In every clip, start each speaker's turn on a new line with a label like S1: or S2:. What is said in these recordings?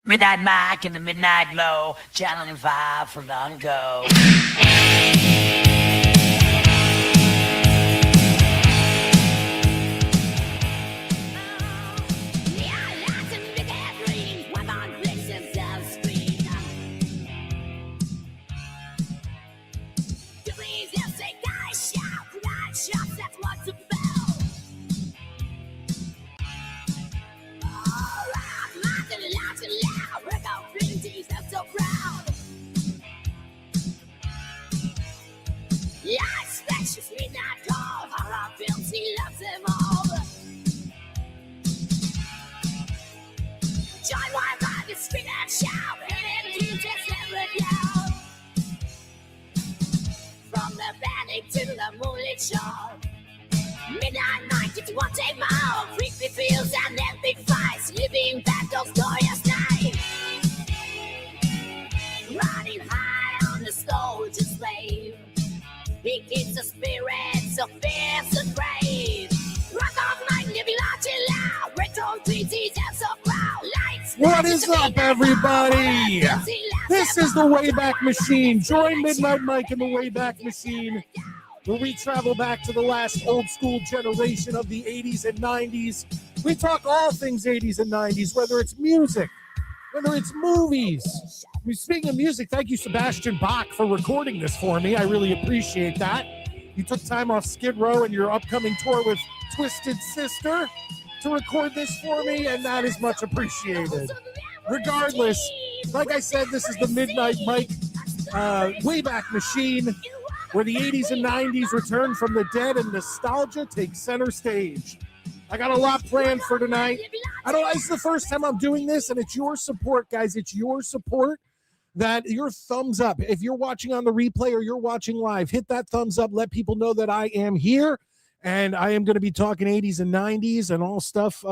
S1: Midnite Mike and the Midnight Glow, channeling vibe from long ago.
S2: To the moonlit shore, Midnite Mike, it's one day more. Creepy feels and epic fights, living back those glorious nights. Riding high on the soldier's slave, he keeps the spirits so fierce and brave. Rock off night, living large and loud, retro 3Ds and so proud. Lights.
S3: What is up, everybody? This is the Wayback Machine. Join Midnite Mike in the Wayback Machine, where we travel back to the last old school generation of the 80s and 90s. We talk all things 80s and 90s, whether it's music, whether it's movies. Speaking of music, thank you, Sebastian Bach, for recording this for me. I really appreciate that. You took time off Skid Row and your upcoming tour with Twisted Sister to record this for me, and that is much appreciated. Regardless, like I said, this is the Midnite Mike Wayback Machine, where the 80s and 90s return from the dead and nostalgia takes center stage. I got a lot planned for tonight. This is the first time I'm doing this, and it's your support, guys. It's your support, that your thumbs up. If you're watching on the replay or you're watching live, hit that thumbs up. Let people know that I am here, and I am going to be talking 80s and 90s and all stuff,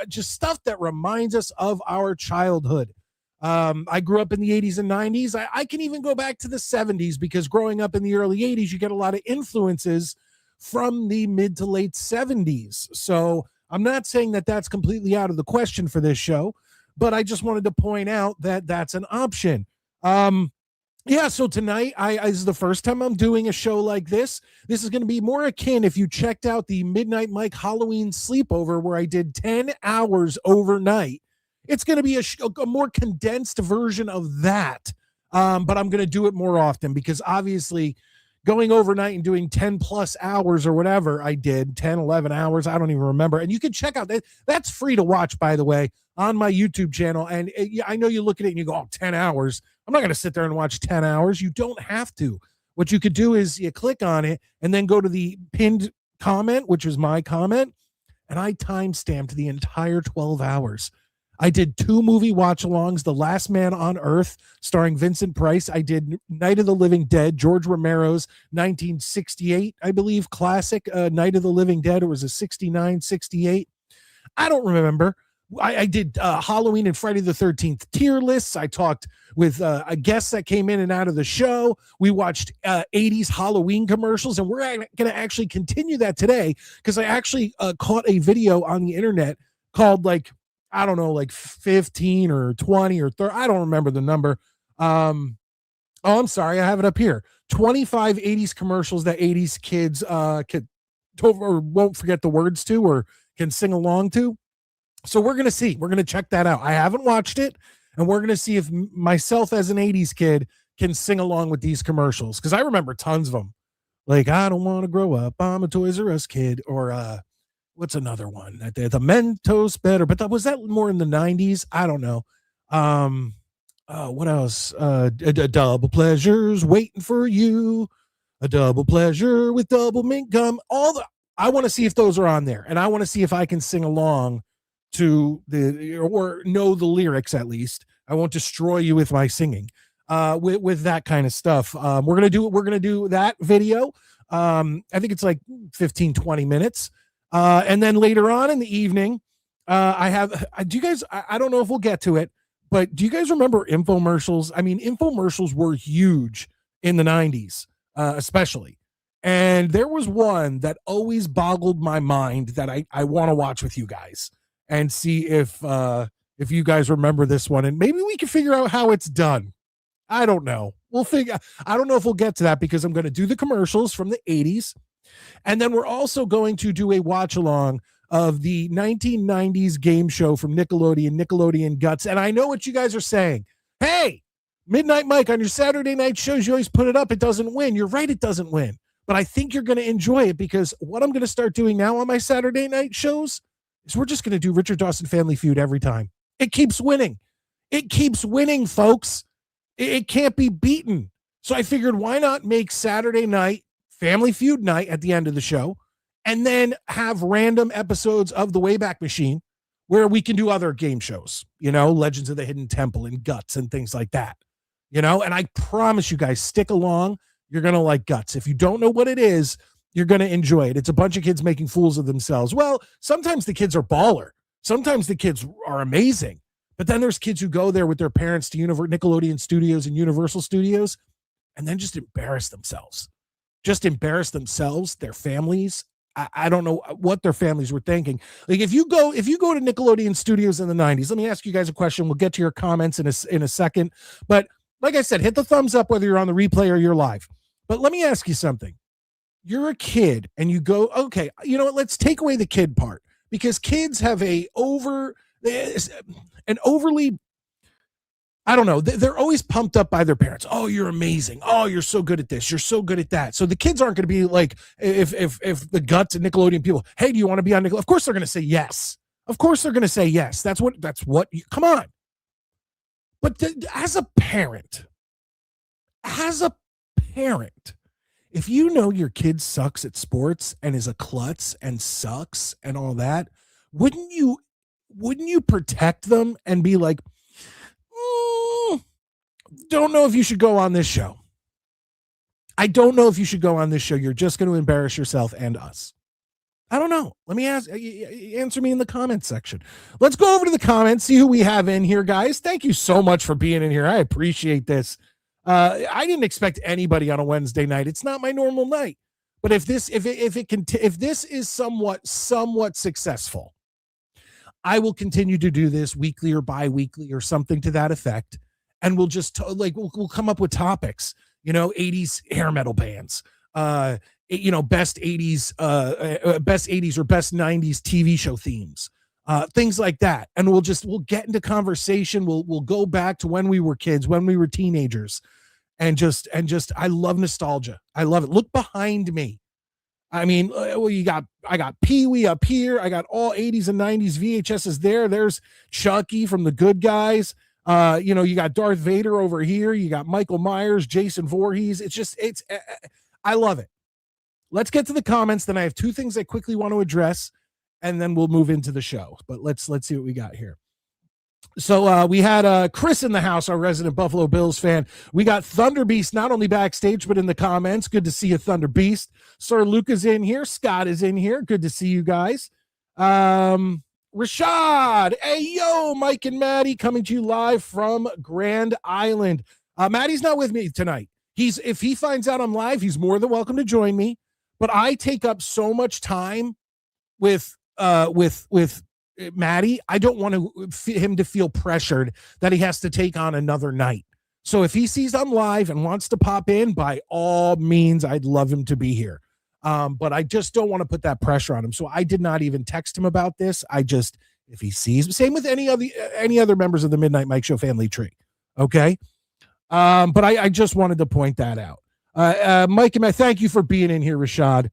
S3: just stuff that reminds us of our childhood. I grew up in the 80s and 90s. I can even go back to the 70s, because growing up in the early 80s, you get a lot of influences from the mid to late 70s. So I'm not saying that that's completely out of the question for this show, but I just wanted to point out that that's an option. So tonight, this is the first time I'm doing a show like this. This is going to be more akin, if you checked out the Midnite Mike Halloween sleepover, where I did 10 hours overnight. It's going to be a more condensed version of that, but I'm going to do it more often, because obviously going overnight and doing 10 plus hours or whatever I did, 10, 11 hours, I don't even remember. And you can check out that. That's free to watch, by the way, on my YouTube channel. And I know you look at it and you go, oh, 10 hours. I'm not going to sit there and watch 10 hours. You don't have to. What you could do is you click on it and then go to the pinned comment, which is my comment, and I time-stamped the entire 12 hours. I did 2 movie watch-alongs, The Last Man on Earth, starring Vincent Price. I did Night of the Living Dead, George Romero's 1968, I believe, classic Night of the Living Dead. It was a 69, 68. I don't remember. I did Halloween and Friday the 13th tier lists. I talked with a guest that came in and out of the show. We watched 80s Halloween commercials, and we're going to actually continue that today, because I actually caught a video on the internet called, I don't know, 15 or 20 or 30. I don't remember the number. I'm sorry. I have it up here. 25 80s commercials that 80s kids could or won't forget the words to, or can sing along to. So we're going to see. We're going to check that out. I haven't watched it, and we're going to see if myself as an 80s kid can sing along with these commercials, because I remember tons of them. Like, I don't want to grow up, I'm a Toys R Us kid, or what's another one? The Mentos better, but was that more in the 90s? I don't know. What else? A double pleasures waiting for you. A double pleasure with double mint gum. I want to see if those are on there, and I want to see if I can sing along to or know the lyrics at least. I won't destroy you with my singing. With that kind of stuff. We're gonna do that video. I think it's 15, 20 minutes. And then later on in the evening, do you guys, I don't know if we'll get to it, but do you guys remember infomercials? I mean, infomercials were huge in the 90s, especially. And there was one that always boggled my mind that I want to watch with you guys and see if if you guys remember this one, and maybe we can figure out how it's done. I don't know. I don't know if we'll get to that because I'm going to do the commercials from the 80s. And then we're also going to do a watch along of the 1990s game show from Nickelodeon Guts. And I know what you guys are saying. Hey, Midnite Mike, on your Saturday night shows, you always put it up. It doesn't win. You're right, it doesn't win. But I think you're going to enjoy it because what I'm going to start doing now on my Saturday night shows is we're just going to do Richard Dawson Family Feud every time. It keeps winning. It keeps winning, folks. It can't be beaten. So I figured, why not make Saturday night Family Feud night at the end of the show and then have random episodes of the Wayback Machine where we can do other game shows, Legends of the Hidden Temple and Guts and things like that, and I promise you guys, stick along. You're going to like Guts. If you don't know what it is, you're going to enjoy it. It's a bunch of kids making fools of themselves. Well, sometimes the kids are baller. Sometimes the kids are amazing. But then there's kids who go there with their parents to Nickelodeon Studios and Universal Studios and then just embarrass themselves. Their families. I don't know what their families were thinking. Like if you go to Nickelodeon Studios in the 90s, let me ask you guys a question. We'll get to your comments in a second. But like I said, hit the thumbs up whether you're on the replay or you're live. But let me ask you something. You're a kid and you go, okay, you know what? Let's take away the kid part because kids have an overly, I don't know. They're always pumped up by their parents. Oh, you're amazing. Oh, you're so good at this. You're so good at that. So the kids aren't going to be like, if the Guts and Nickelodeon people, hey, do you want to be on Nickelodeon? Of course they're going to say yes. That's what come on. But as a parent, if you know your kid sucks at sports and is a klutz and sucks and all that, wouldn't you protect them and be like, don't know if you should go on this show. I don't know if you should go on this show. You're just going to embarrass yourself and us. I don't know. Let me answer me in the comments section. Let's go over to the comments, see who we have in here, guys. Thank you so much for being in here. I appreciate this. I didn't expect anybody on a Wednesday night. It's not my normal night. But if this is somewhat successful, I will continue to do this weekly or bi-weekly or something to that effect. And we'll just we'll come up with topics, 80s hair metal bands, best 80s or best 90s TV show themes, things like that. And we'll get into conversation. We'll go back to when we were kids, when we were teenagers, and just I love nostalgia. I love it. Look behind me. I mean, I got Pee-wee up here. I got all 80s and 90s VHSs there. There's Chucky from The Good Guys. You got Darth Vader over here. You got Michael Myers, Jason Voorhees. I love it. Let's get to the comments. Then I have two things I quickly want to address, and then we'll move into the show. But let's see what we got here. So we had Chris in the house, our resident Buffalo Bills fan. We got Thunder Beast not only backstage, but in the comments. Good to see you, Thunder Beast. Sir Luke is in here. Scott is in here. Good to see you guys. Rashad, hey, yo, Mike and Maddie coming to you live from Grand Island. Maddie's not with me tonight. If he finds out I'm live, he's more than welcome to join me. But I take up so much time with Maddie. I don't want him to feel pressured that he has to take on another night. So if he sees I'm live and wants to pop in, by all means, I'd love him to be here. But I just don't want to put that pressure on him. So I did not even text him about this. If he sees, same with any other members of the Midnite Mike Show family tree. Okay. But I just wanted to point that out. Mike and I thank you for being in here, Rashad.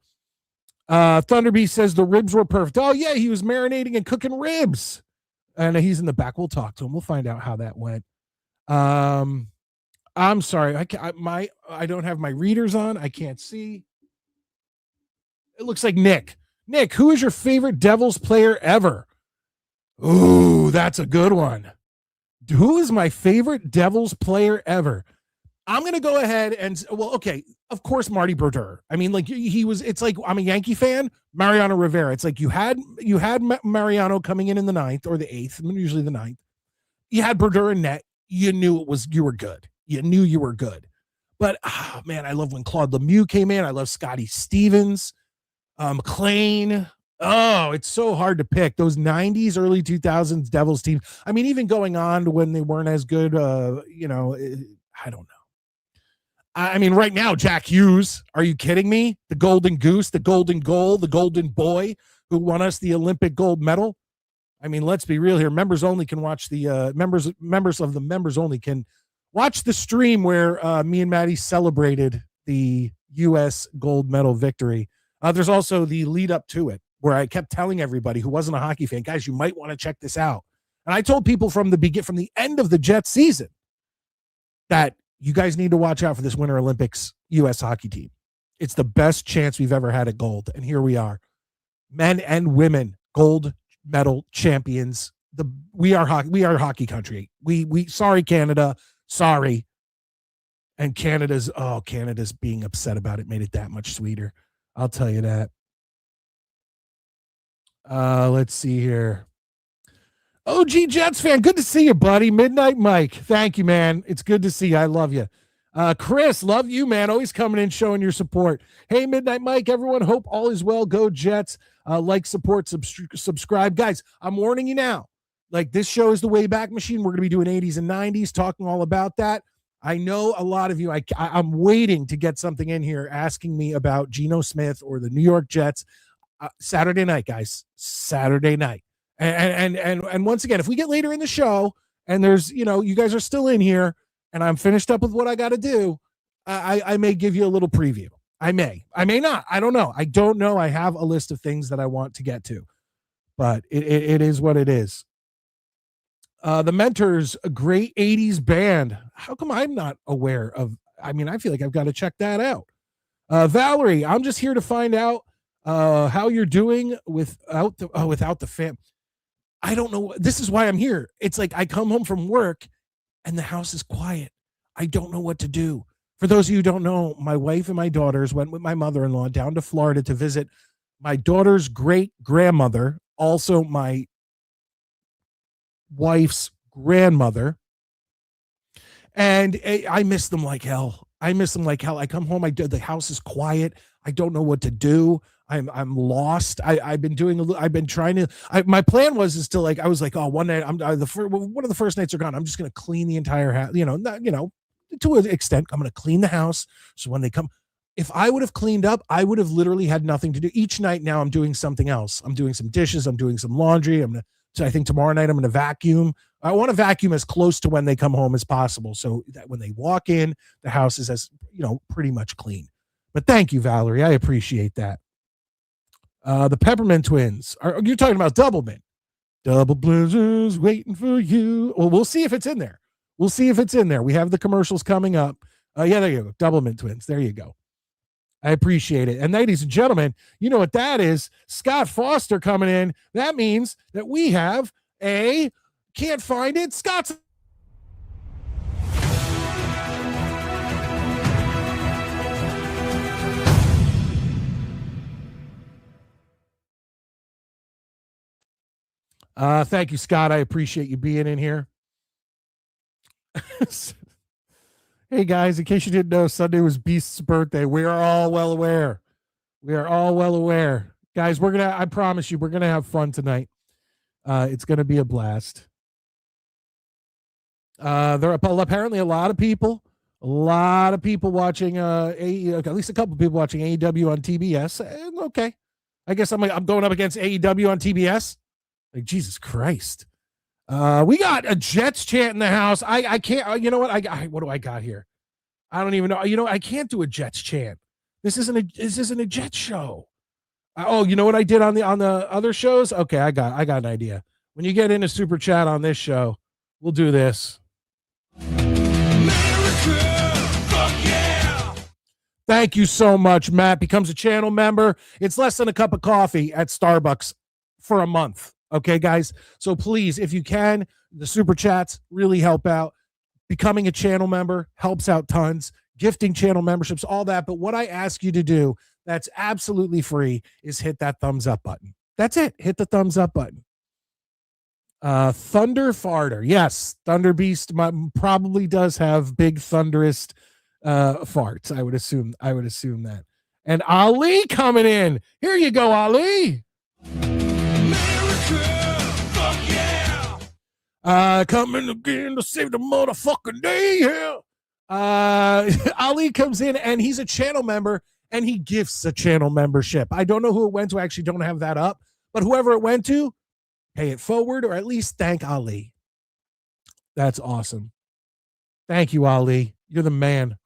S3: Thunderbeast says the ribs were perfect. Oh yeah. He was marinating and cooking ribs, and he's in the back. We'll talk to him. We'll find out how that went. I'm sorry. I don't have my readers on. I can't see. It looks like Nick. Nick, who is your favorite Devils player ever? Ooh, that's a good one. Who is my favorite Devils player ever? I'm going to go ahead and, okay, of course, Marty Brodeur. I mean, it's like, I'm a Yankee fan, Mariano Rivera. It's like you had Mariano coming in the 9th or the 8th, usually the 9th. You had Brodeur in net. You knew you were good. You knew you were good. But, man, I love when Claude Lemieux came in. I love Scotty Stevens. McLean, Oh, it's so hard to pick. Those 90s, early 2000s Devils team. I mean, even going on to when they weren't as good, I don't know. I mean, right now, Jack Hughes. Are you kidding me? The golden goose, the golden goal, the golden boy who won us the Olympic gold medal. I mean, let's be real here. Members only can watch the members of the members only can watch the stream where me and Maddie celebrated the U.S. gold medal victory. There's also the lead up to it where I kept telling everybody who wasn't a hockey fan, guys, you might want to check this out. And I told people from the end of the Jets season that you guys need to watch out for this Winter Olympics U.S. hockey team. It's the best chance we've ever had at gold. And here we are, men and women, gold medal champions. We are hockey country. We sorry, Canada. Sorry. And Canada's being upset about it made it that much sweeter. I'll tell you that. Let's see here. OG Jets fan, good to see you, buddy. Midnite Mike, thank you, man. It's good to see you. I love you. Chris, love you, man. Always coming in, showing your support. Hey, Midnite Mike, everyone. Hope all is well. Go Jets. Like, support, subscribe. Guys, I'm warning you now. Like, this show is the Wayback Machine. We're going to be doing 80s and 90s, talking all about that. I know a lot of you, I'm waiting to get something in here asking me about Geno Smith or the New York Jets. Saturday night, guys. Saturday night. And once again, if we get later in the show and there's, you guys are still in here and I'm finished up with what I got to do, I may give you a little preview. I may not. I don't know. I don't know. I have a list of things that I want to get to, but it is what it is. The Mentors, a great 80s band. How come I'm not aware of? I mean, I feel like I've got to check that out. Valerie, I'm just here to find out how you're doing without the fam. I don't know. This is why I'm here. It's like I come home from work and the house is quiet. I don't know what to do. For those of you who don't know, my wife and my daughters went with my mother-in-law down to Florida to visit my daughter's great grandmother, also my wife's grandmother. And I miss them like hell. I come home. The house is quiet. I don't know what to do. I'm lost. I've been trying to. My plan was to I was like, oh, one night one of the first nights are gone. I'm just going to clean the entire house. To an extent, I'm going to clean the house. So when they come, if I would have cleaned up, I would have literally had nothing to do. Each night now, I'm doing something else. I'm doing some dishes. I'm doing some laundry. So I think tomorrow night I'm going to vacuum. I want to vacuum as close to when they come home as possible, so that when they walk in, the house is as pretty much clean. But thank you, Valerie. I appreciate that. The Peppermint Twins. You're talking about Doublemint. Double blizzards waiting for you. Well, we'll see if it's in there. We have the commercials coming up. Yeah, there you go. Doublemint Twins. There you go. I appreciate it. And ladies and gentlemen, you know what that is? Scott Foster coming in. That means that we have can't find it. Scott's. Thank you, Scott. I appreciate you being in here. Hey, guys, in case you didn't know, Sunday was Beast's birthday. We are all well aware. Guys, I promise you, we're going to have fun tonight. It's going to be a blast. There are apparently a lot of people watching, at least a couple of people watching AEW on TBS. Okay. I guess I'm going up against AEW on TBS. Like, Jesus Christ. We got a Jets chant in the house. I can't, you know what? What do I got here? I don't even know. I can't do a Jets chant. This isn't a Jets show. You know what I did on the other shows? Okay, I got an idea. When you get into super chat on this show, we'll do this. America, fuck yeah! Thank you so much, Matt. Becomes a channel member. It's less than a cup of coffee at Starbucks for a month. Okay, guys. So please, if you can, the super chats really help out. Becoming a channel member helps out tons. Gifting channel memberships, all that. But what I ask you to do, that's absolutely free, is hit that thumbs up button. That's it. Hit the thumbs up button. Thunder Farter. Yes, Thunder Beast probably does have big thunderous farts. I would assume that. And Ali coming in. Here you go, Ali. Coming again to save the motherfucking day here. Ali comes in and he's a channel member and he gifts a channel membership. I don't know who it went to. I actually don't have that up, but whoever it went to, pay it forward or at least thank Ali. That's awesome. Thank you, Ali. You're the man.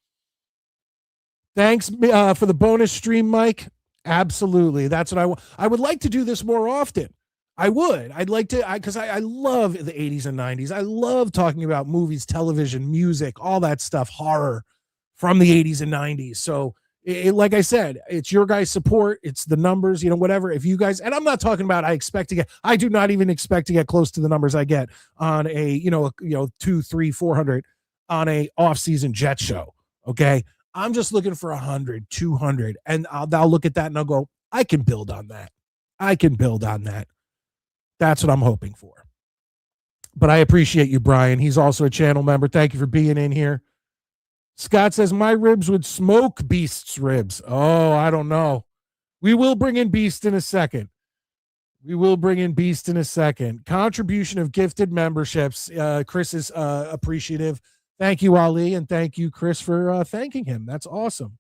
S3: Thanks for the bonus stream, Mike. Absolutely. That's what I would like to do this more often. I would. I'd like to, because I love the 80s and 90s. I love talking about movies, television, music, all that stuff, horror from the 80s and 90s. So, like I said, it's your guys' support. It's the numbers, whatever. If you guys, and I'm not talking about I do not even expect to get close to the numbers I get on a, 2, 3, 400 on a off-season jet show. Okay. I'm just looking for 100, 200. And I'll look at that and I'll go, I can build on that. That's what I'm hoping for. But I appreciate you, Brian. He's also a channel member. Thank you for being in here. Scott says, my ribs would smoke Beast's ribs. Oh, I don't know. We will bring in Beast in a second. Contribution of gifted memberships. Chris is appreciative. Thank you, Ali, and thank you, Chris, for thanking him. That's awesome.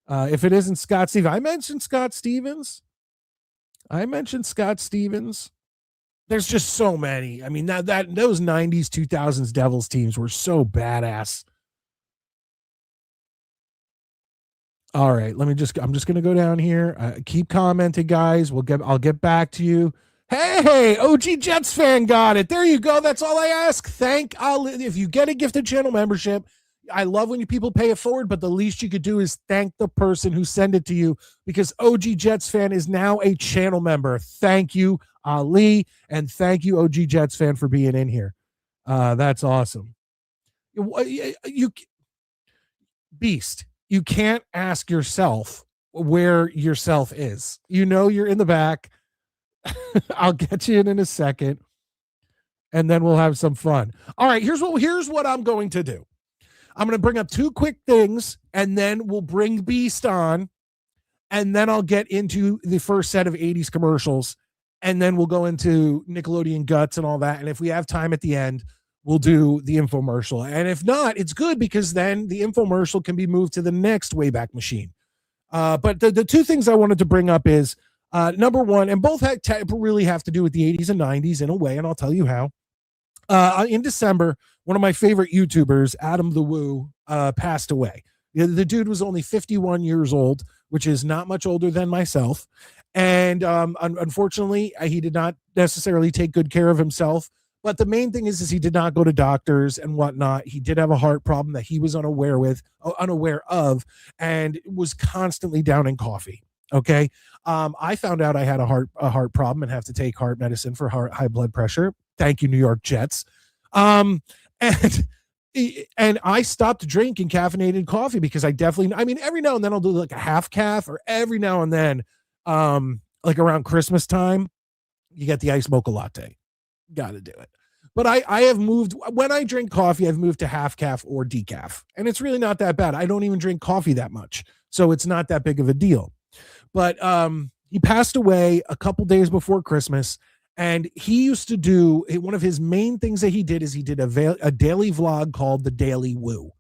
S3: If it isn't Scott Stevens, I mentioned Scott Stevens. There's just so many. I mean, that those 90s, 2000s Devils teams were so badass. All right, I'm just going to go down here. Keep commenting, guys. I'll get back to you. Hey, OG Jets fan got it. There you go. That's all I ask. Thank Ali. If you get a gifted channel membership, I love when you people pay it forward, but the least you could do is thank the person who sent it to you, because OG Jets fan is now a channel member. Thank you, Ali, and thank you, OG Jets fan, for being in here. That's awesome. Beast, you can't ask yourself where yourself is. You're in the back. I'll get you in a second, and then we'll have some fun. All right, here's what I'm going to do. I'm going to bring up two quick things, and then we'll bring Beast on, and then I'll get into the first set of 80s commercials, and then we'll go into Nickelodeon Guts and all that. And if we have time at the end, we'll do the infomercial. And if not, it's good, because then the infomercial can be moved to the next Wayback Machine. But the two things I wanted to bring up is, number one, and both really have to do with the 80s and 90s in a way, and I'll tell you how. In December, one of my favorite YouTubers, Adam the Woo, passed away. The dude was only 51 years old, which is not much older than myself. And unfortunately, he did not necessarily take good care of himself. But the main thing is he did not go to doctors and whatnot. He did have a heart problem that he was unaware of, and was constantly downing coffee. Okay. I found out I had a heart problem and have to take heart medicine for high blood pressure. Thank you, New York Jets. And I stopped drinking caffeinated coffee, because every now and then I'll do like a half calf, or every now and then, like around Christmas time, you get the iced mocha latte. Got to do it. But I have moved, when I drink coffee, I've moved to half calf or decaf, and it's really not that bad. I don't even drink coffee that much, so it's not that big of a deal. But he passed away a couple days before Christmas, and he used to do, one of his main things that he did is he did a daily vlog called The Daily Woo.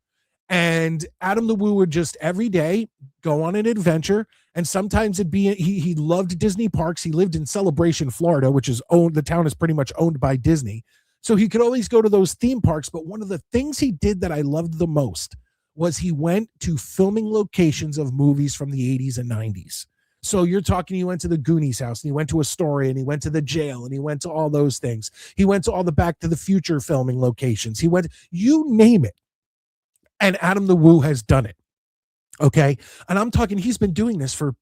S3: And Adam the Woo would just every day go on an adventure, and sometimes it'd be, he loved Disney parks. He lived in Celebration, Florida, which is the town is pretty much owned by Disney. So he could always go to those theme parks. But one of the things he did that I loved the most was he went to filming locations of movies from the 80s and 90s. So you're talking, he went to the Goonies house, and he went to Astoria, and he went to the jail, and he went to all those things. He went to all the Back to the Future filming locations. He went, you name it. And Adam the Woo has done it. Okay. And I'm talking, he's been doing this for,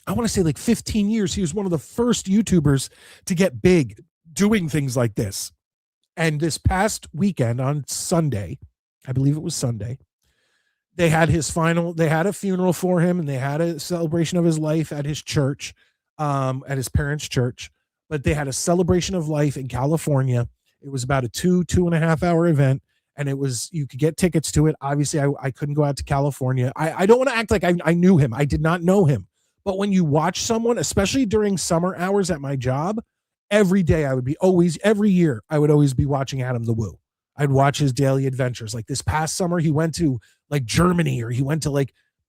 S3: I want to say like 15 years. He was one of the first YouTubers to get big doing things like this. And this past weekend on Sunday, I believe it was Sunday, they had a funeral for him, and they had a celebration of his life at his church, at his parents' church. But they had a celebration of life in California. It was about a 2.5 hour event. And it was, you could get tickets to it. Obviously, I couldn't go out to California. I don't want to act like I knew him. I did not know him. But when you watch someone, especially during summer hours at my job, every day I would be always, every year, I would always be watching Adam the Woo. I'd watch his daily adventures. Like this past summer, he went to like Germany, or he went to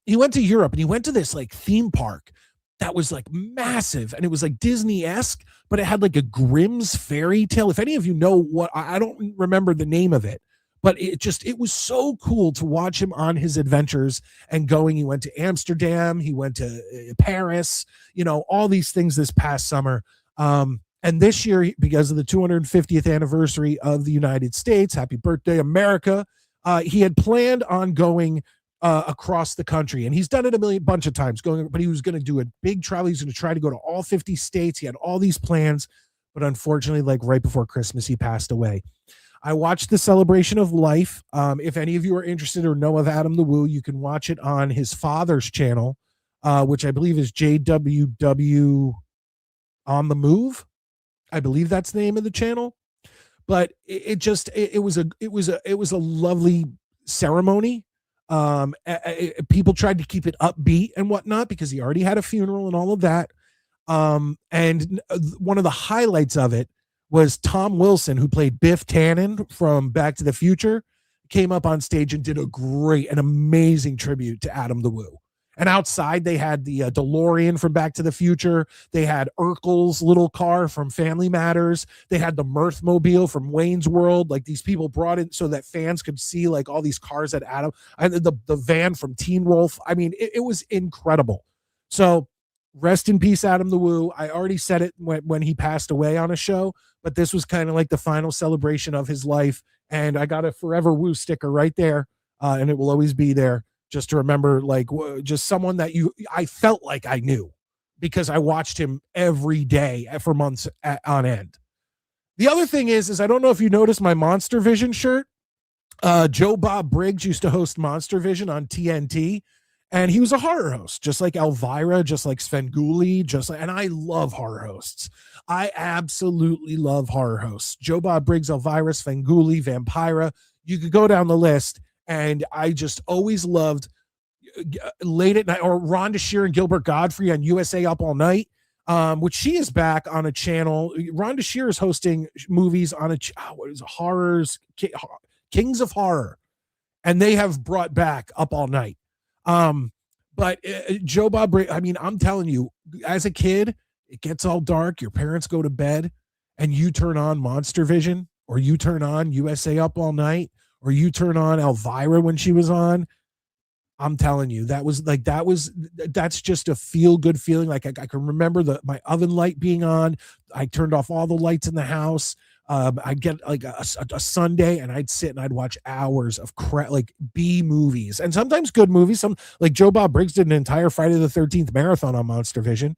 S3: Europe, and he went to this like theme park that was like massive, and it was like Disney-esque, but it had like a Grimm's fairy tale. If any of you know what, I don't remember the name of it, but it was so cool to watch him on his adventures and going. He went to Amsterdam, he went to Paris, all these things this past summer. And this year, because of the 250th anniversary of the United States, happy birthday, America, he had planned on going across the country. And he's done it a bunch of times, but he was going to do a big travel. He's going to try to go to all 50 states. He had all these plans, but unfortunately, like right before Christmas, he passed away. I watched the celebration of life. If any of you are interested or know of Adam the Woo, you can watch it on his father's channel, which I believe is JWW On the Move. I believe that's the name of the channel. But it was a lovely ceremony. People tried to keep it upbeat and whatnot because he already had a funeral and all of that. And one of the highlights of it was Tom Wilson, who played Biff Tannen from Back to the Future, came up on stage and did an amazing tribute to Adam the Woo. And outside, they had the DeLorean from Back to the Future. They had Urkel's little car from Family Matters. They had the Mirthmobile from Wayne's World. Like, these people brought it so that fans could see like all these cars that Adam, and the van from Teen Wolf. I mean, it was incredible. So rest in peace, Adam the Woo. I already said it when he passed away on a show, but this was kind of like the final celebration of his life. And I got a Forever Woo sticker right there, and it will always be there, just to remember, like, just someone that I felt like I knew because I watched him every day for months on end. The other thing is I don't know if you noticed my Monster Vision shirt. Joe Bob Briggs used to host Monster Vision on TNT, and he was a horror host, just like Elvira, just like Svengoolie, and I love horror hosts. I absolutely love horror hosts. Joe Bob Briggs, Elvira, Svengoolie, Vampira. You could go down the list. And I just always loved Late at Night, or Rhonda Shear and Gilbert Godfrey on USA Up All Night, which she is back on a channel. Rhonda Shear is hosting movies on Kings of Horror, and they have brought back Up All Night. But Joe Bob, I mean, I'm telling you, as a kid, it gets all dark. Your parents go to bed, and you turn on Monster Vision, or you turn on USA Up All Night, or you turn on Elvira when she was on. I'm telling you, that's just a feel good feeling. Like I can remember my oven light being on. I turned off all the lights in the house. I'd get like a Sunday, and I'd sit and I'd watch hours of like B movies, and sometimes good movies. Some, like Joe Bob Briggs did an entire Friday the 13th marathon on Monster Vision.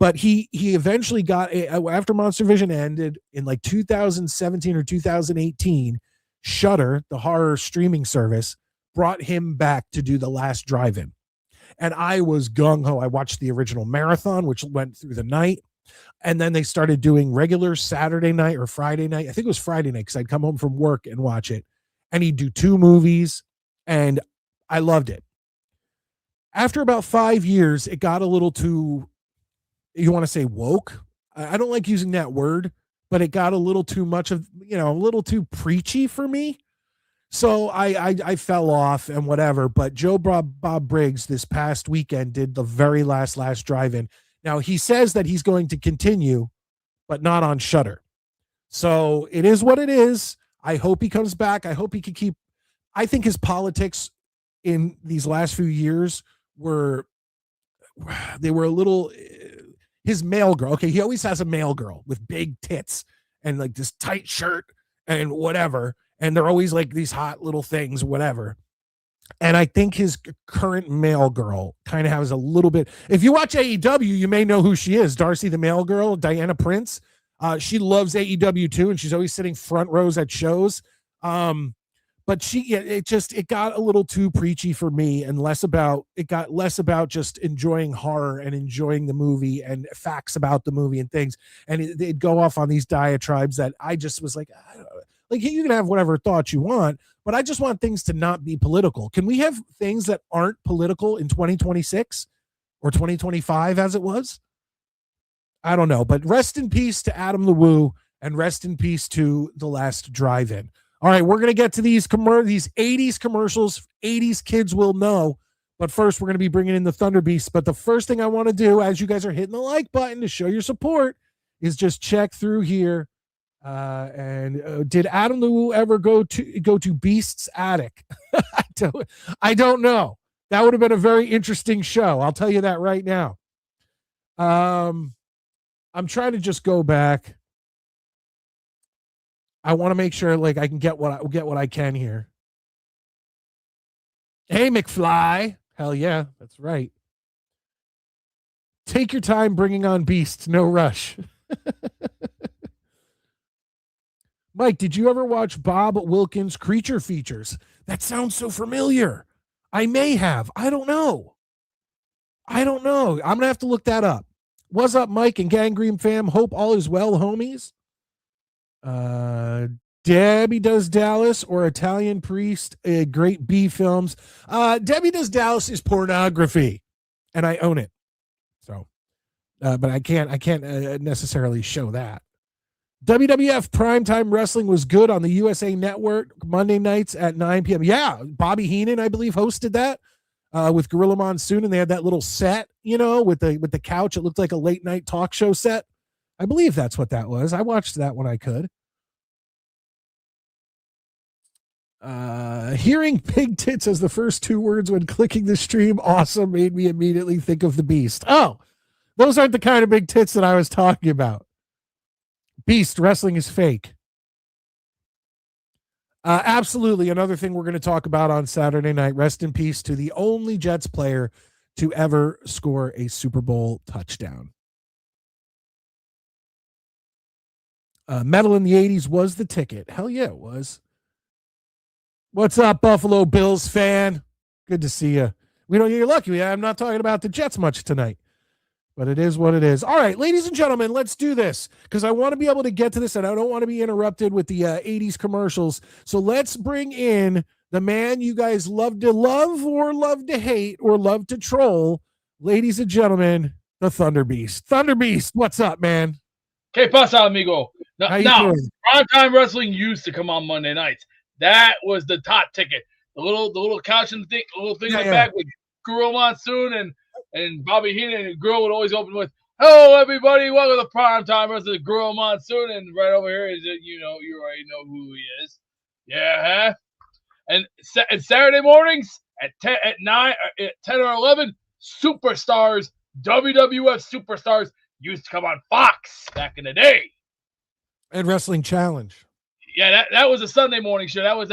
S3: But he eventually got, after Monster Vision ended in like 2017 or 2018, Shudder, the horror streaming service, brought him back to do The Last Drive-In. And I was gung-ho. I watched the original marathon, which went through the night. And then they started doing regular Saturday night or Friday night. I think it was Friday night, because I'd come home from work and watch it. And he'd do 2 movies, and I loved it. After about 5 years, it got a little too, you want to say woke? I don't like using that word, but it got a little too much of, a little too preachy for me. So I fell off and whatever. But Joe Bob Briggs this past weekend did the very last drive-in. Now, he says that he's going to continue, but not on Shudder. So it is what it is. I hope he comes back. I hope he can keep. I think his politics in these last few years were a little. His male girl. Okay, he always has a male girl with big tits and like this tight shirt and whatever. And they're always like these hot little things, whatever. And I think his current male girl kind of has a little bit. If you watch AEW, you may know who she is. Darcy, the male girl, Diana Prince. She loves AEW too, and she's always sitting front rows at shows. But it got a little too preachy for me, and it got less about just enjoying horror and enjoying the movie and facts about the movie and things. And it'd go off on these diatribes that I just was like, I don't know. Like, you can have whatever thoughts you want, but I just want things to not be political. Can we have things that aren't political in 2026 or 2025 as it was? I don't know, but rest in peace to Adam LeWoo and rest in peace to The Last Drive-In. All right, we're going to get to these 80s commercials. 80s kids will know. But first, we're going to be bringing in the Thunder Beast. But the first thing I want to do, as you guys are hitting the like button to show your support, is just check through here. Did Adam LeWoo ever go to Beast's attic? I don't know. That would have been a very interesting show. I'll tell you that right now. I'm trying to just go back. I want to make sure like I can get what I can here. Hey, McFly. Hell yeah, that's right. Take your time bringing on Beast. No rush. Mike, did you ever watch Bob Wilkins' Creature Features? That sounds so familiar. I may have. I don't know. I'm going to have to look that up. What's up, Mike and Gangrene fam? Hope all is well, homies. Debbie Does Dallas or Italian Priest, great B films. Debbie Does Dallas is pornography, and I own it. So, but I can't necessarily show that. WWF Primetime Wrestling was good on the USA Network Monday nights at 9 p.m. Yeah, Bobby Heenan, I believe, hosted that with Gorilla Monsoon, and they had that little set, with the couch. It looked like a late night talk show set. I believe that's what that was. I watched that when I could. Hearing pig tits as the first two words when clicking the stream awesome made me immediately think of the Beast. Oh, those aren't the kind of big tits that I was talking about. Beast, wrestling is fake. Absolutely. Another thing we're going to talk about on Saturday night. Rest in peace to the only Jets player to ever score a Super Bowl touchdown. Metal in the 80s was the ticket. Hell yeah, it was. What's up, Buffalo Bills fan? Good to see you. You're lucky. I'm not talking about the Jets much tonight, but it is what it is. All right, ladies and gentlemen, let's do this because I want to be able to get to this and I don't want to be interrupted with the 80s commercials. So let's bring in the man you guys love to love or love to hate or love to troll. Ladies and gentlemen, the Thunder Beast. Thunder Beast, what's up, man?
S4: Que pasa, amigo? Now, primetime wrestling used to come on Monday nights. That was the top ticket. The little couch and the little thing in the back with Gorilla Monsoon and Bobby Heenan, and Gorilla would always open with, "Hello, everybody, welcome to Primetime Wrestling, Gorilla Monsoon," and right over here is you already know who he is. Yeah, huh? And Saturday mornings at 10 or 11, superstars, WWF superstars used to come on Fox back in the day.
S3: And Wrestling Challenge.
S4: Yeah, that was a Sunday morning show. That was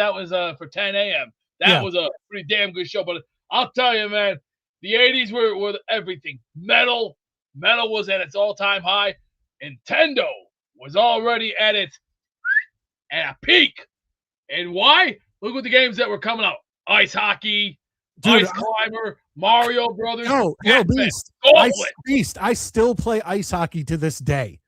S4: for 10 a.m. That was a pretty damn good show. But I'll tell you, man, the 80s were everything. Metal was at its all-time high. Nintendo was already at a peak. And why? Look at the games that were coming out. Ice hockey, Ice Climber, Mario Brothers.
S3: No, Beast. I still play ice hockey to this day.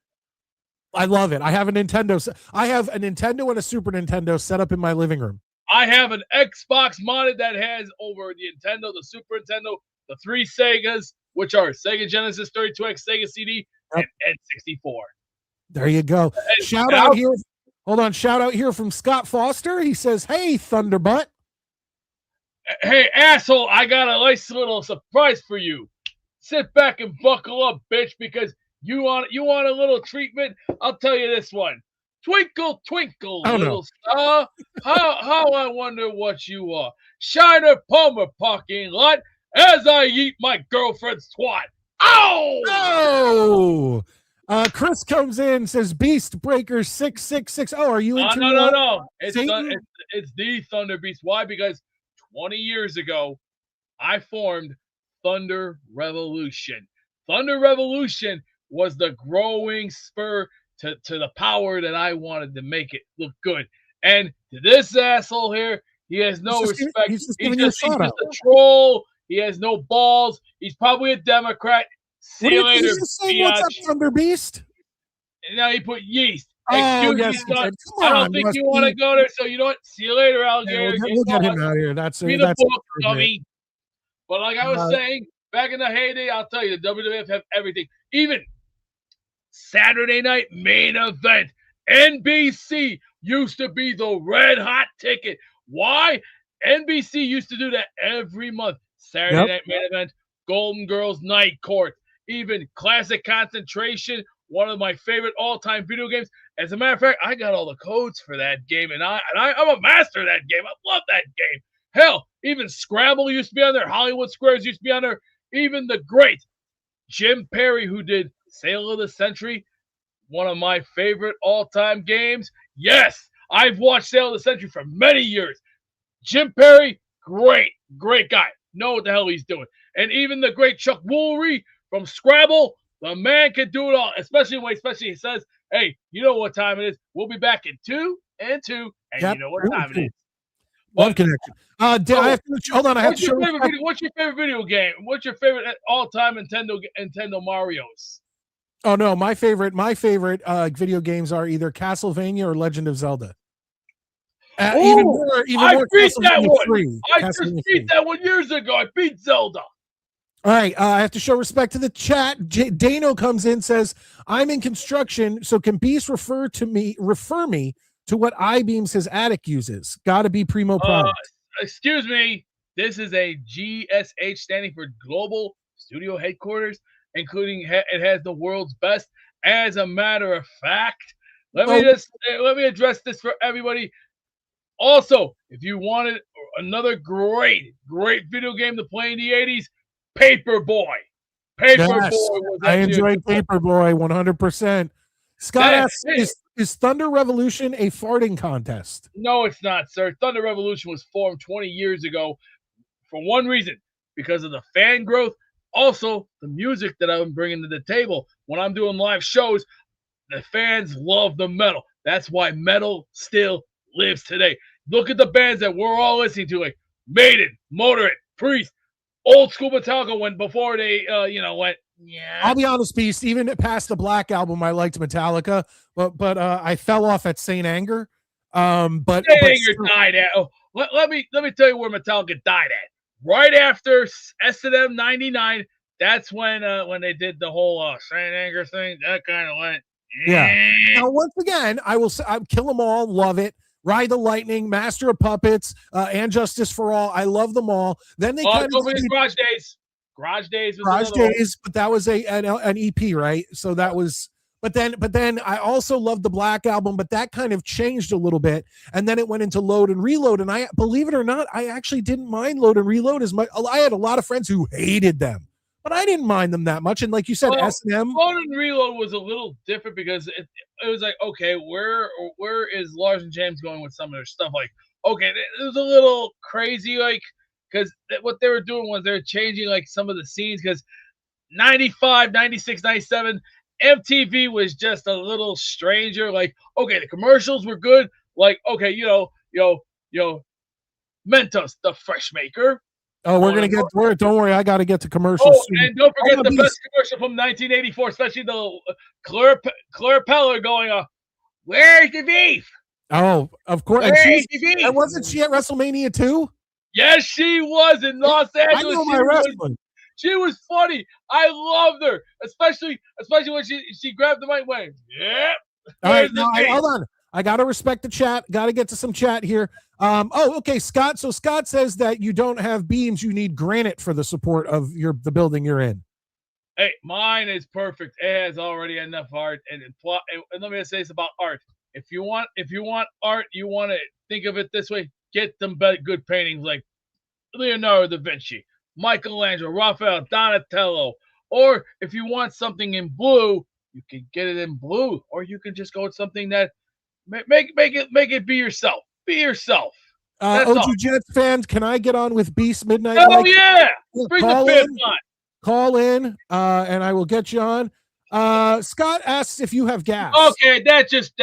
S3: I love it. I have a Nintendo and a Super Nintendo set up in my living room.
S4: I have an Xbox modded that has over the Nintendo, the Super Nintendo, the 3 Segas, which are Sega Genesis 32X, Sega CD, and N64.
S3: There you go. Shout out here from Scott Foster. He says, "Hey, Thunderbutt.
S4: Hey, asshole, I got a nice little surprise for you. Sit back and buckle up, bitch, because you want a little treatment? I'll tell you this one. Twinkle, twinkle, little star. How I wonder what you are. Shiner Palmer parking lot as I eat my girlfriend's twat. Ow!
S3: Oh! Chris comes in and says, Beast Breaker 666. Oh, are you into
S4: No. It's the Thunder Beast. Why? Because 20 years ago, I formed Thunder Revolution. Thunder Revolution was the growing spur to the power that I wanted to make it look good. And to this asshole here, he has no respect. He's just a troll. He has no balls. He's probably a Democrat. See you later,
S3: what's up, Thunder Beast?
S4: And now he put yeast.
S3: Oh, yes,
S4: I don't think you want to go there, so you know what? See you later, alligator.
S3: We'll get him out of here. That's
S4: book, dummy. But like I was saying, back in the heyday, I'll tell you, the WWF have everything. Even Saturday night main event. NBC used to be the red hot ticket. Why? NBC used to do that every month. Saturday night main event, Golden Girls Night Court, even Classic Concentration, one of my favorite all-time video games. As a matter of fact, I got all the codes for that game, and I'm a master of that game. I love that game. Hell, even Scrabble used to be on there. Hollywood Squares used to be on there. Even the great Jim Perry, who did Sale of the Century, one of my favorite all-time games. Yes, I've watched Sale of the Century for many years. Jim Perry, great guy. Know what the hell he's doing. And even the great Chuck Woolery from Scrabble, the man can do it all, especially when he says, hey, you know what time it is. We'll be back in 2 and 2, and you know what time it is.
S3: Love connection. I have to, hold on. I have to show
S4: what's your favorite video game? What's your favorite all-time Nintendo Mario's?
S3: Oh no, my favorite video games are either Castlevania or Legend of Zelda. Even more.
S4: I beat that one. I just beat that one years ago. I beat Zelda.
S3: All right, I have to show respect to the chat. Dano comes in, says, "I'm in construction, so can Beast refer me to what I-beams his attic uses? Got to be primo product."
S4: Excuse me. This is a GSH, standing for Global Studio Headquarters, including it has the world's best. As a matter of fact, let me address this for everybody. Also, if you wanted another great video game to play in the 80s, Paperboy.
S3: I enjoyed Paperboy 100%. Scott asks, is Thunder Revolution a farting contest?
S4: No, it's not, sir. Thunder Revolution was formed 20 years ago for one reason, because of the fan growth. Also, the music that I'm bringing to the table. When I'm doing live shows, the fans love the metal. That's why metal still lives today. Look at the bands that we're all listening to, like Maiden, Motorhead, Priest, old school Metallica went before they, went. Yeah.
S3: I'll be honest, Beast. Even past the Black Album, I liked Metallica, but I fell off at Saint Anger. But
S4: Saint Anger died at. Oh, let me tell you where Metallica died at. Right after S&M '99. That's when they did the whole Saint Anger thing. That kind of went.
S3: Yeah. Now, once again, I will say, Kill 'Em All, love it. Ride the Lightning, Master of Puppets, and Justice for All. I love them all. Then they kind of
S4: Garage Days. Garage Days.
S3: But that was an EP, right? So that was. But then I also loved the Black Album, but that kind of changed a little bit, and then it went into Load and Reload. And I, believe it or not, I actually didn't mind Load and Reload as much. I had a lot of friends who hated them, but I didn't mind them that much. And like you said, S&M.
S4: Load and Reload was a little different because it was like, okay, where is Lars and James going with some of their stuff? Like, okay, it was a little crazy, like, because what they were doing was they're changing like some of the scenes, because 95, 96, 97, MTV was just a little stranger. Like, okay, the commercials were good. Like, okay, Mentos, the fresh maker.
S3: Oh, we're gonna get. Don't worry, I got to get to commercials.
S4: Oh, soon. And don't forget the best commercial from 1984, especially the Claire Peller going, "Where's the beef?"
S3: Oh, of course. And wasn't she at WrestleMania too?
S4: Yes, she was in Los Angeles.
S3: I know my wrestling.
S4: She was funny. I loved her, especially when she grabbed the mic and went, "Yeah."
S3: All right, now, hold on. I got to respect the chat. Got to get to some chat here. Okay, Scott. So Scott says that you don't have beams. You need granite for the support of the building you're in.
S4: Hey, mine is perfect. It has already enough art. And let me say this about art. If you want art, you want to think of it this way. Get them good paintings like Leonardo da Vinci, Michelangelo, Raphael, Donatello. Or if you want something in blue, you can get it in blue. Or you can just go with something that make it be yourself. Be yourself.
S3: OG Jets fans, can I get on with Beast Midnight?
S4: Oh yeah, bring the fans on.
S3: Call in, and I will get you on. Scott asks if you have gas.
S4: Okay, that just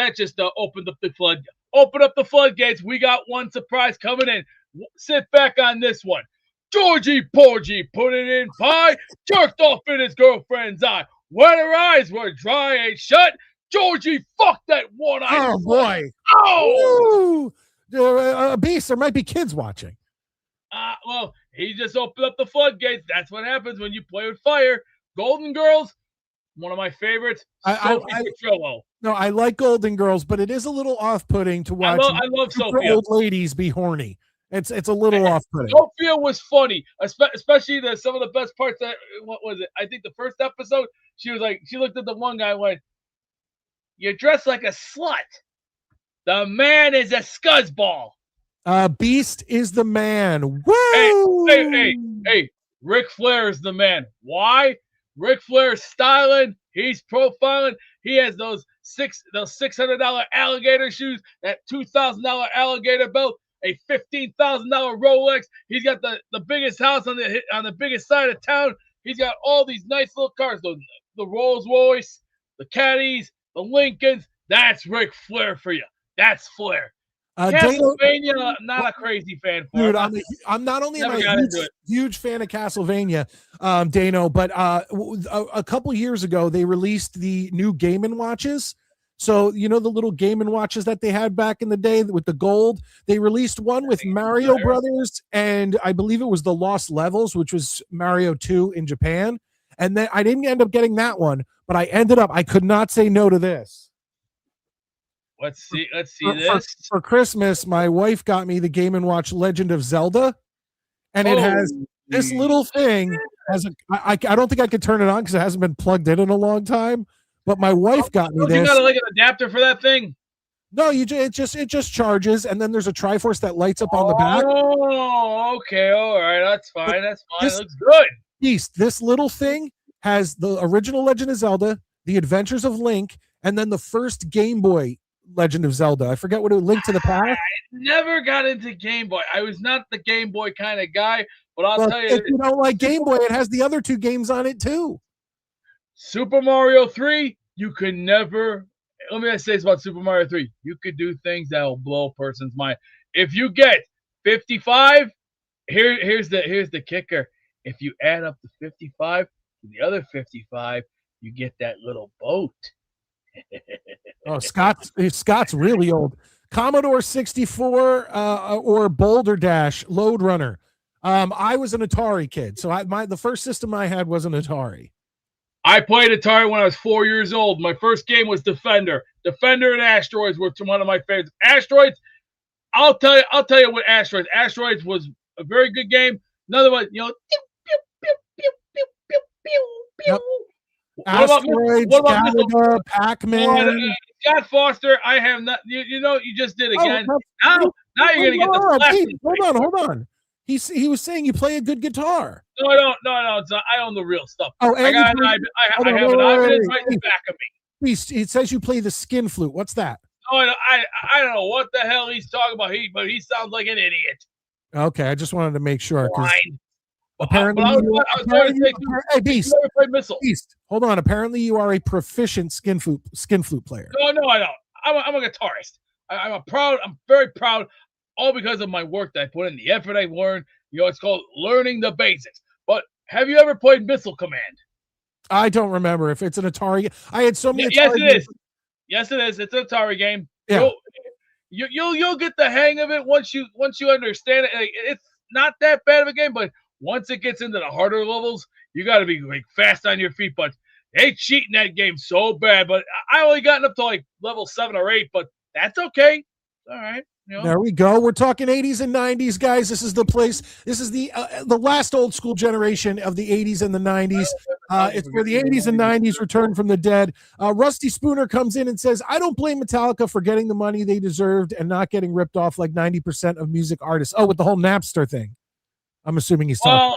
S4: opened up the flood. Open up the floodgates. We got one surprise coming in. Sit back on this one. Georgie Porgy put it in pie, jerked off in his girlfriend's eye. When her eyes were dry and shut, Georgie fucked that one eye.
S3: Oh boy! Oh, Beast. There might be kids watching.
S4: Well, he just opened up the floodgates. That's what happens when you play with fire. Golden Girls, one of my favorites.
S3: I
S4: Petrillo.
S3: No, I like Golden Girls, but it is a little off-putting to watch.
S4: I love
S3: super
S4: Sophia.
S3: Old ladies be horny. It's a little off-putting.
S4: Sophia was funny, especially some of the best parts. What was it? I think the first episode, she looked at the one guy and went, "You're dressed like a slut. The man is a scuzzball."
S3: Beast is the man. Woo!
S4: Hey! Ric Flair is the man. Why? Ric Flair's styling. He's profiling. He has those $600 alligator shoes, that $2,000 alligator belt, a $15,000 Rolex. He's got the biggest house on the biggest side of town. He's got all these nice little cars, the Rolls Royce, the Caddies, the Lincolns. That's Ric Flair for you. That's Flair. Castlevania, not a crazy fan for.
S3: Dude, I'm not only a huge fan of Castlevania, Dano, but a couple years ago they released the new Game & Watches. So the little Game & Watches that they had back in the day with the gold. They released one with Mario Brothers, and I believe it was the Lost Levels, which was Mario 2 in Japan. And then I didn't end up getting that one, but I could not say no to this.
S4: Let's see this.
S3: For Christmas, my wife got me the Game & Watch Legend of Zelda, and it has this little thing. I don't think I could turn it on because it hasn't been plugged in a long time. But my wife got me this.
S4: You got like an adapter for that thing?
S3: No, it just charges, and then there's a Triforce that lights up on the back.
S4: Oh, okay, all right, that's fine. It looks good.
S3: Beast, this little thing has the original Legend of Zelda, the Adventures of Link, and then the first Game Boy Legend of Zelda. I forget what it was. Link to the Past.
S4: I never got into Game Boy. I was not the Game Boy kind of guy, but I'll tell you,
S3: if you don't like Game Boy, it has the other two games on it too.
S4: Super Mario 3, you could never. Let me say this about Super Mario 3. You could do things that will blow a person's mind. If you get 55, here's the kicker. If you add up the 55 to the other 55, you get that little boat.
S3: Oh, Scott's really old. Commodore 64 or Boulder Dash Load Runner. I was an Atari kid, so the first system I had was an Atari.
S4: I played Atari when I was 4 years old. My first game was Defender. Defender and Asteroids were one of my favorites. Asteroids, I'll tell you what Asteroids. Asteroids was a very good game. Another one, pew, pew, pew, pew, pew, pew, pew, pew.
S3: Yep. Asteroids, Galaga, Pac-Man.
S4: Scott Foster, I have not. You just did again. Now you're gonna get the.
S3: Hold on. He was saying you play a good guitar.
S4: No, I don't. I own the real stuff.
S3: Oh, and
S4: I have an Ibanez right in the back of me.
S3: It says you play the skin flute. What's that?
S4: No, I don't know what the hell he's talking about. But he sounds like an idiot.
S3: Okay, I just wanted to make sure.
S4: Apparently,
S3: hey, Beast.
S4: Missile.
S3: Beast, hold on. Apparently, you are a proficient skin flute player.
S4: No, I don't. I'm a guitarist. I'm very proud. All because of my work that I put in, the effort I've learned. It's called learning the basics. But have you ever played Missile Command?
S3: I don't remember if it's an Atari. I had so many.
S4: Yes, it is. Yes, it is. It's an Atari game.
S3: Yeah.
S4: You'll get the hang of it once you understand it. It's not that bad of a game, but once it gets into the harder levels, you got to be fast on your feet. But they cheat in that game so bad. But I only gotten up to level 7 or 8, but that's okay. All right.
S3: There we go. We're talking 80s and 90s, guys. This is the place. This is the last old school generation of the 80s and the 90s. It's where the 80s and 90s return from the dead. Rusty Spooner comes in and says, I don't blame Metallica for getting the money they deserved and not getting ripped off like 90% of music artists. Oh, with the whole Napster thing. I'm assuming he's talking.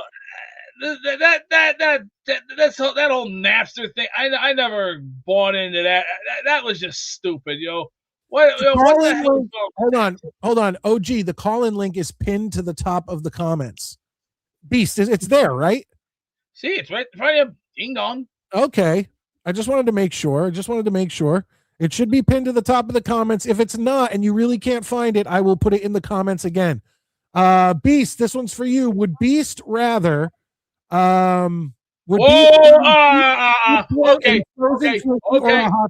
S4: Well, that whole Napster thing, I never bought into that. That was just stupid, What the hell?
S3: Hold on. OG, the call-in link is pinned to the top of the comments. Beast, it's there, right?
S4: See, it's right in front of you. Ding dong.
S3: Okay. I just wanted to make sure. It should be pinned to the top of the comments. If it's not and you really can't find it, I will put it in the comments again. Beast, this one's for you. Would Beast rather
S4: okay. All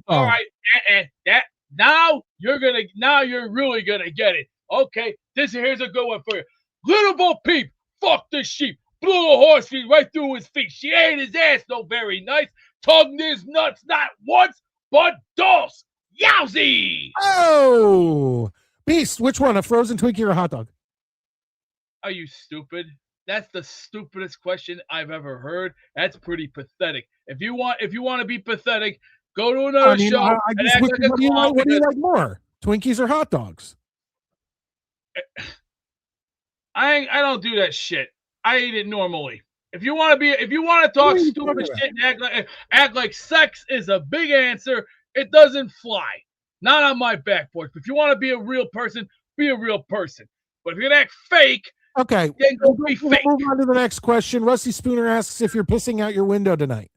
S4: right. Now you're really gonna get it. Okay, here's a good one for you. Little Bo Peep, fuck the sheep, blew a horse feet right through his feet. She ate his ass, no very nice. tongue these nuts not once, but dos. Yowzy!
S3: Oh, Beast, which one, a frozen Twinkie or a hot dog?
S4: Are you stupid? That's the stupidest question I've ever heard. That's pretty pathetic. If you want to be pathetic, go to another show and act like a clown.
S3: What do you like more, Twinkies or hot dogs?
S4: I don't do that shit. I eat it normally. If you want to talk stupid shit and act like sex is a big answer, it doesn't fly. Not on my back porch. If you want to be a real person, be a real person. But if you're gonna act fake,
S3: okay,
S4: then go be fake.
S3: We'll move on to the next question. Rusty Spooner asks if you're pissing out your window tonight.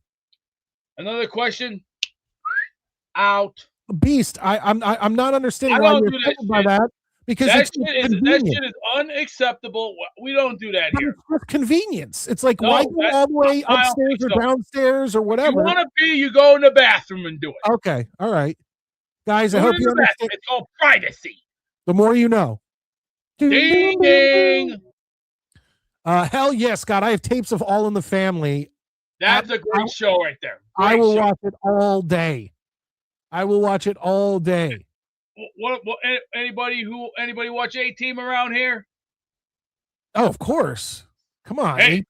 S4: Another question. Out.
S3: Beast, I'm not understanding why you're offended by that. Because
S4: that shit is unacceptable. We don't do that here.
S3: It's just convenience. It's like, why go all the way upstairs or downstairs or whatever?
S4: If you want to be, you go in the bathroom and do it.
S3: Okay, all right. Guys, I hope you understand.
S4: It's called privacy.
S3: The more you know.
S4: Ding, ding.
S3: Hell yes, Scott. I have tapes of All in the Family.
S4: That's a great show right there.
S3: I will watch it all day. I will watch it all day.
S4: What anybody watch A-Team around here?
S3: Oh, of course. Come on.
S4: Hey,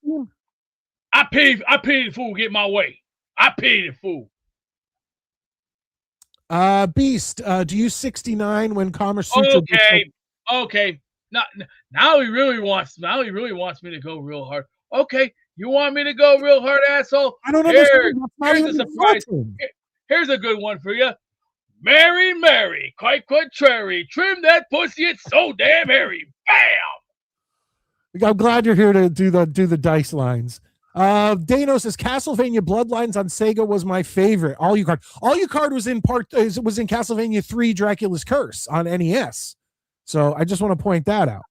S4: I pity the fool get my way. I pity the fool.
S3: Beast, do you 69 when Kama Sutra?
S4: Okay. Now he really wants me to go real hard. Okay, you want me to go real hard, asshole?
S3: I don't understand.
S4: Here's a surprise. Here's a good one for you. Mary, Mary, quite contrary, trim that pussy, it's so damn hairy. Bam!
S3: I'm glad you're here to do the dice lines. Dano says Castlevania Bloodlines on Sega was my favorite. All You Card was in Castlevania 3 Dracula's Curse on NES. So I just want to point that out.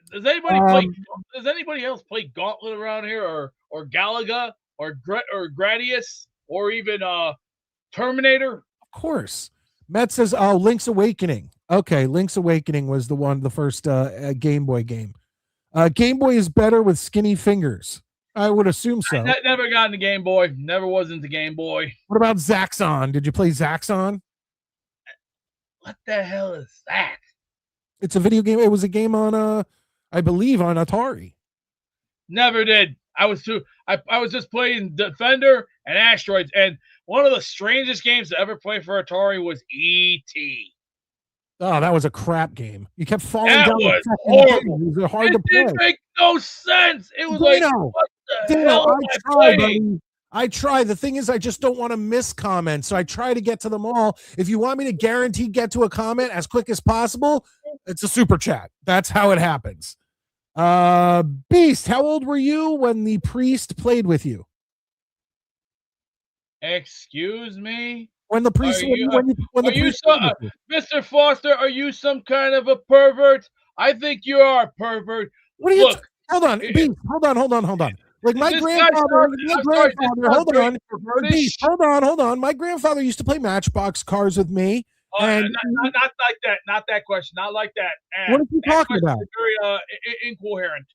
S4: Does anybody else play Gauntlet around here, or Galaga, or Gradius, or even Terminator?
S3: Of course. Matt says, "Oh, Link's Awakening." Okay, Link's Awakening was the first Game Boy game. Game Boy is better with skinny fingers. I would assume so.
S4: I never got into Game Boy. Never was into Game Boy.
S3: What about Zaxxon? Did you play Zaxxon?
S4: What the hell is that?
S3: It's a video game. It was a game on, I believe, on Atari.
S4: Never did. I was just playing Defender and Asteroids, and one of the strangest games to ever play for Atari was E.T.
S3: Oh, that was a crap game. You kept falling
S4: down.
S3: That
S4: was horrible.
S3: It was hard to play.
S4: It didn't make no sense. It was like, what the hell am I playing?
S3: I try. The thing is, I just don't want to miss comments, so I try to get to them all. If you want me to guarantee get to a comment as quick as possible, it's a super chat. That's how it happens. Beast, how old were you when the priest played with you?
S4: Excuse me?
S3: When the priest,
S4: Mr. Foster, are you some kind of a pervert? I think you are a pervert.
S3: What are you? Hold on, Beast. Hold on. Like my grandfather. Hold on. My grandfather used to play Matchbox cars with me.
S4: And not like that. Not that question. Not like that. And
S3: what are you talking about?
S4: Very incoherent.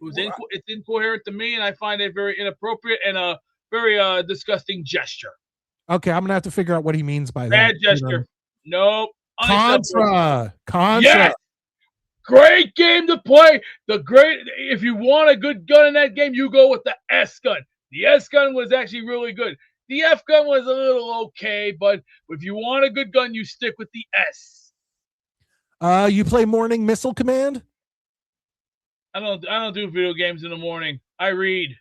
S4: It's incoherent to me, and I find it very inappropriate and a very disgusting gesture.
S3: Okay, I'm gonna have to figure out what he means by that.
S4: Bad gesture. Nope.
S3: Contra.
S4: Yes. Great game to play. If you want a good gun in that game, you go with the S gun. The S gun was actually really good. The F gun was a little okay, but if you want a good gun, you stick with the S.
S3: You play Morning Missile Command?
S4: I don't do video games in the morning. I read.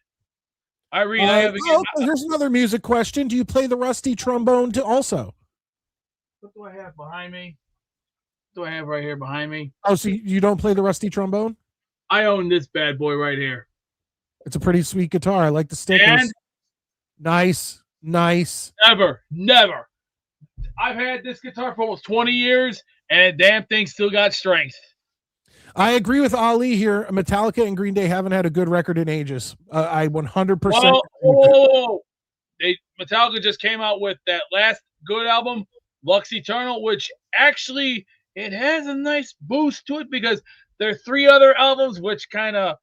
S3: Here's another music question. Do you play the rusty trombone also?
S4: What do I have behind me? What do I have right here behind me?
S3: Oh, so you don't play the rusty trombone?
S4: I own this bad boy right here.
S3: It's a pretty sweet guitar. I like the stickers.
S4: And
S3: nice.
S4: Never. I've had this guitar for almost 20 years, and the damn thing still got strength.
S3: I agree with Ali here. Metallica and Green Day haven't had a good record in ages. I 100%.
S4: Metallica just came out with that last good album, Lux Eternal, which actually it has a nice boost to it because there are 3 other albums which kind of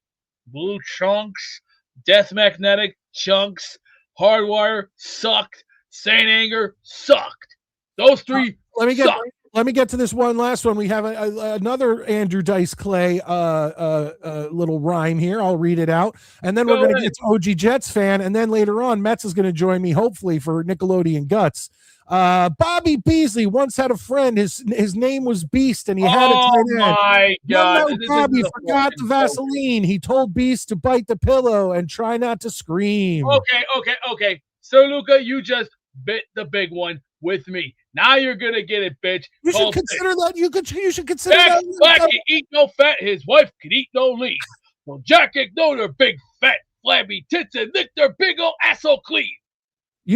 S4: Blue Chunks, Death Magnetic Chunks, Hardwire sucked. Saint Anger sucked. Those three sucked.
S3: Let me get to this one last one. We have another Andrew Dice Clay little rhyme here. I'll read it out. And then we're going to get to OG Jets fan. And then later on, Metz is going to join me, hopefully, for Nickelodeon Guts. Bobby Beasley once had a friend. His name was Beast, and he had a tight end.
S4: Oh, my God.
S3: Bobby forgot the Vaseline. He told Beast to bite the pillow and try not to scream.
S4: Okay. Sir Luca, you just bit the big one with me. Now you're gonna get it, bitch.
S3: You should consider that. You should consider that.
S4: Black can eat no fat. His wife can eat no lean. Well, Jack ignored her big fat flabby tits and licked their big old asshole clean.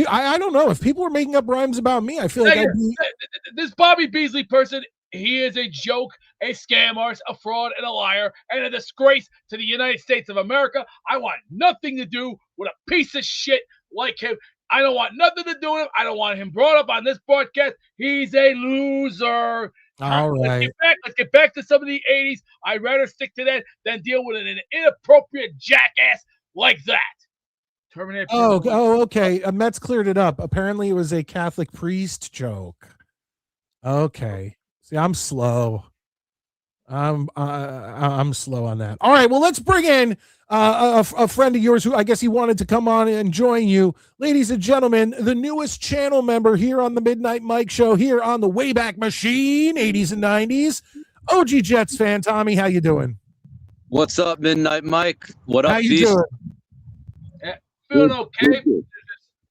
S3: I don't know if people were making up rhymes about me. I feel like
S4: this Bobby Beasley person. He is a joke, a scam artist, a fraud, and a liar, and a disgrace to the United States of America. I want nothing to do with a piece of shit like him. I don't want nothing to do with him. I don't want him brought up on this broadcast. He's a loser.
S3: All right.
S4: Let's get back to some of the 80s. I'd rather stick to that than deal with an inappropriate jackass like that. Terminator.
S3: Okay. Metz cleared it up. Apparently, it was a Catholic priest joke. Okay. See, I'm slow. I'm slow on that. All right. Well, let's bring in a friend of yours who I guess he wanted to come on and join you. Ladies and gentlemen, the newest channel member here on the Midnite Mike show here on the Wayback Machine, 80s and 90s. OG Jets fan, Tommy, how you doing?
S5: What's up, Midnite Mike? What up,
S3: how you
S5: Beast?
S3: doing?
S4: Yeah, feeling okay.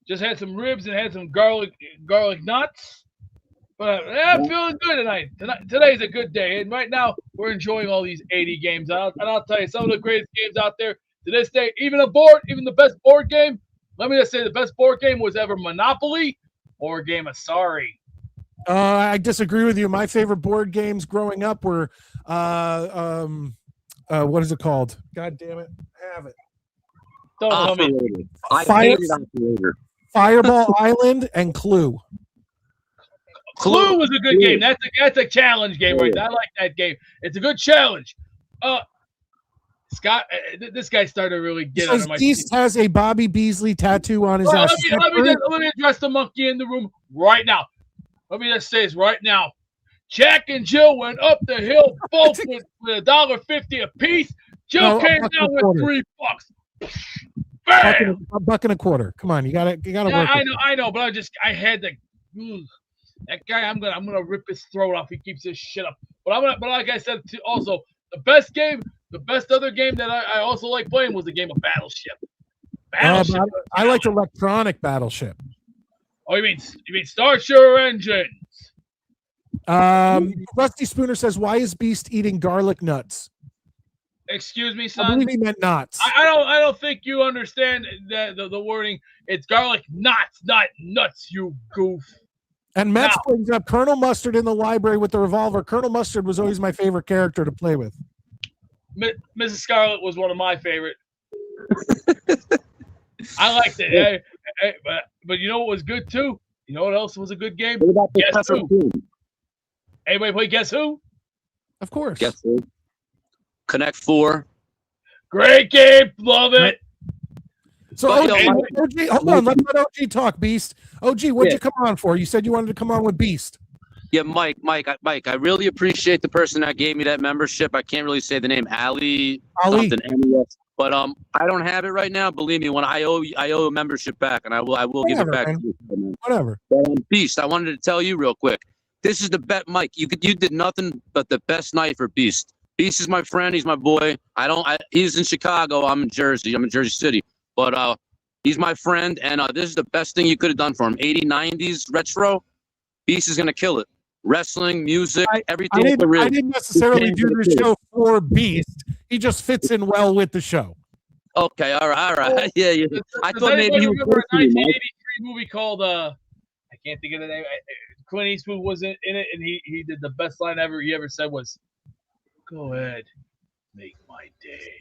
S4: Just had some ribs and had some garlic nuts. But I'm feeling good tonight. Today's a good day. And right now, we're enjoying all these 80 games. And I'll tell you, some of the greatest games out there to this day, even the best board game, let me just say the best board game was ever Monopoly or a game of Sorry.
S3: I disagree with you. My favorite board games growing up were, what is it called? God damn it. I have it.
S4: Don't tell me.
S5: I hated Operator.
S3: Fireball Island and Clue.
S4: Clue was a good game. That's a challenge game right there. I like that game. It's a good challenge. Scott, this guy started to really get under my skin.
S3: Beast has a Bobby Beasley tattoo on his ass.
S4: Let me address the monkey in the room right now. Let me just say this right now. Jack and Jill went up the hill both with $1.50 a piece. Jill came down with $3. Bam!
S3: $1.25. Come on, you gotta work.
S4: I know, but I had to. That guy, I'm gonna rip his throat off. He keeps his shit up. But like I said, also the best other game that I also like playing was the game of Battleship.
S3: I liked electronic Battleship.
S4: Oh, you mean Starship Engines?
S3: Rusty Spooner says, "Why is Beast eating garlic nuts?"
S4: Excuse me, son.
S3: I believe he meant nuts.
S4: I don't think you understand the wording. It's garlic knots, not nuts. You goof.
S3: And Metz brings up Colonel Mustard in the library with the revolver. Colonel Mustard was always my favorite character to play with.
S4: Mrs. Scarlet was one of my favorite. I liked it. But you know what was good too? You know what else was a good game? Guess Who? Anybody play Guess Who?
S3: Of course.
S5: Guess Who? Connect 4.
S4: Great game. Love it.
S3: So OG, hold on. Let's let OG talk, Beast. OG, what'd you come on for? You said you wanted to come on with Beast.
S5: Yeah, Mike, I really appreciate the person that gave me that membership. I can't really say the name, Ali. Something, but I don't have it right now. Believe me, when I owe a membership back, and I will give it back to you.
S3: Whatever.
S5: But, Beast, I wanted to tell you real quick. This is the bet, Mike. You did nothing but the best night for Beast. Beast is my friend. He's my boy. He's in Chicago. I'm in Jersey. I'm in Jersey City. But he's my friend, and this is the best thing you could have done for him. 80s, 90s retro. Beast is gonna kill it. Wrestling, music, everything.
S3: I didn't necessarily do the show for Beast. He just fits in well with the show.
S5: Okay, all right. Yeah. I thought maybe you
S4: remember a 1983 movie called I can't think of the name. Clint Eastwood was in it, and he did the best line he ever said was, "Go ahead, make my day."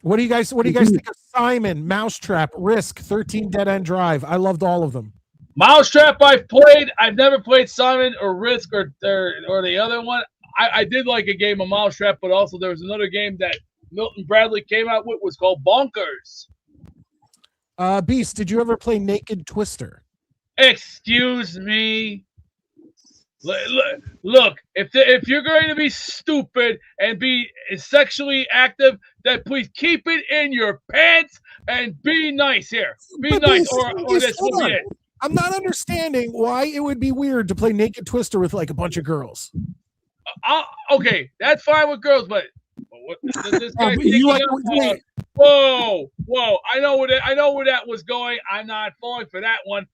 S3: What do you guys think of Simon, Mousetrap, Risk, 13 Dead End Drive? I loved all of them.
S4: Mousetrap I've played. I've never played Simon or Risk or the other one. I did like a game of Mousetrap, but also there was another game that Milton Bradley came out with was called Bonkers.
S3: Beast, did you ever play Naked Twister?
S4: Excuse me. Look, if you're going to be stupid and be sexually active, then please keep it in your pants and be nice here. Be nice, or this will be it.
S3: I'm not understanding why it would be weird to play Naked Twister with like a bunch of girls.
S4: Okay, that's fine with girls, but what this guy whoa! I know where that was going. I'm not falling for that one.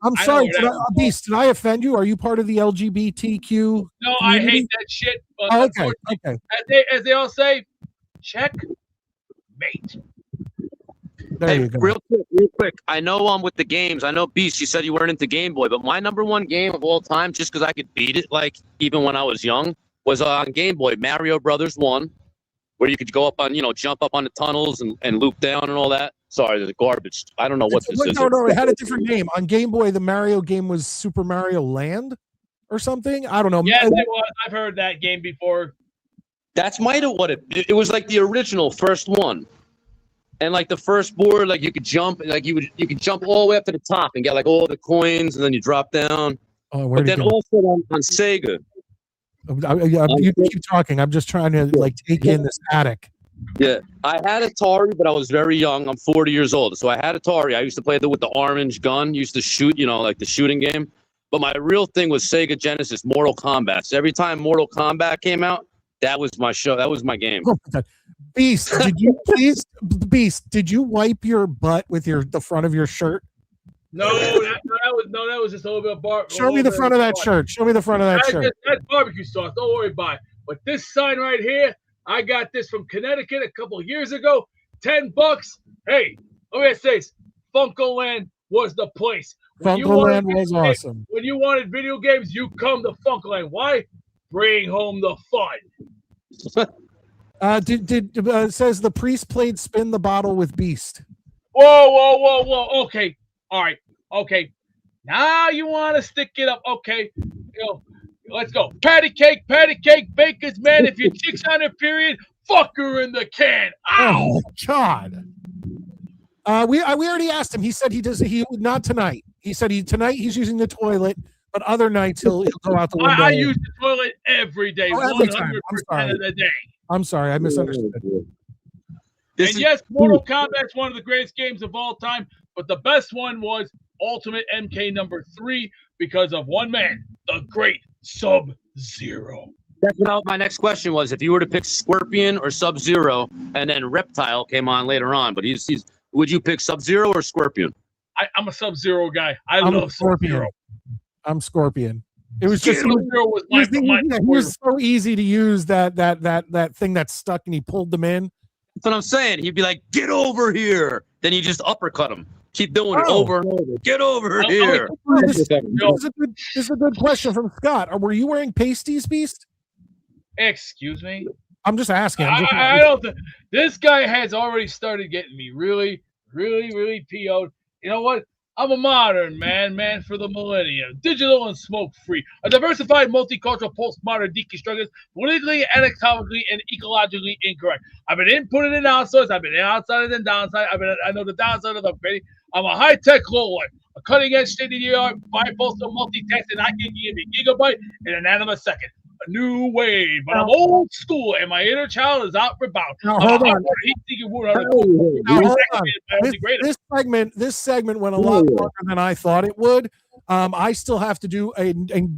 S3: I'm sorry, Beast. Did I offend you? Are you part of the LGBTQ?
S4: No, I hate that shit. But
S3: okay.
S4: As they all say, check mate.
S3: There you go.
S5: Real quick. I know with the games. I know Beast. You said you weren't into Game Boy, but my number one game of all time, just because I could beat it, like even when I was young, was on Game Boy. Mario Brothers 1, where you could go up on, jump up on the tunnels and loop down and all that. Sorry, the garbage. I don't know what this is.
S3: No, it had a different name. On Game Boy, the Mario game was Super Mario Land or something. I don't know.
S4: Yes, it was. I've heard that game before.
S5: That's might have what it was like, the original first one. And like the first board, like you could jump, like you could jump all the way up to the top and get like all the coins, and then you drop down. But then also on Sega.
S3: You keep talking. I'm just trying to like take in this attic.
S5: Yeah, I had Atari, but I was very young. I'm 40 years old, so I had Atari. I used to play with the orange gun. Used to shoot, like the shooting game. But my real thing was Sega Genesis, Mortal Kombat. So every time Mortal Kombat came out, that was my show. That was my game.
S3: Oh my God. Beast, did you wipe your butt with the front of your shirt?
S4: No, that was just a little bit of bar.
S3: Show me the front of that shirt. Show me the front of that shirt.
S4: That's barbecue sauce. Don't worry about it. But this sign right here, I got this from Connecticut a couple of years ago. $10. Hey, let me say this. Funkoland was the place.
S3: Funkoland was awesome.
S4: When you wanted video games, you come to Funkoland. Why? Bring home the fun.
S3: Says the priest played Spin the Bottle with Beast.
S4: Whoa. Okay. All right. Okay. Now you want to stick it up. Okay. Let's go. Patty cake, baker's man. If your chick's on her period, fuck her in the can. Ow!
S3: Oh, God. We already asked him. He said he not tonight. He said tonight he's using the toilet, but other nights he'll go out the window.
S4: I use the toilet every day, 100% of the day.
S3: I'm sorry, I misunderstood.
S4: Yes, Mortal Kombat's one of the greatest games of all time, but the best one was Ultimate MK number 3 because of one man, the great Sub-Zero.
S5: That's what my next question was. If you were to pick Scorpion or Sub-Zero, and then Reptile came on later on, but would you pick Sub-Zero or Scorpion?
S4: I'm a Sub-Zero guy. I love Scorpion.
S3: I'm Scorpion. It was just he was so easy to use that thing that stuck and he pulled them in.
S5: That's what I'm saying. He'd be like, "Get over here!" Then you just uppercut him. Keep doing it over and over. Get over here.
S3: This is a good question from Scott. Were you wearing pasties, Beast?
S4: Excuse me.
S3: I'm just asking.
S4: I don't think this guy has already started getting me really, really, really PO'd. You know what? I'm a modern man for the millennium, digital and smoke-free, a diversified, multicultural, postmodern deconstructionist, politically, anatomically, and ecologically incorrect. I've been inputted and outsourced. I've been outside and downside. I know the downside of the penny. I'm a high-tech lowlife, a cutting-edge, state-of-the-art, bipostal multitasking. I can give you a gigabyte in an nanosecond. A new wave, but I'm old school, and my inner child is out for bound.
S3: Now, hold on. This segment went a lot longer than I thought it would. I still have to do a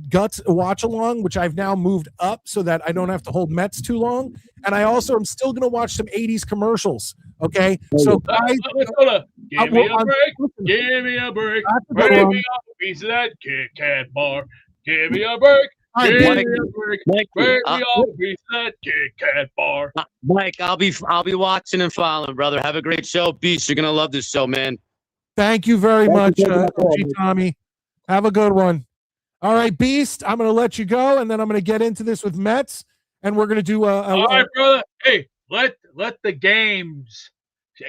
S3: Guts watch along, which I've now moved up so that I don't have to hold Mets too long. And I also am still going to watch some 80s commercials. Okay, so guys,
S4: give me a break. Give me a break. Bring me up a piece of that Kit Kat bar. Give me a break.
S5: Mike, I'll be watching and following, brother. Have a great show. Beast, you're gonna love this show, man.
S3: Thank you very much, Tommy. Have a good one. All right, Beast, I'm gonna let you go, and then I'm gonna get into this with Mets, and we're gonna do
S4: all right, brother. Hey, let the games.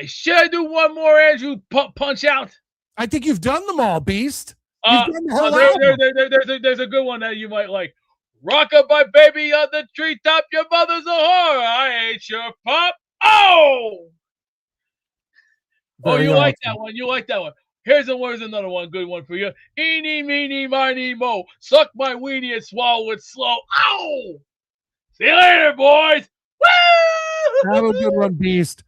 S4: Should I do one more as you punch out?
S3: I think you've done them all, Beast.
S4: There's a good one that you might like. Rock-a-bye baby on the treetop, your mother's a whore. I ain't your pop. Oh! You like that one. You like that one. Here's another one, good one for you. Eeny, meeny, miny, mo. Suck my weenie and swallow it slow. Ow! See you later, boys. Woo!
S3: Have a good one, Beast.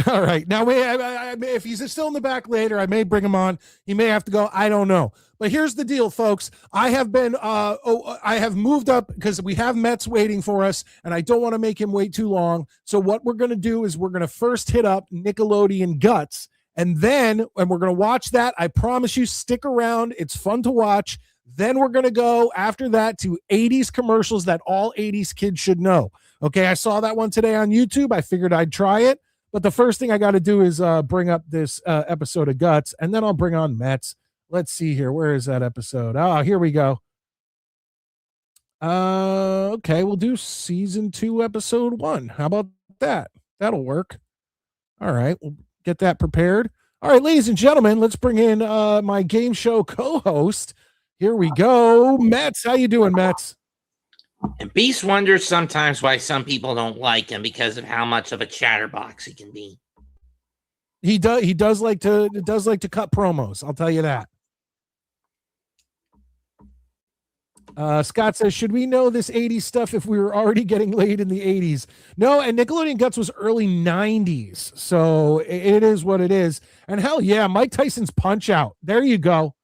S3: All right. Now, if he's still in the back later, I may bring him on. He may have to go. I don't know. But here's the deal, folks. I have been, I have moved up because we have Mets waiting for us, and I don't want to make him wait too long. So what we're going to do is we're going to first hit up Nickelodeon Guts, and we're going to watch that. I promise you, stick around. It's fun to watch. Then we're going to go after that to 80s commercials that all 80s kids should know. Okay, I saw that one today on YouTube. I figured I'd try it. But the first thing I got to do is bring up this episode of Guts, and then I'll bring on Mets. Let's see here. Where is that episode? Oh, here we go. Okay, we'll do season 2, episode 1. How about that? That'll work. All right, we'll get that prepared. All right, ladies and gentlemen, let's bring in my game show co-host. Here we go. Mets, how you doing, Mets?
S6: And Beast wonders sometimes why some people don't like him because of how much of a chatterbox he can be.
S3: He does like to cut promos. I'll tell you that. Scott says, should we know this 80s stuff if we were already getting laid in the 80s? No, and Nickelodeon Guts was early 90s. So it is what it is. And hell yeah, Mike Tyson's Punch Out. There you go.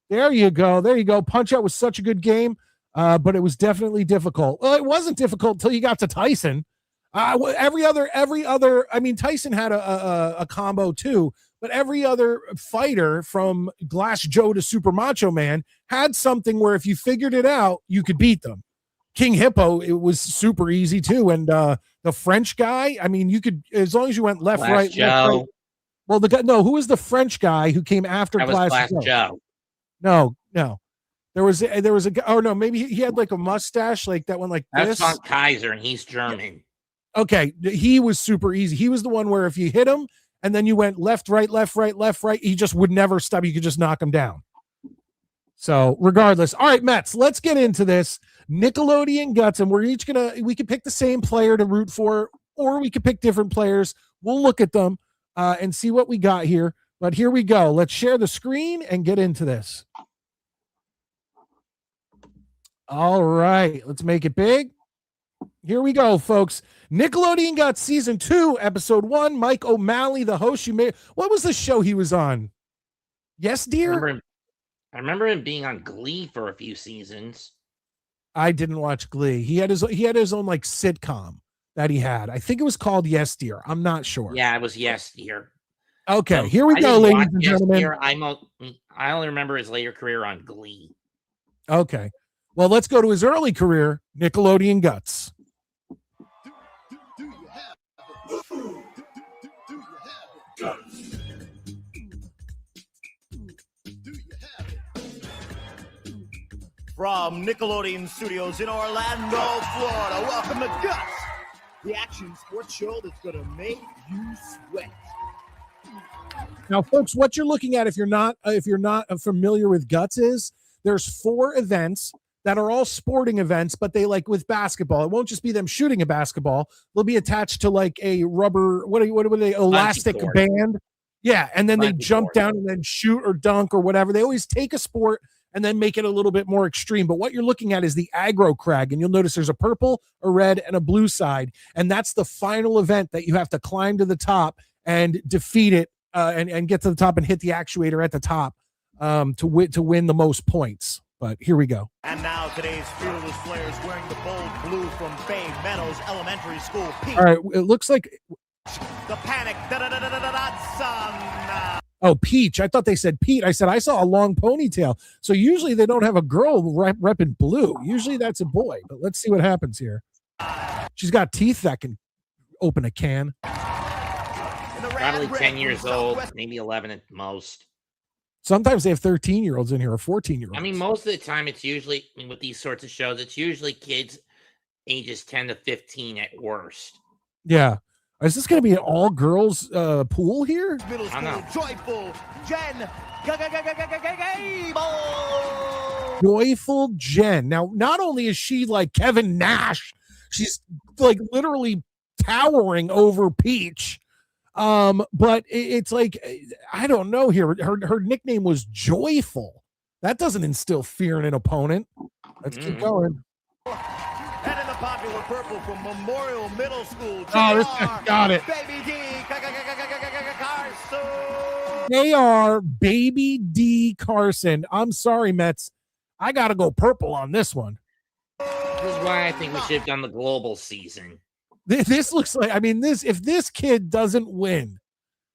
S3: Punch Out was such a good game. But it was definitely difficult. Well, it wasn't difficult until you got to Tyson. Every other, I mean, Tyson had a combo too, but every other fighter from Glass Joe to Super Macho Man had something where if you figured it out, you could beat them. King Hippo, it was super easy too. And the French guy, I mean, you could, as long as you went left, right, left, right. Well, who was the French guy who came after Glass Joe? No. There was a guy. Oh no, maybe he had like a mustache, like that one, like
S6: that's
S3: this.
S6: Von Kaiser, and he's German.
S3: Okay, he was super easy. He was the one where if you hit him and then you went left, right, he just would never stop. You could just knock him down. So regardless, all right, Mets, let's get into this Nickelodeon Guts, and we could pick the same player to root for, or we could pick different players. We'll look at them and see what we got here. But here we go. Let's share the screen and get into this. All right, let's make it big. Here we go, folks. Nickelodeon Guts season 2, episode 1. Mike O'Malley, the host. What was the show he was on? Yes, dear.
S6: I remember him being on Glee for a few seasons.
S3: I didn't watch Glee. He had his own like sitcom that he had. I think it was called Yes, Dear. I'm not sure.
S6: Yeah, it was Yes, Dear.
S3: Okay, here we go, ladies and gentlemen.
S6: I only remember his later career on Glee.
S3: Okay. Well, let's go to his early career, Nickelodeon Guts.
S7: From Nickelodeon Studios in Orlando, Florida, welcome to Guts, the action sports show that's going to make you sweat.
S3: Now, folks, what you're looking at if you're not familiar with Guts is there's 4 events that are all sporting events, but they like with basketball. It won't just be them shooting a basketball. They'll be attached to like a rubber, what are they, elastic band. Yeah, and then they jump down and then shoot or dunk or whatever. They always take a sport and then make it a little bit more extreme. But what you're looking at is the aggro crag, and you'll notice there's a purple, a red, and a blue side, and that's the final event that you have to climb to the top and defeat it and get to the top and hit the actuator at the top to win the most points. But here we go.
S7: And now today's fearless players wearing the bold blue from Bay Meadows Elementary School. Pete.
S3: All right, it looks like
S7: the Panic. Son.
S3: Oh, Peach. I thought they said Pete. I said I saw a long ponytail. So usually they don't have a girl repping blue. Usually that's a boy. But let's see what happens here. She's got teeth that can open a can.
S6: Probably 10 years old, maybe 11 at most.
S3: Sometimes they have 13-year-olds in here or 14-year-olds.
S6: I mean, most of the time it's usually, with these sorts of shows, it's usually kids ages 10 to 15 at worst.
S3: Yeah. Is this going to be an all-girls pool here?
S7: Middle school, joyful Jen.
S3: Joyful Jen. Now, not only is she like Kevin Nash, she's like literally towering over Peach. But it's like, I don't know here. Her nickname was Joyful. That doesn't instill fear in an opponent. Let's keep going.
S7: And in the popular purple from Memorial Middle School,
S3: Oh, this
S7: JR,
S3: guy got it.
S7: Baby D, Carson.
S3: JR, Baby D Carson. I'm sorry, Mets. I got to go purple on this one.
S6: This is why I think we should have done the global season.
S3: This looks like, I mean, if this kid doesn't win,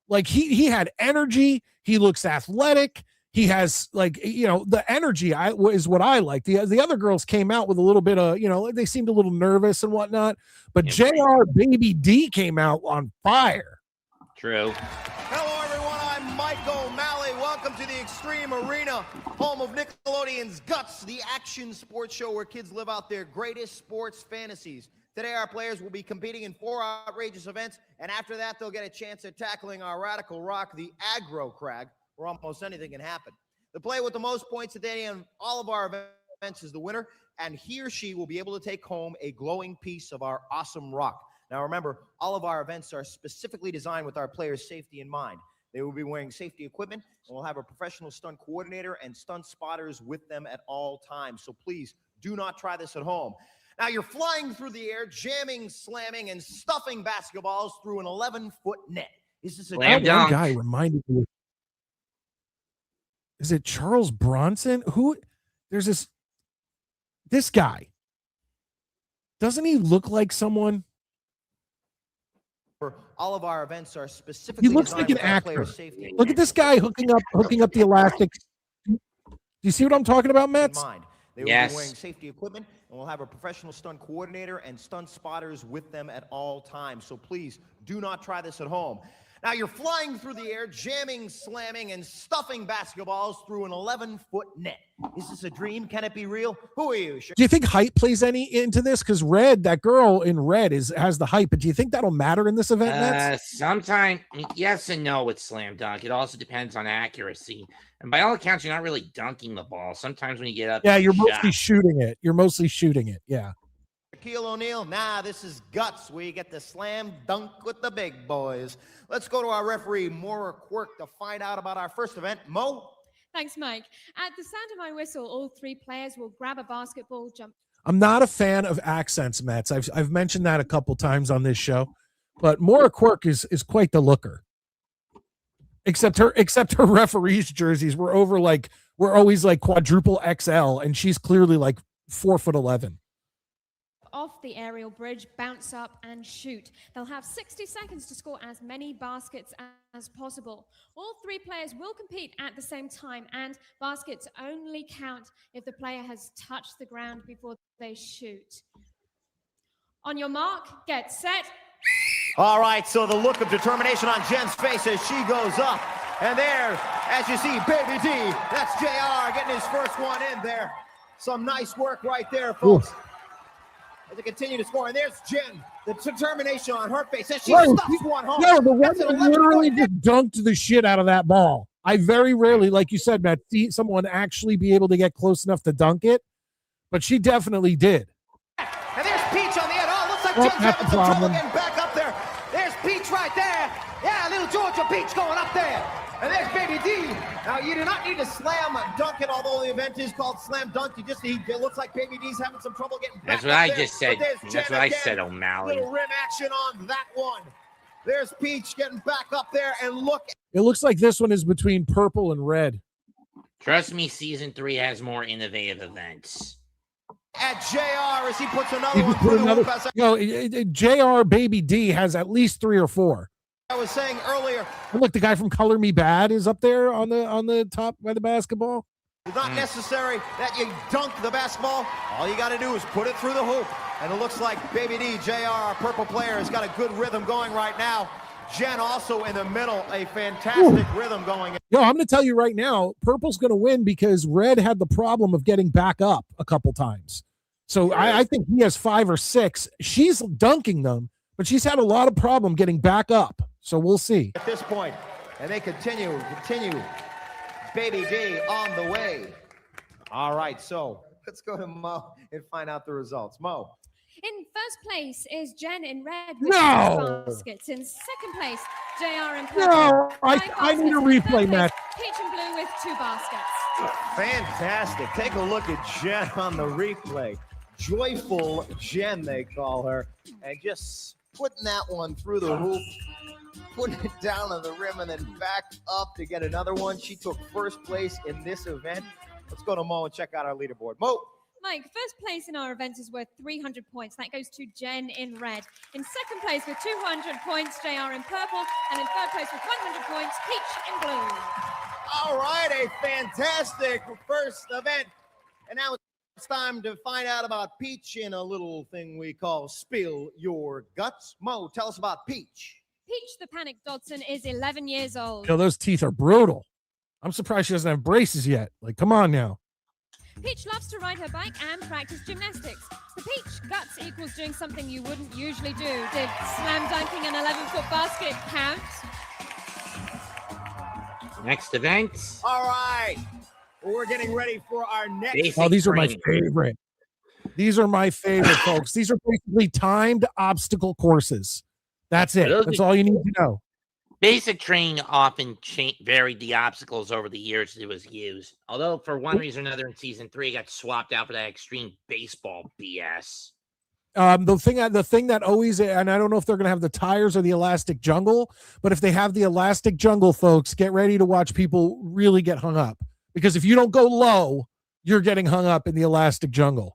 S3: like he had energy, he looks athletic. He has, like, you know, the energy is what I like. The other girls came out with a little bit of, you know, they seemed a little nervous and whatnot. But JR Baby D came out on fire.
S6: True.
S7: Hello, everyone. I'm Mike O'Malley. Welcome to the Extreme Arena, home of Nickelodeon's Guts, the action sports show where kids live out their greatest sports fantasies. Today, our players will be competing in 4 outrageous events, and after that, they'll get a chance at tackling our radical rock, the aggro crag, where almost anything can happen. The player with the most points today in all of our events is the winner, and he or she will be able to take home a glowing piece of our awesome rock. Now remember, all of our events are specifically designed with our players' safety in mind. They will be wearing safety equipment, and we'll have a professional stunt coordinator and stunt spotters with them at all times. So please do not try this at home. Now you're flying through the air, jamming, slamming, and stuffing basketballs through an 11-foot net. Is this a
S6: Slam dunk?
S3: One guy reminded me. Is it Charles Bronson? Who? There's this guy. Doesn't he look like someone?
S7: All of our events are specifically.
S3: He looks like an actor. Look at this guy hooking up the elastic. Do you see what I'm talking about, Mets?
S7: They will be wearing safety equipment, and we'll have a professional stunt coordinator and stunt spotters with them at all times. So please do not try this at home. Now you're flying through the air, jamming, slamming, and stuffing basketballs through an 11-foot net. Is this a dream? Can it be real? Who are you?
S3: Do you think height plays any into this? Because Red, that girl in red, has the height. But do you think that'll matter in this event, Mets?
S6: Sometimes, yes and no with slam dunk. It also depends on accuracy. And by all accounts, you're not really dunking the ball. Sometimes when you get up,
S3: yeah, you're mostly shooting it. Yeah.
S7: Shaquille O'Neal, this is Guts. We get the slam dunk with the big boys. Let's go to our referee, Maura Quirk, to find out about our first event. Mo?
S8: Thanks, Mike. At the sound of my whistle, all 3 players will grab a basketball, jump.
S3: I'm not a fan of accents, Mets. I've mentioned that a couple times on this show, but Maura Quirk is quite the looker. Except her referee's jerseys were always like quadruple XL, and she's clearly like 4'11".
S8: Off the aerial bridge, bounce up and shoot. They'll have 60 seconds to score as many baskets as possible. All 3 players will compete at the same time, and baskets only count if the player has touched the ground before they shoot. On your mark, get set.
S7: All right, so the look of determination on Jen's face as she goes up. And there, as you see, Baby D, that's JR getting his first one in there. Some nice work right there, folks. Ooh. As they continue to score, and there's Jen, the determination on her face as she stuffs one home.
S3: No, the one literally just dunked the shit out of that ball. I very rarely, like you said, Matt, see someone actually be able to get close enough to dunk it, but she definitely did.
S7: And there's Peach on the end. Oh, looks like Jen's having some trouble getting back up there. There's Peach right there. Yeah, little Georgia Peach going up there. And there's Baby D. Now, you do not need to slam dunk it, although the event is called Slam Dunk. It looks like Baby D's having some trouble getting back.
S6: That's what I just said. That's what I said, O'Malley.
S7: Little rim action on that one. There's Peach getting back up there, and look.
S3: It looks like this one is between purple and red.
S6: Trust me, season 3 has more innovative events.
S7: At JR as he puts another one through the hoop.
S3: JR Baby D has at least 3 or 4.
S7: I was saying earlier.
S3: And look, the guy from Color Me Bad is up there on the top by the basketball.
S7: It's not necessary that you dunk the basketball. All you got to do is put it through the hoop. And it looks like Baby D, JR, our purple player, has got a good rhythm going right now. Jen also in the middle, a fantastic rhythm going.
S3: Yo, I'm going to tell you right now, purple's going to win because red had the problem of getting back up a couple times. So I think he has 5 or 6. She's dunking them, but she's had a lot of problem getting back up. So we'll see.
S7: At this point, and they continue. Baby D on the way. All right, so let's go to Mo and find out the results. Mo.
S8: In first place is Jen in red with
S3: No.
S8: 6 baskets. In second place, JR in purple.
S3: No,
S8: 5
S3: I need a
S8: baskets. In
S3: replay,
S8: third
S3: Matt.
S8: place, Peach and blue with 2 baskets.
S7: Fantastic. Take a look at Jen on the replay. Joyful Jen, they call her. And just putting that one through the hoop, putting it down on the rim, and then back up to get another one. She took first place in this event. Let's go to Mo and check out our leaderboard. Mo.
S8: Mike, first place in our event is worth 300 points. That goes to Jen in red. In second place with 200 points, JR in purple. And in third place with 100 points, Peach in blue.
S7: All right, a fantastic first event. And now it's time to find out about Peach in a little thing we call Spill Your Guts. Mo, tell us about Peach.
S8: Peach the Panic Dodson is 11 years old.
S3: Yo, those teeth are brutal. I'm surprised she doesn't have braces yet. Like, come on now.
S8: Peach loves to ride her bike and practice gymnastics. For Peach, guts equals doing something you wouldn't usually do. Did slam dunking an 11-foot basket count?
S6: Next event.
S7: All right. We're getting ready for our next.
S6: Basic
S3: These are my
S6: training.
S3: favorite. These are my favorite, folks. These are basically timed obstacle courses. That's it. That's all you need to know.
S6: Basic training often varied the obstacles over the years it was used. Although for one reason or another in season 3 it got swapped out for that extreme baseball BS.
S3: The thing that always, and I don't know if they're going to have the tires or the elastic jungle, but if they have the elastic jungle, folks, get ready to watch people really get hung up. Because if you don't go low, you're getting hung up in the elastic jungle.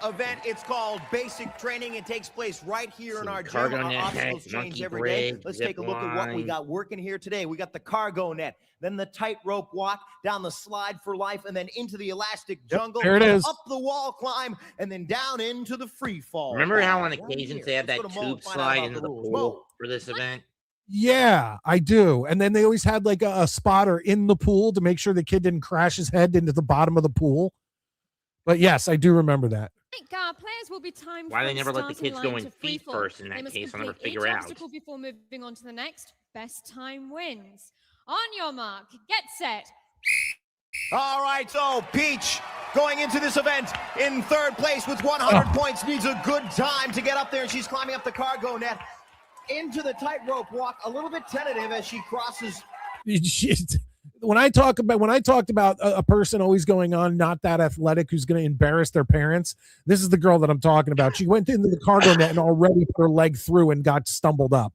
S7: Event, it's called Basic Training. It takes place right here in our gym. Our obstacles change every day. Let's take a look at what we got working here today. We got the cargo net, then the tightrope walk, down the slide for life, and then into the elastic jungle.
S3: There it is.
S7: Up the wall climb, and then down into the free fall.
S6: Remember how on occasions they have that tube slide into the pool for this event?
S3: Yeah, I do. And then they always had like a spotter in the pool to make sure the kid didn't crash his head into the bottom of the pool. But yes, I do remember that.
S8: Players will be timed.
S6: Why they never let the kids go in feet first in that case? I'll never figure out.
S8: Obstacle before moving on to the next. Best time wins. On your mark, get set.
S7: All right, so Peach going into this event in third place with 100 points needs a good time to get up there. She's climbing up the cargo net into the tightrope walk, a little bit tentative as she crosses.
S3: When I talked about a person always going on not that athletic who's going to embarrass their parents, this is the girl that I'm talking about. She went into the cargo net and already put her leg through and got stumbled up.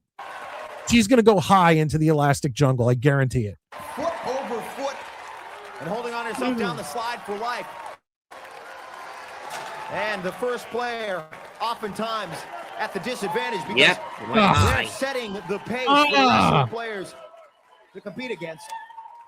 S3: She's going to go high into the elastic jungle. I guarantee it.
S7: Foot over foot and holding on herself down the slide for life. And the first player oftentimes at the disadvantage because they're setting the pace for the rest of the players to compete against.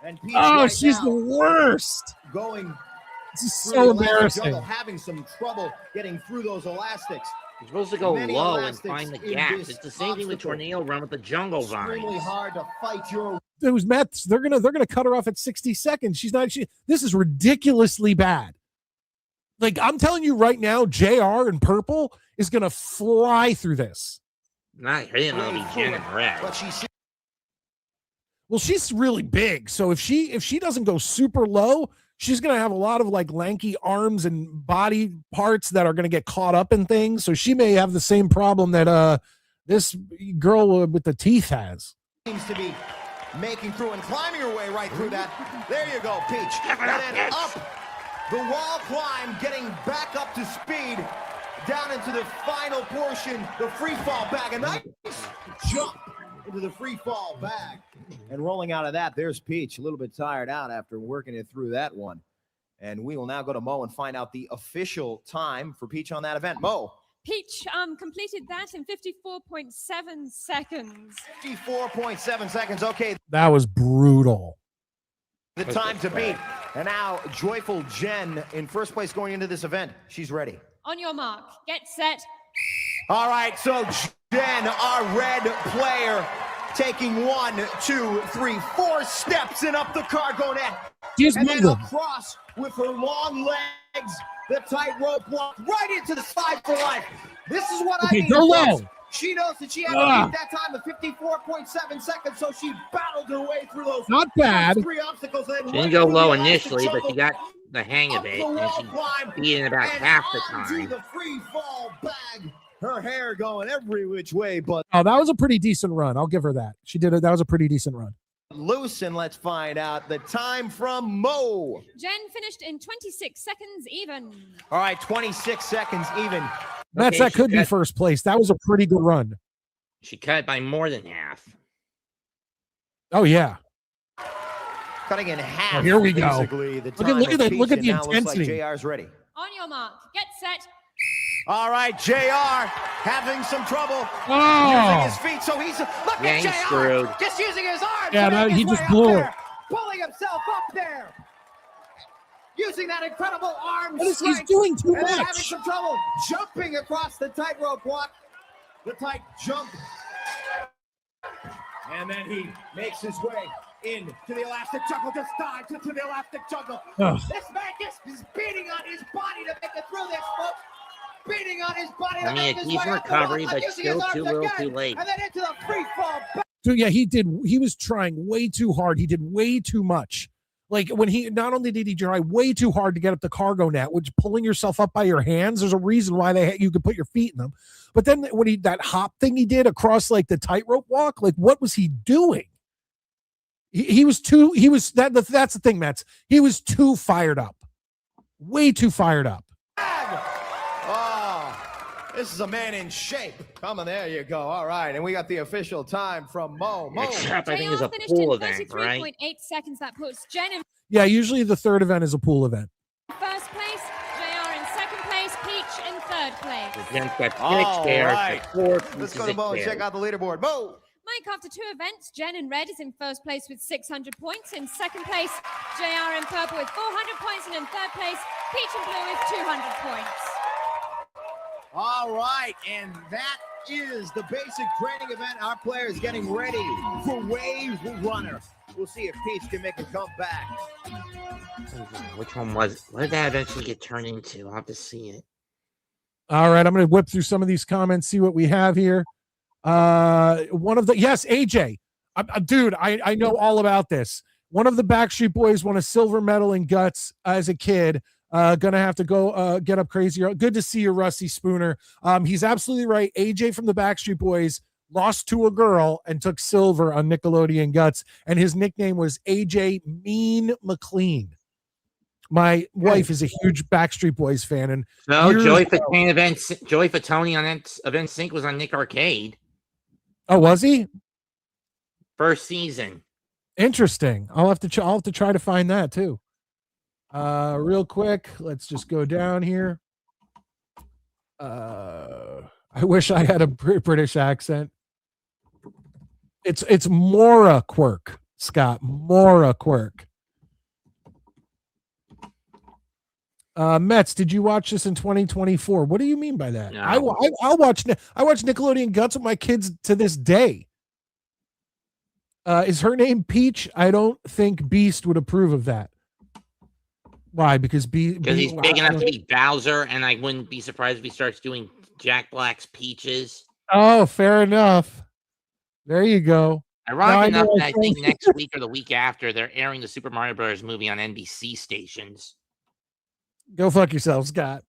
S7: And Peach
S3: she's the worst. This is so embarrassing.
S7: Jungle, having some trouble getting through those elastics.
S6: You're supposed to go low and find the gaps. It's the same thing with Tornado Run with the jungle vines.
S7: Extremely hard to fight your.
S3: It was Mets. They're gonna cut her off at 60 seconds. This is ridiculously bad. Like I'm telling you right now, JR in purple is gonna fly through this.
S6: Not him, it'll be Jen in red.
S7: But she's.
S3: Well, she's really big, so if she doesn't go super low, she's gonna have a lot of like lanky arms and body parts that are gonna get caught up in things. So she may have the same problem that this girl with the teeth has.
S7: Seems to be making through and climbing her way right through that. There you go, Peach. And then up the wall climb, getting back up to speed, down into the final portion, the free fall bag. A nice jump into the free fall bag. And rolling out of that, there's Peach, a little bit tired out after working it through that one. And we will now go to Mo and find out the official time for Peach on that event. Mo.
S8: Peach completed that in 54.7 seconds.
S7: 54.7 seconds. Okay.
S3: That was brutal.
S7: The time to beat. And now Joyful Jen in first place going into this event. She's ready.
S8: On your mark, get set.
S7: All right, so Jen, our red player, taking 1, 2, 3, 4 steps and up the cargo net. And then across with her long legs, the tightrope walk right into the slide for life. This is what I mean.
S3: Go low.
S7: She knows that she had to beat that time of 54.7 seconds, so she battled her way through those
S3: Not bad.
S7: 3 obstacles.
S6: She didn't go low initially, but she got the hang of it, and she beat it in about half the time.
S7: The free fall bag. Her hair going every which way, but
S3: Oh, that was a pretty decent run. I'll give her that. She did it. That was a pretty decent run.
S7: loose, and let's find out the time from Mo.
S8: Jen finished in 26 seconds even.
S7: All right, 26 seconds even.
S3: Mets, that could be first place. That was a pretty good run.
S6: She cut it by more than half.
S3: Oh, yeah.
S7: Cutting in half.
S3: Oh, here we go. Look at the intensity.
S7: JR's ready.
S8: On your mark, get set.
S7: All right, JR having some trouble
S3: Oh.
S7: using his feet, so he's look
S6: Yeah,
S7: at
S6: he's
S7: JR
S6: screwed.
S7: just using his arms.
S3: Yeah,
S7: to
S3: no,
S7: make
S3: he
S7: his
S3: just
S7: way
S3: blew
S7: up
S3: it.
S7: there, pulling himself up there, using that incredible arm
S3: What is he
S7: strength,
S3: doing too
S7: and then having
S3: much?
S7: some trouble jumping across the tightrope walk, the tight jump, and then he makes his way into the elastic jungle, just dives into the elastic jungle.
S3: Ugh.
S7: This man just is beating on his body to make it through this, folks. Beating on his body.
S6: I mean, a decent recovery, but still too little too late.
S7: And then into the free fall.
S3: Dude, yeah, he was trying way too hard. He did way too much. Like when not only did he try way too hard to get up the cargo net, which pulling yourself up by your hands, there's a reason why you could put your feet in them. But then when that hop thing he did across like the tightrope walk, like what was he doing? That's the thing, Mets. He was too fired up. Way too fired up.
S7: This is a man in shape. Come on, there you go. All right, and we got the official time from Mo.
S6: Except I think it's a
S8: finished
S6: pool
S8: in
S6: event, right?
S8: 33.8 seconds. That puts Jen in
S3: Yeah, usually the third event is a pool event.
S8: first place, JR in second place, Peach in third place.
S6: Jen's got 6
S7: All
S6: there.
S7: right.
S6: Fourth,
S7: Let's go to Mo and check out the leaderboard. Mo.
S8: Mike, after 2 events, Jen in red is in first place with 600 points. In second place, JR in purple with 400 points. And in third place, Peach in blue with 200 points.
S7: All right, and that is the basic training event. Our players getting ready for Wave Runner. We'll see if Peach can make a comeback.
S6: Which one was? What did that eventually get turned into? I'll have to see it.
S3: All right, I'm going to whip through some of these comments, see what we have here. AJ. Dude, I know all about this. One of the Backstreet Boys won a silver medal in guts as a kid. Gonna have to go get up crazier. Good to see you, Rusty Spooner. He's absolutely right. AJ from the Backstreet Boys lost to a girl and took silver on Nickelodeon Guts, and his nickname was AJ Mean McLean. My wife is a huge Backstreet Boys fan, and
S6: Joey Fatone on Event Sync was on Nick Arcade.
S3: Oh, was he?
S6: First season.
S3: Interesting. I'll have to try to find that too. Real quick, let's just go down here. I wish I had a British accent. It's Mora Quirk, Scott. Mora Quirk. Mets, did you watch this in 2024? What do you mean by that?
S6: No.
S3: I watch Nickelodeon Guts with my kids to this day. Is her name Peach? I don't think Beast would approve of that. Why? Because he's
S6: big enough to be Bowser, and I wouldn't be surprised if he starts doing Jack Black's Peaches.
S3: Oh, fair enough. There you go.
S6: Ironic enough, I think next week or the week after, they're airing the Super Mario Bros. Movie on NBC stations.
S3: Go fuck yourself, Scott.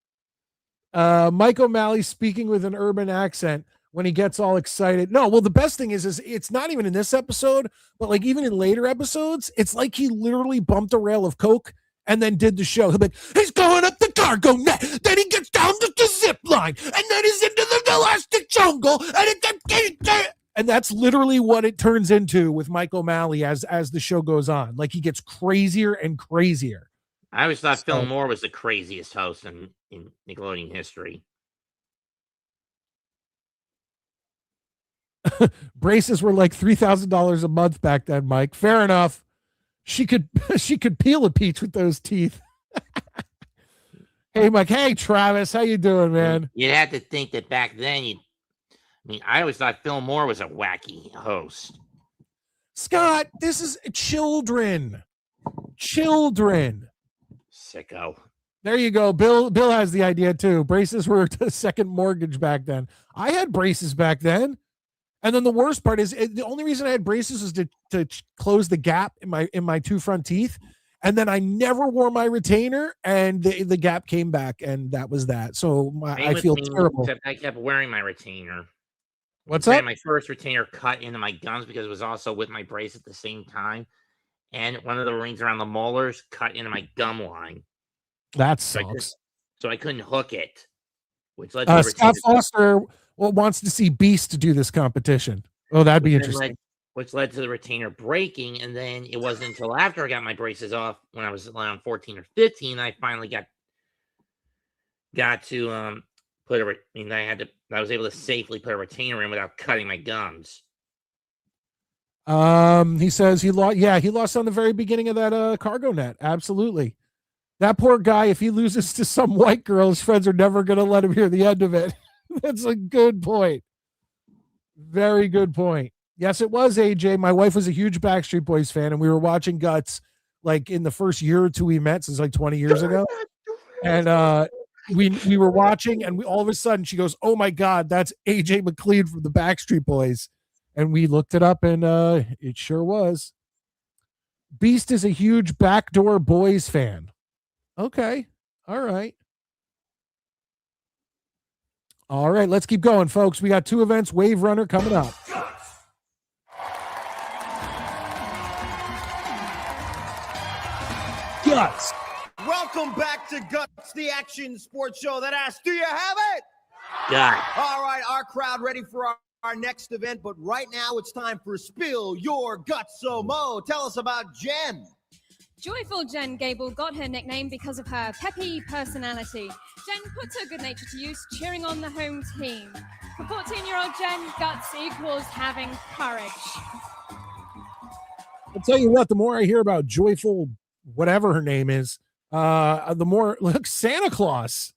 S3: Mike O'Malley speaking with an urban accent when he gets all excited. No, well, the best thing is it's not even in this episode, but like even in later episodes, it's like he literally bumped a rail of coke and then did the show. He'll be like, he's going up the cargo net, then he gets down to the zip line, and then he's into the elastic jungle, and that's literally what it turns into with Mike O'Malley as the show goes on. Like he gets crazier and crazier.
S6: I always thought Phil Moore was the craziest host in Nickelodeon history.
S3: Braces were like $3,000 a month back then, Mike. Fair enough. She could peel a peach with those teeth. Hey, Mike. Hey, Travis. How you doing, man?
S6: You'd have to think that back then, I always thought Phil Moore was a wacky host.
S3: Scott, this is children.
S6: Sicko.
S3: There you go. Bill has the idea too. Braces were a second mortgage back then. I had braces back then. And then the worst part is the only reason I had braces is to close the gap in my two front teeth. And then I never wore my retainer, and the gap came back, and that was that. So I feel terrible.
S6: Except I kept wearing my retainer.
S3: What's up?
S6: My first retainer cut into my gums because it was also with my brace at the same time. And one of the rings around the molars cut into my gum line.
S3: That sucks.
S6: So I couldn't hook it, which led to
S3: Scott Foster wants to see Beast do this competition. Oh, that'd be interesting.
S6: Which led to the retainer breaking, and then it wasn't until after I got my braces off, when I was around 14 or 15, I finally got to put a. I mean, I was able to safely put a retainer in without cutting my gums.
S3: He says he lost on the very beginning of that cargo net. Absolutely. That poor guy, if he loses to some white girl, his friends are never going to let him hear the end of it. That's a good point. Very good point. Yes, it was AJ. My wife was a huge Backstreet Boys fan, and we were watching Guts like in the first year or two we met, since like 20 years ago. And we were watching, and all of a sudden she goes, "Oh my God, that's AJ McLean from the Backstreet Boys." And we looked it up, and it sure was. Beast is a huge Backdoor Boys fan. Okay. All right. All right, let's keep going, folks. We got 2 events, Wave Runner coming up. Guts.
S7: Welcome back to Guts, the action sports show that asks, do you have it?
S6: Yeah.
S7: All right, our crowd ready for our next event, but right now it's time for Spill Your Guts. So, Mo, tell us about Jen.
S8: Joyful Jen Gable got her nickname because of her peppy personality. Jen puts her good nature to use, cheering on the home team. For 14-year-old Jen, guts equals having courage.
S3: I'll tell you what, the more I hear about Joyful, whatever her name is, the more, look, Santa Claus.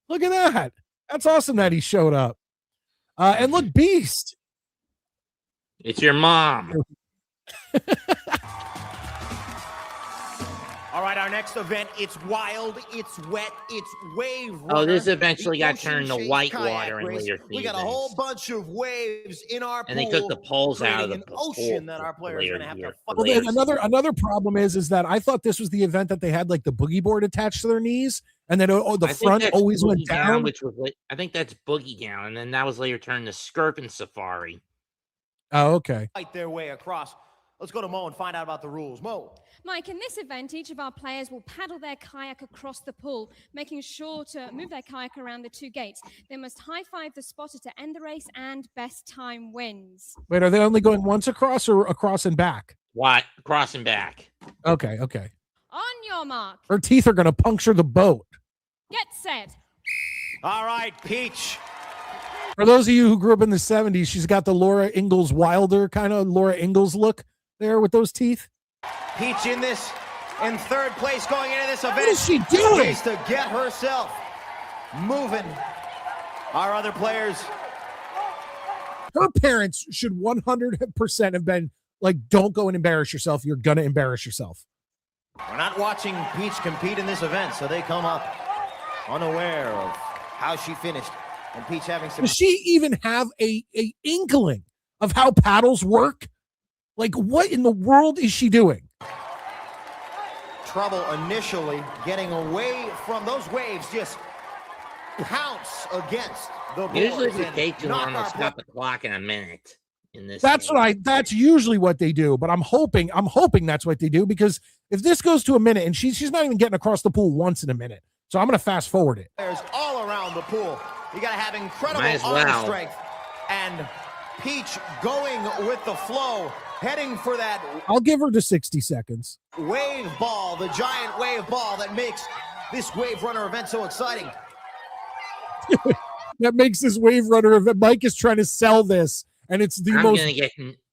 S3: Look at that. That's awesome that he showed up. And look, Beast.
S6: It's your mom.
S7: All right, our next event, it's wild, it's wet, it's wave runner.
S6: Oh, this eventually got turned to whitewater in later seasons.
S7: We got a whole bunch of waves in our pool.
S6: And they took the poles out of the
S7: ocean that our players are going to have to fuck
S3: with. Another problem is that I thought this was the event that they had like the boogie board attached to their knees, and then the front always went down.
S6: Which was, I think that's boogie down, and then that was later turned to Skirp and Safari.
S3: Oh, okay.
S7: Fight their way across. Let's go to Mo and find out about the rules. Mo.
S8: Mike, in this event, each of our players will paddle their kayak across the pool, making sure to move their kayak around the 2 gates. They must high-five the spotter to end the race, and best time wins.
S3: Wait, are they only going once across or across and back?
S6: What? Across and back.
S3: Okay.
S8: On your mark.
S3: Her teeth are going to puncture the boat.
S8: Get set.
S7: All right, Peach.
S3: For those of you who grew up in the 70s, she's got the Laura Ingalls Wilder kind of Laura Ingalls look there with those teeth.
S7: Peach in this, in 3rd place going into this event.
S3: What is she doing?
S7: Needs to get herself moving. Our other players.
S3: Her parents should 100% have been like, don't go and embarrass yourself. You're going to embarrass yourself.
S7: We're not watching Peach compete in this event, so they come up unaware of how she finished. And Peach having some.
S3: Does she even have a inkling of how paddles work? Like, what in the world is she doing?
S7: Trouble initially getting away from those waves, just pounce against the boards.
S6: Usually the case will almost stop the clock in a minute. In this
S3: That's usually what they do, but I'm hoping that's what they do, because if this goes to a minute and she's not even getting across the pool once in a minute, so I'm going to fast forward it.
S7: There's all around the pool. You got to have incredible arm strength, and Peach going with the flow, heading for that.
S3: I'll give her to 60 seconds.
S7: Wave ball, the giant wave ball that makes this Wave Runner event so exciting.
S3: That makes this Wave Runner event. Mike is trying to sell this, and it's the most.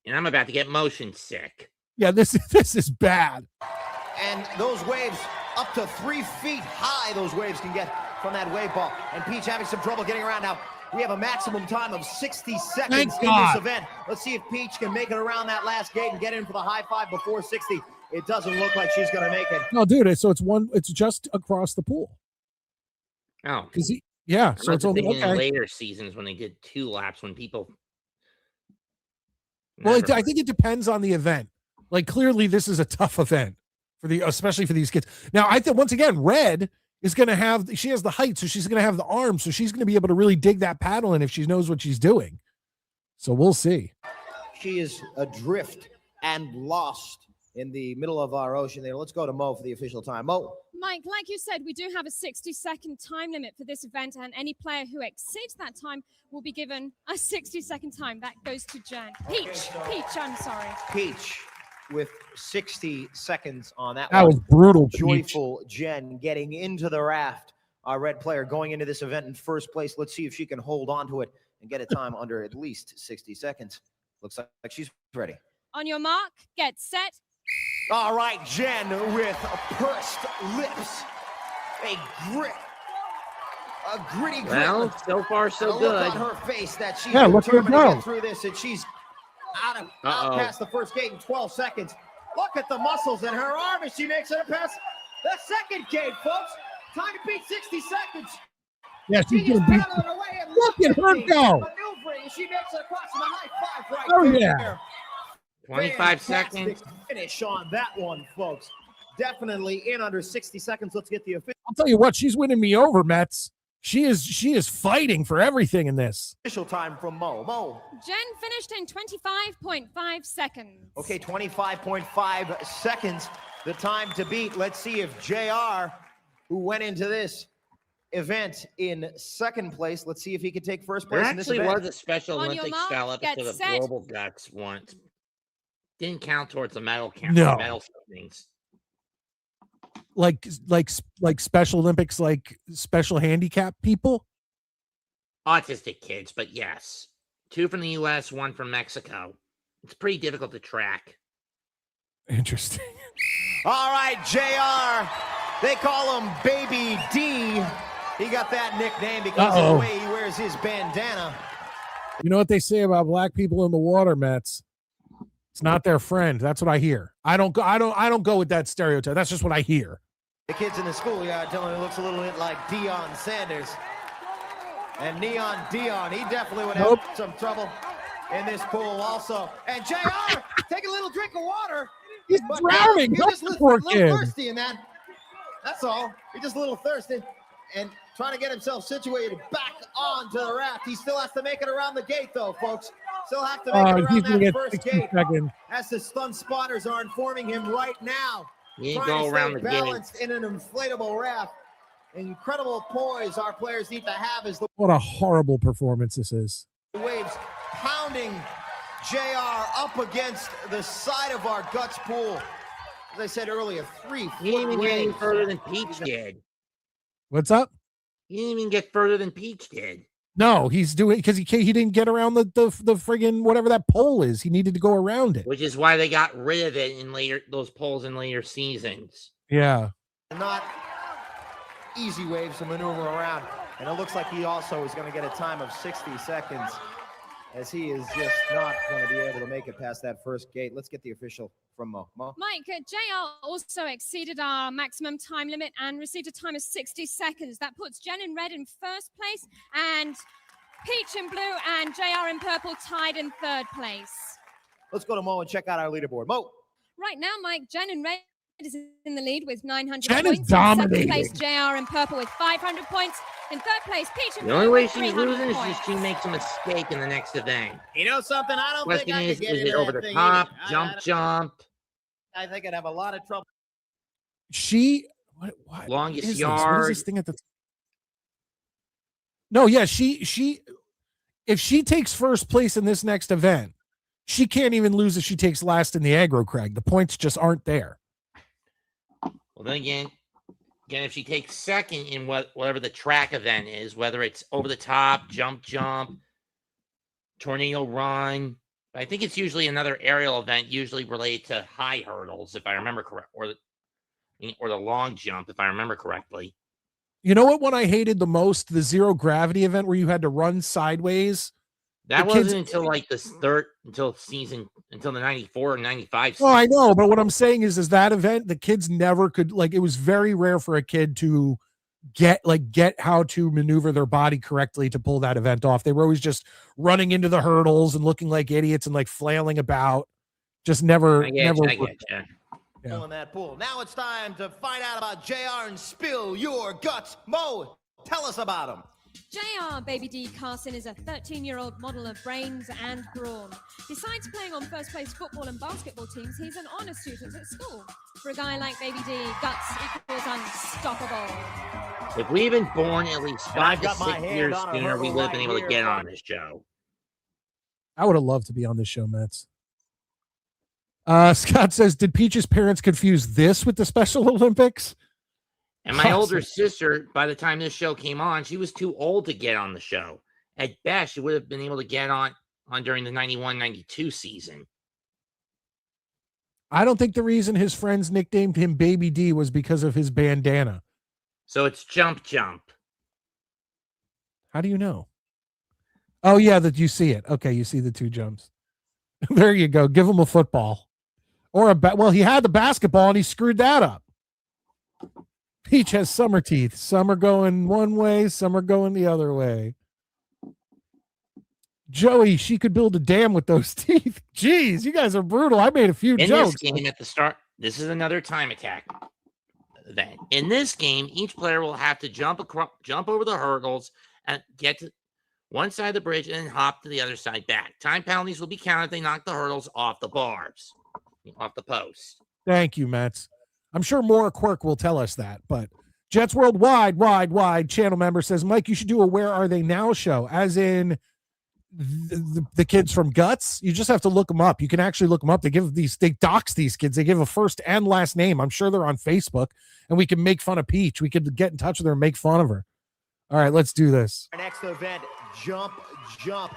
S6: I'm about to get motion sick.
S3: Yeah, this is bad.
S7: And those waves up to 3 feet high. Those waves can get from that wave ball. And Peach having some trouble getting around now. We have a maximum time of 60 seconds in this event. Let's see if Peach can make it around that last gate and get in for the high five before 60. It doesn't look like she's going to make it.
S3: No, dude. So it's just across the pool.
S6: Oh,
S3: because yeah.
S6: I'm
S3: So it's only
S6: thinking in
S3: okay.
S6: later seasons when they did 2 laps when people.
S3: Well,
S6: Never
S3: I
S6: mind.
S3: think it depends on the event. Like clearly, this is a tough event especially for these kids. Now, I think once again, Red is going to have. She has the height, so she's going to have the arms, so she's going to be able to really dig that paddle in if she knows what she's doing. So we'll see.
S7: She is adrift and lost in the middle of our ocean there. Let's go to Mo for the official time. Mo.
S8: Mike, like you said, we do have a 60-second time limit for this event, and any player who exceeds that time will be given a 60-second time. That goes to Jen. Peach, I'm sorry.
S7: Peach with 60 seconds on that
S3: That
S7: one.
S3: was brutal.
S7: Joyful Jen getting into the raft. Our red player going into this event in first place. Let's see if she can hold on to it and get a time under at least 60 seconds. Looks like she's ready.
S8: On your mark, get set.
S7: All right, Jen with pursed lips. A gritty grit.
S6: Well, so far so
S7: Look
S6: good.
S7: on her face that she's
S3: look at her
S7: determined to
S3: go.
S7: get through this, and she's out past the first gate in 12 seconds. Look at the muscles in her arm as she makes it past the second gate, folks. Time to beat 60 seconds.
S3: Yeah, she's
S7: She
S3: going
S7: is
S3: to beat.
S7: paddling away and
S3: Look at her
S7: the
S3: go.
S7: maneuvering as she makes it across the high five right
S3: Oh,
S7: there.
S3: yeah.
S6: 25
S7: Fantastic
S6: seconds.
S7: finish on that one, folks. Definitely in under 60 seconds. Let's get the
S3: I'll tell you what, she's winning me over, Mets. She is fighting for everything in this.
S7: official time from Mo. Mo.
S8: Jen finished in 25.5 seconds.
S7: Okay, 25.5 seconds. The time to beat. Let's see if JR, who went into this event in second place, let's see if he could take first place
S6: There
S7: in this
S6: actually
S7: event.
S6: was a Special
S8: On your
S6: Olympics
S8: mark,
S6: style
S8: get
S6: episode of
S8: set.
S6: Global Guts once. Didn't count towards the medal count.
S3: No.
S6: Medal things.
S3: Like Special Olympics, like special handicap people.
S6: Autistic kids, but yes. 2 from the U.S., 1 from Mexico. It's pretty difficult to track.
S3: Interesting.
S7: All right, JR. They call him Baby D. He got that nickname because of the way he wears his bandana.
S3: You know what they say about black people in the water, Mets? It's not their friend. That's what I hear. I don't go with that stereotype. That's just what I hear.
S7: The kids in the schoolyard telling me he looks a little bit like Deion Sanders. And Neon Dion, he definitely would have some trouble in this pool also. And JR, take a little drink of water.
S3: He's drowning.
S7: He's just a
S3: Poor
S7: little
S3: kid.
S7: thirsty in that. That's all. He's just a little thirsty and trying to get himself situated back onto the raft. He still has to make it around the gate, though, folks. Still have to make it
S3: He's
S7: around
S3: gonna
S7: that
S3: get
S7: first
S3: 60
S7: gate.
S3: seconds.
S7: As the stun spotters are informing him right now.
S6: You
S7: Trying
S6: go
S7: to
S6: around
S7: stay
S6: the gate.
S7: balanced in an inflatable raft. Incredible poise our players need to have as the
S3: What a horrible performance this is.
S7: waves pounding JR up against the side of our guts pool. As I said earlier, 3 foot
S6: You didn't even get any
S7: waves.
S6: further than Peach did.
S3: What's up?
S6: You didn't even get further than Peach did.
S3: No, he's doing because he didn't get around the friggin' whatever that pole is. He needed to go around it.
S6: Which is why they got rid of it in those poles in later seasons.
S3: Yeah.
S7: Not easy waves to maneuver around. And it looks like he also is going to get a time of 60 seconds as he is just not going to be able to make it past that first gate. Let's get the official from Mo. Mo?
S8: Mike, JR also exceeded our maximum time limit and received a time of 60 seconds. That puts Jen in red in first place and Peach in blue and JR in purple tied in third place.
S7: Let's go to Mo and check out our leaderboard. Mo.
S8: Right now, Mike, Jen in red is in the lead with 900
S3: Jen is
S8: points.
S3: dominating.
S8: In second place, JR in purple with 500 points. In third place, Peach in
S6: The only
S8: blue
S6: way
S8: with
S6: she's
S8: 300
S6: losing is
S8: points.
S6: if she makes a mistake in the next event.
S7: You know something? I don't
S6: Question
S7: think I
S6: is
S7: could get
S6: it
S7: into
S6: over
S7: that
S6: the
S7: thing
S6: top,
S7: either.
S6: jump?
S7: I think I'd have a lot of trouble.
S3: She what
S6: Longest
S3: is this? What is
S6: yard.
S3: this thing at the No, yeah, she if she takes first place in this next event, she can't even lose if she takes last in the aggro crag. The points just aren't there.
S6: Well, then again, if she takes second in whatever the track event is, whether it's over the top, jump, tornado run, I think it's usually another aerial event, usually related to high hurdles, if I remember correct, or the long jump, if I remember correctly.
S3: You know what one I hated the most? The zero gravity event where you had to run sideways.
S6: That
S3: The
S6: wasn't
S3: kids-
S6: until like until the 94 and 95
S3: Oh, I know, but what I'm saying is that event, the kids never could, like, it was very rare for a kid to get how to maneuver their body correctly to pull that event off. They were always just running into the hurdles and looking like idiots and like flailing about. Just never.
S6: I get you.
S3: Yeah.
S7: Pulling that pool. Now it's time to find out about JR and spill your guts. Mo, tell us about him.
S8: JR Baby D Carson is a 13-year-old model of brains and brawn. Besides playing on first-place football and basketball teams, he's an honor student at school. For a guy like Baby D, guts equals unstoppable.
S6: If we had been born at least 5 to 6 years sooner, we would have been able to get on this show.
S3: I would have loved to be on this show, Mets. Scott says, did Peach's parents confuse this with the Special Olympics?
S6: And my older sister, by the time this show came on, she was too old to get on the show. At best, she would have been able to get on during the 91-92 season.
S3: I don't think the reason his friends nicknamed him Baby D was because of his bandana.
S6: So it's Jump Jump.
S3: How do you know? Oh, yeah, that you see it. Okay, you see the two jumps. There you go. Give him a football. Or well, he had the basketball and he screwed that up. Peach has summer teeth. Some are going one way, some are going the other way. Joey, she could build a dam with those teeth. Jeez, you guys are brutal. I made a few jokes.
S6: In this game at the start, this is another time attack event. In this game, each player will have to jump over the hurdles and get to one side of the bridge and then hop to the other side back. Time penalties will be counted if they knock the hurdles off the bars, off the post.
S3: Thank you, Mets. I'm sure Maura Quirk will tell us that, but Jets Worldwide, wide channel member says, Mike, you should do a Where Are They Now show, as in the kids from Guts. You just have to look them up. You can actually look them up. They dox these kids. They give a first and last name. I'm sure they're on Facebook, and we can make fun of Peach. We could get in touch with her and make fun of her. All right, let's do this.
S7: Our next event, Jump Jump.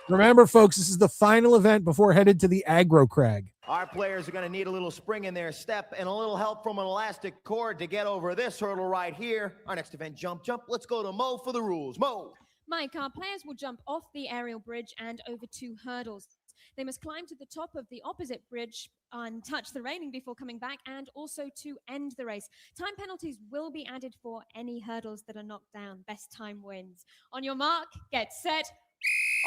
S3: Remember, folks, this is the final event before headed to the Aggro Crag.
S7: Our players are going to need a little spring in their step and a little help from an elastic cord to get over this hurdle right here. Our next event, Jump Jump. Let's go to Mo for the rules. Mo.
S8: Mike, our players will jump off the aerial bridge and over 2 hurdles. They must climb to the top of the opposite bridge and touch the railing before coming back, and also to end the race. Time penalties will be added for any hurdles that are knocked down. Best time wins. On your mark, get set.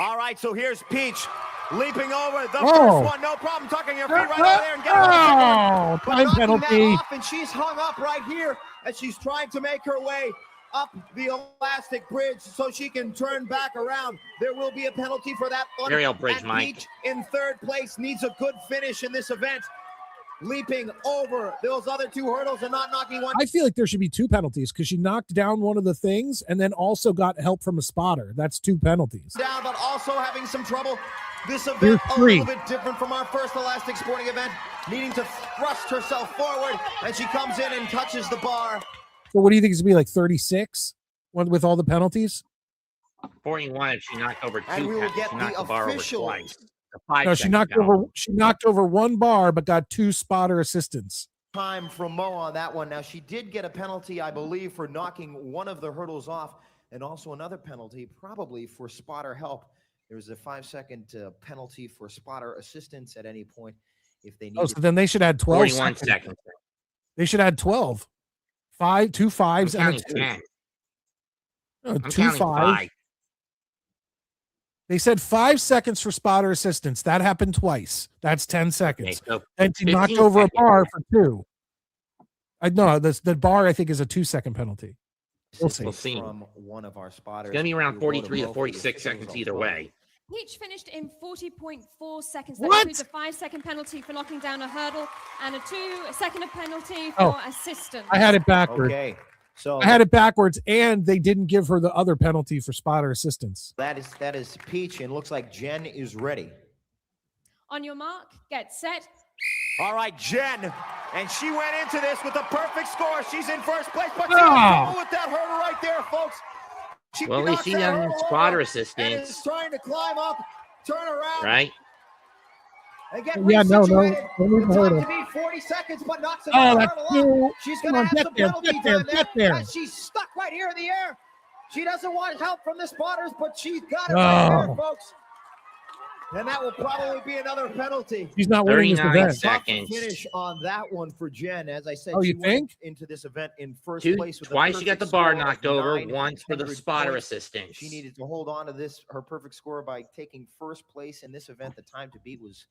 S7: All right, so here's Peach leaping over the first one. No problem, tucking her feet right over there and getting the
S3: time penalty.
S7: Off, and she's hung up right here as she's trying to make her way up the elastic bridge so she can turn back around. There will be a penalty for that one.
S6: Aerial bridge,
S7: and
S6: Mike.
S7: Peach in third place needs a good finish in this event. Leaping over those other 2 hurdles and not knocking one.
S3: I feel like there should be 2 penalties because she knocked down one of the things and then also got help from a spotter. That's 2 penalties.
S7: Down, but also having some trouble. This event a little bit different from our first elastic sporting event, needing to thrust herself forward, and she comes in and touches the bar.
S3: So what do you think it's going to be, like 36 with all the penalties?
S6: 41 if she knocked over 2.
S7: And we will get the official.
S3: No, she knocked over 1 bar, but got 2 spotter assistants.
S7: Time from Mo on that one. Now, she did get a penalty, I believe, for knocking one of the hurdles off, and also another penalty, probably for spotter help. There was a 5-second penalty for spotter assistance at any point if they need.
S3: Oh, so then they should add 12.
S6: 41 seconds.
S3: They should add 12. 2 5s and a 2. 2 5s. They said 5 seconds for spotter assistance. That happened twice. That's 10 seconds.
S6: Okay, so
S3: and she knocked over a bar for 2. I know the bar I think is a 2-second penalty. We'll see.
S7: From one of our spotters.
S6: It's going to be around 43 to 46 seconds either way.
S8: Peach finished in 40.4 seconds. That
S3: What?
S8: includes a 5-second penalty for knocking down a hurdle and a 2-second penalty for assistance.
S3: I had it backwards.
S7: Okay. So
S3: I had it backwards, and they didn't give her the other penalty for spotter assistance.
S7: that is Peach, and looks like Jen is ready.
S8: On your mark, get set.
S7: All right, Jen, and she went into this with a perfect score. She's in first place, but she's with that hurdle right there, folks.
S6: Well, at least she done spotter assistance.
S7: And is trying to climb up, turn around,
S6: right?
S7: And get
S3: Yeah, no.
S7: resituated.
S3: Don't leave the
S7: The time
S3: hurdle.
S7: to be 40 seconds, but knocks it
S3: That's
S7: hurdle
S3: too.
S7: up. She's
S3: Come
S7: going
S3: on,
S7: to have
S3: get
S7: some
S3: there,
S7: penalty
S3: get there,
S7: time
S3: get there.
S7: as she's stuck right here in the air. She doesn't want help from the spotters, but she's got it right there, folks. And that will probably be another penalty.
S3: She's not winning this
S6: 39
S3: event.
S6: seconds.
S7: Finish on that one for Jen. As I said,
S3: Oh,
S7: she
S3: you think?
S7: went into this event in first
S6: Two,
S7: place with
S6: twice she got the bar knocked over,
S7: 900
S6: once for the spotter
S7: points.
S6: assistance.
S7: She needed to hold on to her perfect score by taking first place in this event. The time to beat was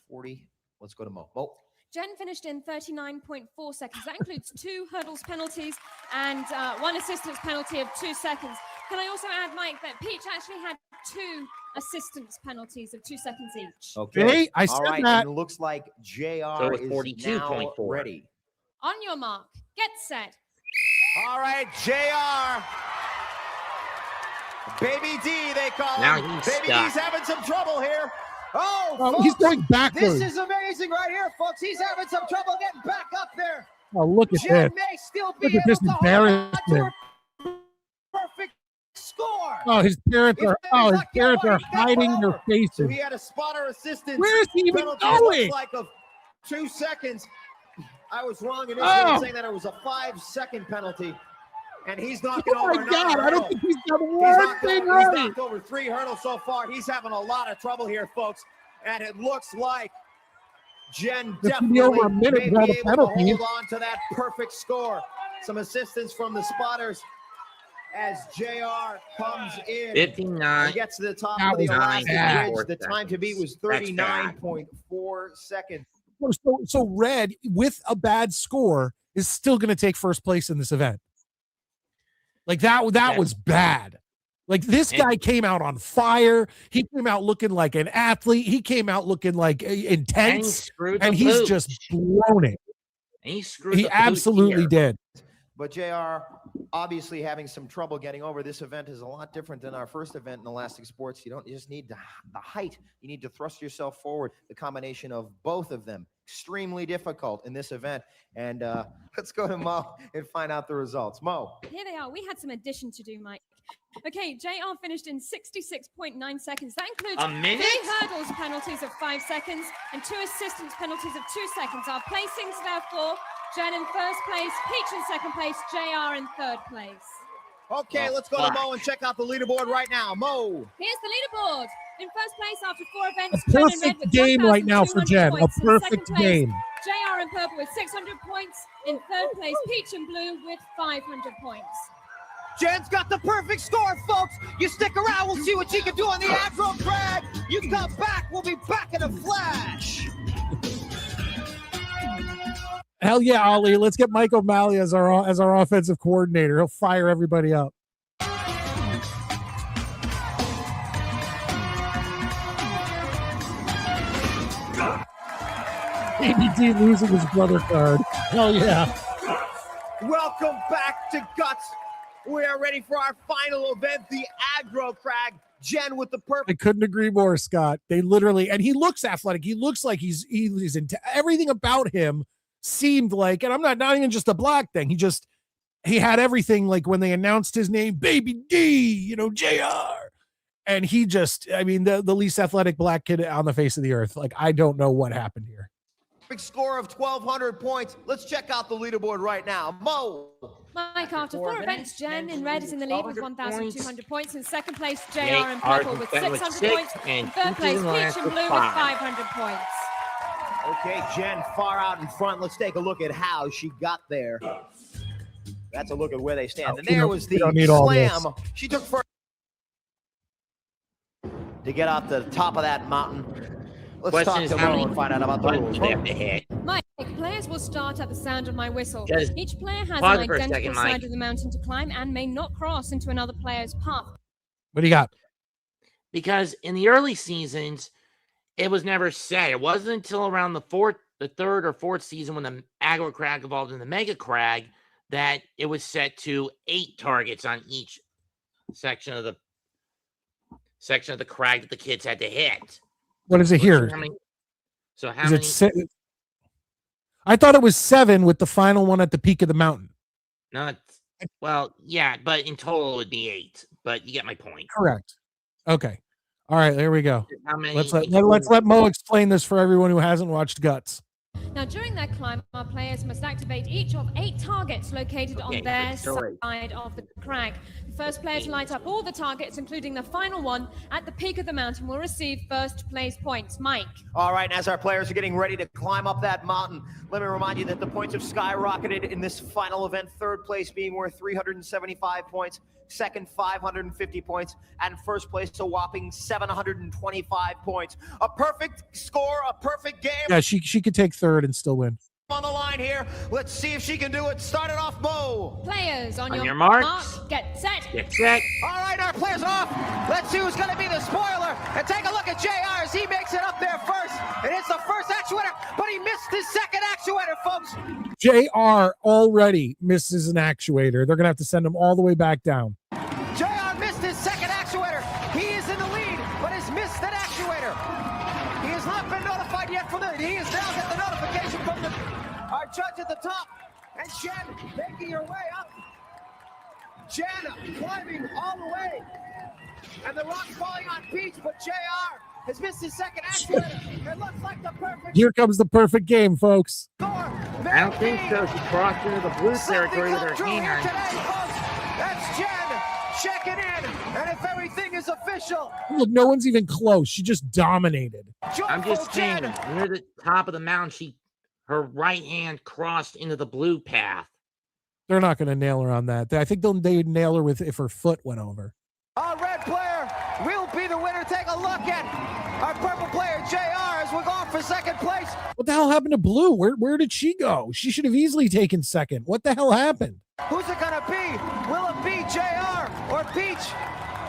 S7: 40. Let's go to Mo. Mo.
S8: Jen finished in 39.4 seconds. That includes 2 hurdles penalties and 1 assistance penalty of 2 seconds. Can I also add, Mike, that Peach actually had 2 assistance penalties of 2 seconds each.
S3: Okay, I said
S7: All right,
S3: that.
S7: and it looks like JR
S6: So it's
S7: is
S6: 42.4.
S7: now ready.
S8: On your mark, get set.
S7: All right, JR. Baby D, they call
S6: Now
S7: him.
S6: he's
S7: Baby
S6: stuck.
S7: D's having some trouble here. Oh,
S3: Oh, he's
S7: folks,
S3: going backwards.
S7: this is amazing right here, folks. He's having some trouble getting back up there.
S3: Oh, look at
S7: Jen
S3: this.
S7: may still be
S3: Look at
S7: able
S3: this
S7: to hold on to
S3: embarrassment.
S7: her perfect score.
S3: Oh, his parents
S7: If
S3: are.
S7: he's
S3: Oh, his
S7: not getting
S3: parents
S7: one,
S3: are
S7: he's got
S3: hiding
S7: one
S3: their
S7: over. So
S3: faces.
S7: he had a spotter assistance.
S3: Where is he even
S7: penalty,
S3: going?
S7: looks like of 2 seconds. I was wrong initially
S3: Oh.
S7: saying that it was a 5-second penalty. And he's knocking
S3: Oh
S7: over
S3: my
S7: 9
S3: God! I don't
S7: hurdles.
S3: think he's done
S7: He's
S3: one
S7: knocked
S3: thing
S7: over, he's
S3: right.
S7: knocked over 3 hurdles so far. He's having a lot of trouble here, folks. And it looks like Jen
S3: This could be
S7: definitely
S3: over a minute
S7: may
S3: with all
S7: be
S3: the
S7: able to
S3: penalties.
S7: hold on to that perfect score. Some assistance from the spotters as JR comes in
S6: 59.
S7: and gets to the top
S3: That
S7: of the
S3: was
S7: elastic
S3: bad.
S7: bridge. The time to beat was
S6: That's bad.
S7: 39.4 seconds.
S3: So Red, with a bad score, is still going to take first place in this event. Like that
S6: Yeah.
S3: was bad. Like this
S6: And-
S3: guy came out on fire. He came out looking like an athlete. He came out looking like
S6: And he
S3: intense,
S6: screwed
S3: and
S6: the
S3: he's
S6: pooch.
S3: just blown it.
S6: And he screwed
S3: He
S6: the pooch
S3: absolutely
S6: here.
S3: did.
S7: But JR obviously having some trouble getting over. This event is a lot different than our first event in Elastic Sports. You just need the height. You need to thrust yourself forward. The combination of both of them, extremely difficult in this event. And let's go to Mo and find out the results. Mo.
S8: Here they are. We had some addition to do, Mike. Okay, JR finished in 66.9 seconds. That includes
S6: A minute?
S8: 3 hurdles penalties of 5 seconds and 2 assistance penalties of 2 seconds. Our placings, therefore, Jen in first place, Peach in second place, JR in third place.
S7: Okay,
S6: Oh,
S7: let's go to
S6: fuck.
S7: Mo and check out the leaderboard right now. Mo.
S8: Here's the leaderboard. In first place after 4 events,
S3: A
S8: Jen in red
S3: perfect
S8: with
S3: game right now for
S8: 1,200
S3: Jen. A
S8: points. In
S3: perfect
S8: second place,
S3: game.
S8: JR in purple with 600 points. In third place, Peach in blue with 500 points.
S7: Jen's got the perfect score, folks. You stick around. We'll see what she can do on the aggro drag. You come back. We'll be back in a flash.
S3: Hell yeah, Ollie. Let's get Mike O'Malley as our offensive coordinator. He'll fire everybody up. ABD losing his brother card. Hell yeah.
S7: Welcome back to Guts. We are ready for our final event, the aggro crag. Jen with the
S3: I
S7: perfect.
S3: couldn't agree more, Scott. They literally, and he looks athletic. He looks like he's into everything about him seemed like, and I'm not even just a black thing. He had everything like when they announced his name, Baby D, JR. And he just, I mean, the least athletic black kid on the face of the earth. Like, I don't know what happened here.
S7: Score of 1,200 points. Let's check out the leaderboard right now. Mo.
S8: Mike, after 4 events, Jen in red is in the lead with 1,200 points. In second place, JR in
S6: JR
S8: purple with
S6: with
S8: 600
S6: 6,
S8: points. In
S6: and
S8: third
S6: Peach
S8: place,
S6: is in last
S8: Peach in
S6: with
S8: blue with
S6: 5.
S8: 500 points.
S7: Okay, Jen far out in front. Let's take a look at how she got there. That's a look at where they stand. And there was the
S3: don't need all
S7: slam.
S3: this.
S7: She took first to get off the top of that mountain. Let's
S6: Question
S7: talk
S6: is
S7: to
S6: how
S7: Mo
S6: many
S7: and find out about the
S6: buttons
S7: rules.
S6: do they have to hit?
S8: Mike, players will start at the sound of my whistle.
S6: Just
S8: Each player has
S6: pause
S8: an
S6: it for a
S8: identical
S6: second, Mike.
S8: side of the mountain to climb and may not cross into another player's path.
S3: What do you got?
S6: Because in the early seasons, it was never set. It wasn't until around the third or fourth season when the aggro crag evolved in the mega crag that it was set to 8 targets on each section of the crag that the kids had to hit.
S3: What is it here?
S6: So how
S3: Is
S6: many?
S3: it I thought it was 7 with the final one at the peak of the mountain.
S6: Not well, yeah, but in total it would be 8. But you get my point.
S3: Correct. Okay. All right, there we go.
S6: How many?
S3: Let's let Mo explain this for everyone who hasn't watched Guts.
S8: Now, during their climb, our players must activate each of 8 targets located on their side of the crag. The first player to light up all the targets, including the final one at the peak of the mountain, will receive first place points. Mike.
S7: All right, and as our players are getting ready to climb up that mountain, let me remind you that the points have skyrocketed in this final event, third place being worth 375 points, second 550 points, and first place a whopping 725 points. A perfect score, a perfect game.
S3: Yeah, she could take third and still win.
S7: On the line here. Let's see if she can do it. Start it off, Mo.
S8: Players, on your
S6: marks.
S8: Get set.
S6: Get set.
S7: All right, our players are off. Let's see who's going to be the spoiler. And take a look at JR as he makes it up there first. And it's the first actuator, but he missed his second actuator, folks.
S3: JR already misses an actuator. They're going to have to send him all the way back down.
S7: JR missed his second actuator. He is in the lead, but has missed an actuator. He has not been notified yet for he is now got the notification from our judge at the top. And Jen making her way up. Jen climbing all the way. And the rock's falling on Peach, but JR has missed his second actuator. It looks like the perfect.
S3: Here comes the perfect game, folks.
S6: I don't think so. She crossed into the blue territory with her hand.
S7: That's Jen checking in. And if everything is official.
S3: Look, no one's even close. She just dominated.
S6: I'm just saying, near the top of the mountain, her right hand crossed into the blue path.
S3: They're not going to nail her on that. I think they would nail her with if her foot went over.
S7: Our red player will be the winner. Take a look at our purple player, JR, as we're going for second place.
S3: What the hell happened to Blue? Where did she go? She should have easily taken second. What the hell happened?
S7: Who's it going to be? Will it be JR or Peach?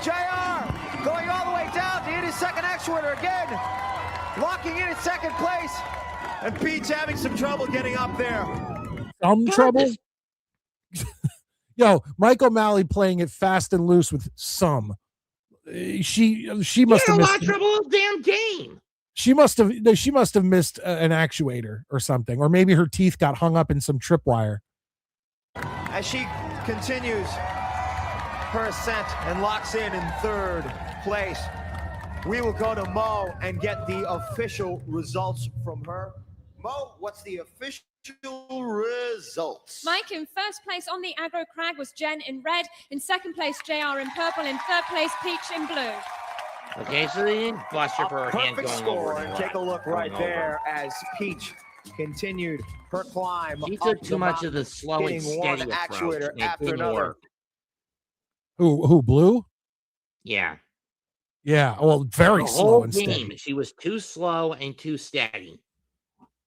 S7: JR going all the way down to hit his second actuator again. Locking in at second place. And Peach having some trouble getting up there.
S3: Some trouble? Yo, Mike O'Malley playing it fast and loose with some. She must have missed
S6: trouble all damn game.
S3: She must have missed an actuator or something, or maybe her teeth got hung up in some tripwire.
S7: As she continues her ascent and locks in third place, we will go to Mo and get the official results from her. Mo, what's the official results?
S8: Mike, in first place on the aggro crag was Jen in red. In second place, JR in purple. In third place, Peach in blue.
S6: Okay, so they didn't bust her for her hand
S7: Perfect
S6: going
S7: score.
S6: over.
S7: And take a look right there as Peach continued her climb.
S6: She took too much of the slow and steady approach.
S7: Actuator
S6: And it
S7: after
S6: didn't
S7: another.
S6: work.
S3: Who Blue?
S6: Yeah.
S3: Yeah, well, very
S6: The
S3: slow
S6: whole
S3: and
S6: game,
S3: steady.
S6: she was too slow and too steady.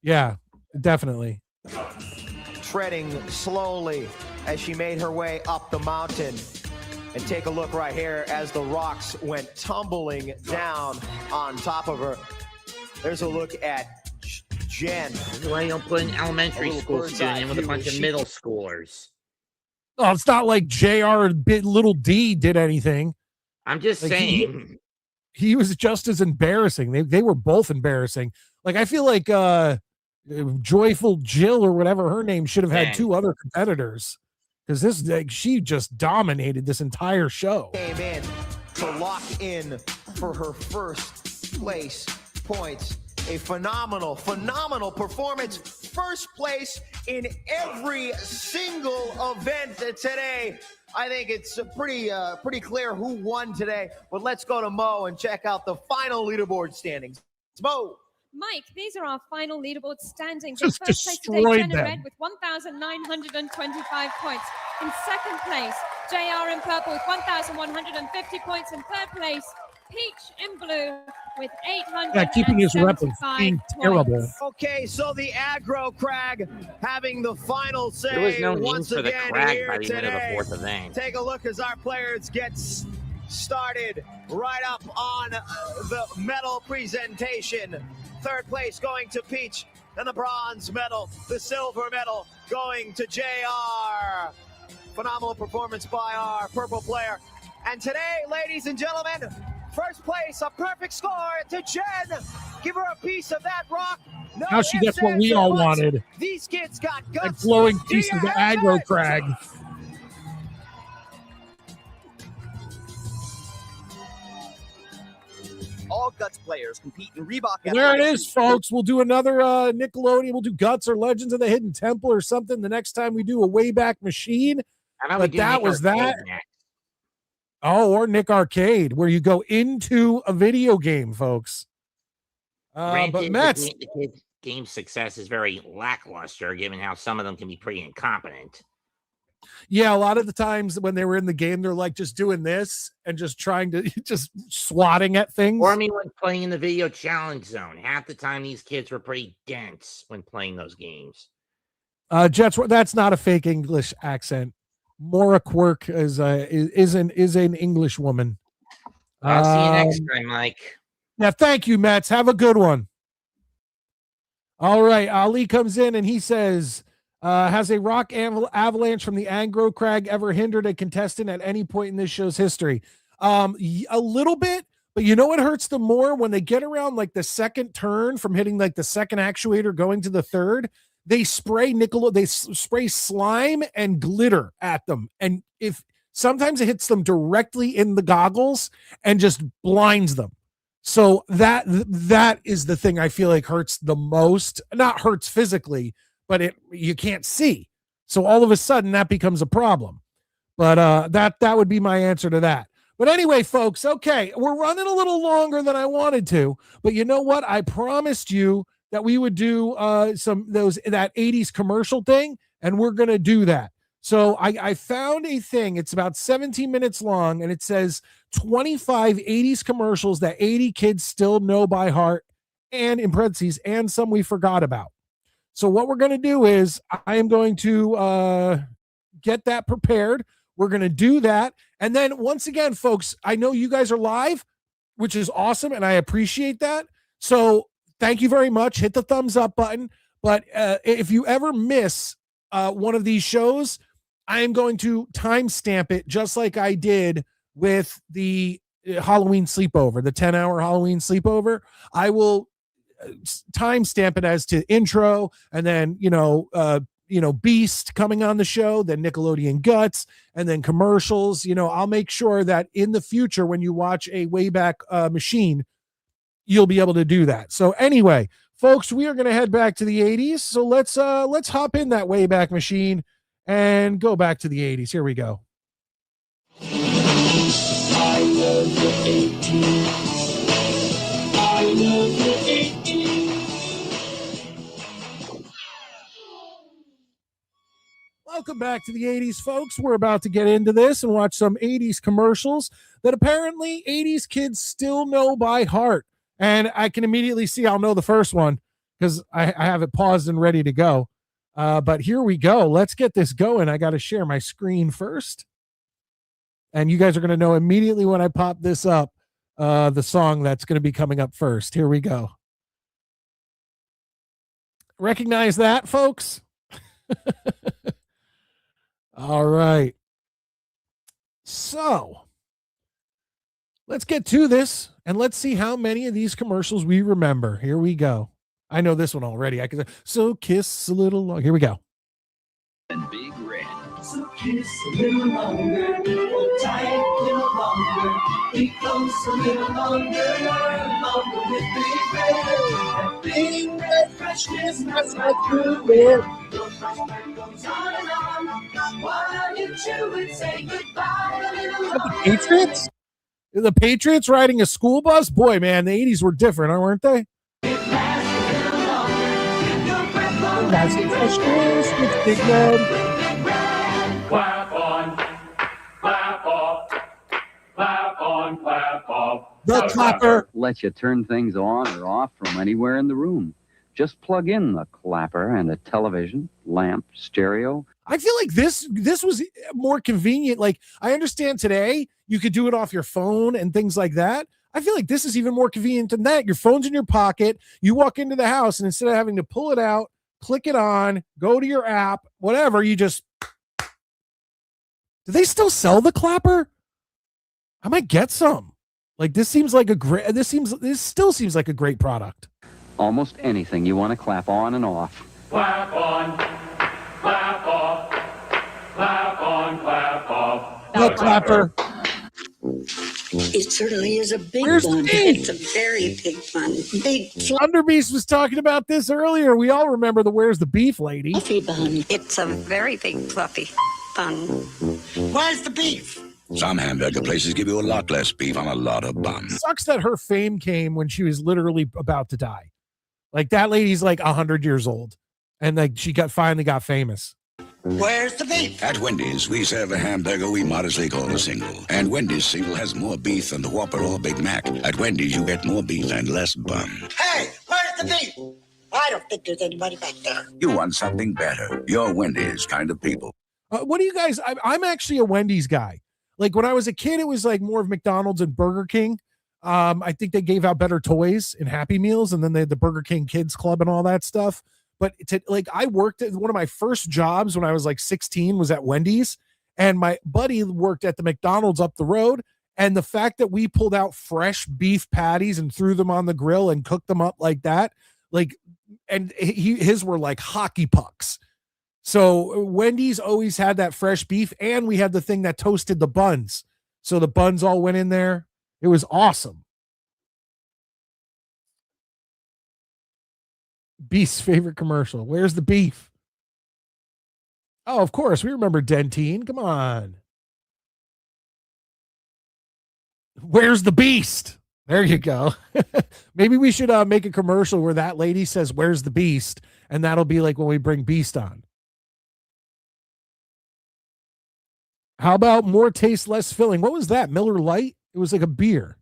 S3: Yeah, definitely.
S7: Treading slowly as she made her way up the mountain. And take a look right here as the rocks went tumbling down on top of her. There's a look at Jen.
S6: This is why you don't put an elementary school student in with a bunch of middle schoolers.
S3: Oh, it's not like JR and little D did anything.
S6: I'm just
S3: Like,
S6: saying.
S3: He was just as embarrassing. They were both embarrassing. Like, I feel like Joyful Jill or whatever her name should have had two other competitors, because she just dominated this entire show.
S7: Came in to lock in for her first place points. A phenomenal performance. First place in every single event today. I think it's pretty clear who won today. But let's go to Mo and check out the final leaderboard standings. It's Mo.
S8: Mike, these are our final leaderboard standings.
S3: Just
S8: in first place today,
S3: destroyed
S8: Jen in
S3: them.
S8: red with 1,925 points. In second place, JR in purple with 1,150 points. In third place, Peach in blue with 875
S3: Yeah, keeping his rep of being terrible.
S8: points.
S7: Okay, so the aggro crag having the final say.
S6: There was no need
S7: once
S6: for the
S7: again
S6: crag
S7: here
S6: by the end of the
S7: today.
S6: fourth event.
S7: Take a look as our players get started right up on the medal presentation. Third place going to Peach, and the bronze medal, the silver medal going to JR. Phenomenal performance by our purple player. And today, ladies and gentlemen, first place, a perfect score to Jen. Give her a piece of that rock. No
S3: Now she gets
S7: ifs,
S3: what
S7: ands,
S3: we
S7: or
S3: all
S7: buts.
S3: wanted.
S7: These kids got guts.
S3: That glowing
S7: Do
S3: piece
S7: you
S3: of the
S7: have
S3: aggro
S7: it?
S3: crag.
S7: All Guts players compete in Reebok.
S3: Well, there it is, folks. We'll do another Nickelodeon. We'll do Guts or Legends of the Hidden Temple or something the next time we do a Wayback Machine. But that was that. Oh, or Nick Arcade, where you go into a video game, folks. But Mets.
S6: The game success is very lackluster, given how some of them can be pretty incompetent.
S3: Yeah, a lot of the times when they were in the game, they're like just doing this and just trying to just swatting at things.
S6: Or when playing in the video challenge zone. Half the time, these kids were pretty dense when playing those games.
S3: Jets, that's not a fake English accent. Maura Quirk is an English woman.
S6: I'll see you next time, Mike.
S3: Yeah, thank you, Mets. Have a good one. All right, Ali comes in and he says, has a rock avalanche from the Angro Crag ever hindered a contestant at any point in this show's history? A little bit, but you know what hurts them more? When they get around like the second turn from hitting like the second actuator going to the third, they spray they spray slime and glitter at them. And if sometimes it hits them directly in the goggles and just blinds them. So that is the thing I feel like hurts the most. Not hurts physically, but you can't see. So all of a sudden that becomes a problem. But that would be my answer to that. But anyway, folks, okay, we're running a little longer than I wanted to, but you know what? I promised you that we would do that 80s commercial thing, and we're going to do that. So I found a thing. It's about 17 minutes long, and it says 25 80s commercials that 80 kids still know by heart, and in parentheses, and some we forgot about. So what we're going to do is I am going to get that prepared. We're going to do that. And then once again, folks, I know you guys are live, which is awesome, and I appreciate that. So thank you very much. Hit the thumbs up button. But if you ever miss one of these shows, I am going to timestamp it just like I did with the Halloween sleepover, the 10-hour Halloween sleepover. I will timestamp it as to intro, and then Beast coming on the show, then Nickelodeon Guts, and then commercials. I'll make sure that in the future when you watch a Wayback Machine, you'll be able to do that. So anyway, folks, we are going to head back to the 80s. So let's hop in that Wayback Machine and go back to the 80s. Here we go. I love the 80s. I love the 80s. Welcome back to the 80s, folks. We're about to get into this and watch some 80s commercials that apparently 80s kids still know by heart. And I can immediately see I'll know the first one because I have it paused and ready to go. But here we go. Let's get this going. I got to share my screen first. And you guys are going to know immediately when I pop this up, the song that's going to be coming up first. Here we go. Recognize that, folks? All right. So let's get to this and let's see how many of these commercials we remember. Here we go. I know this one already. I can say, so kiss a little longer. Here we go.
S9: And Big Red. So kiss a little longer, hold tight a little longer, be close a little longer with Big Red. That Big Red freshness that's right through it. Your fresh breath goes on and on, while you chew and say goodbye a little longer.
S3: The Patriots? The Patriots riding a school bus? Boy, man, the 80s were different, weren't they? That's freshness with Big Red.
S9: Clap on, clap off, clap on, clap off.
S3: The clapper
S10: lets you turn things on or off from anywhere in the room. Just plug in the clapper and a television, lamp, stereo.
S3: I feel like this was more convenient. Like, I understand today you could do it off your phone and things like that. I feel like this is even more convenient than that. Your phone's in your pocket. You walk into the house, and instead of having to pull it out, click it on, go to your app, whatever, you just... Do they still sell the clapper? I might get some. Like, this still seems like a great product.
S10: Almost anything you want to clap on and off.
S9: Clap on, clap off, clap on, clap off.
S3: The clapper.
S11: It certainly is a big
S3: Where's
S11: bun.
S3: the beef?
S11: It's a very big bun. Big
S3: Underbeast was talking about this earlier. We all remember the Where's the Beef lady.
S11: fluffy bun. It's a very big fluffy bun.
S12: Where's the beef? Some hamburger places give you a lot less beef on a lot of bun.
S3: Sucks that her fame came when she was literally about to die. Like that lady's like 100 years old, and like she finally got famous.
S12: Where's the beef? At Wendy's, we serve a hamburger we modestly call a single. And Wendy's single has more beef than the Whopper or Big Mac. At Wendy's, you get more beef and less bun.
S11: Hey, where's the beef? I don't think there's anybody back there.
S12: You want something better. You're Wendy's kind of people.
S3: What do you guys? I'm actually a Wendy's guy. Like when I was a kid, it was like more of McDonald's and Burger King. I think they gave out better toys and Happy Meals, and then they had the Burger King Kids Club and all that stuff. But I worked at one of my first jobs when I was like 16 was at Wendy's, and my buddy worked at the McDonald's up the road. And the fact that we pulled out fresh beef patties and threw them on the grill and cooked them up like that, and his were like hockey pucks. So Wendy's always had that fresh beef, and we had the thing that toasted the buns. So the buns all went in there. It was awesome. Beast's favorite commercial. Where's the beef? Oh, of course. We remember Dentine. Come on. Where's the beast? There you go. Maybe we should make a commercial where that lady says, "Where's the beast?" And that'll be like when we bring Beast on. How about more taste, less filling? What was that? Miller Lite? It was like a beer.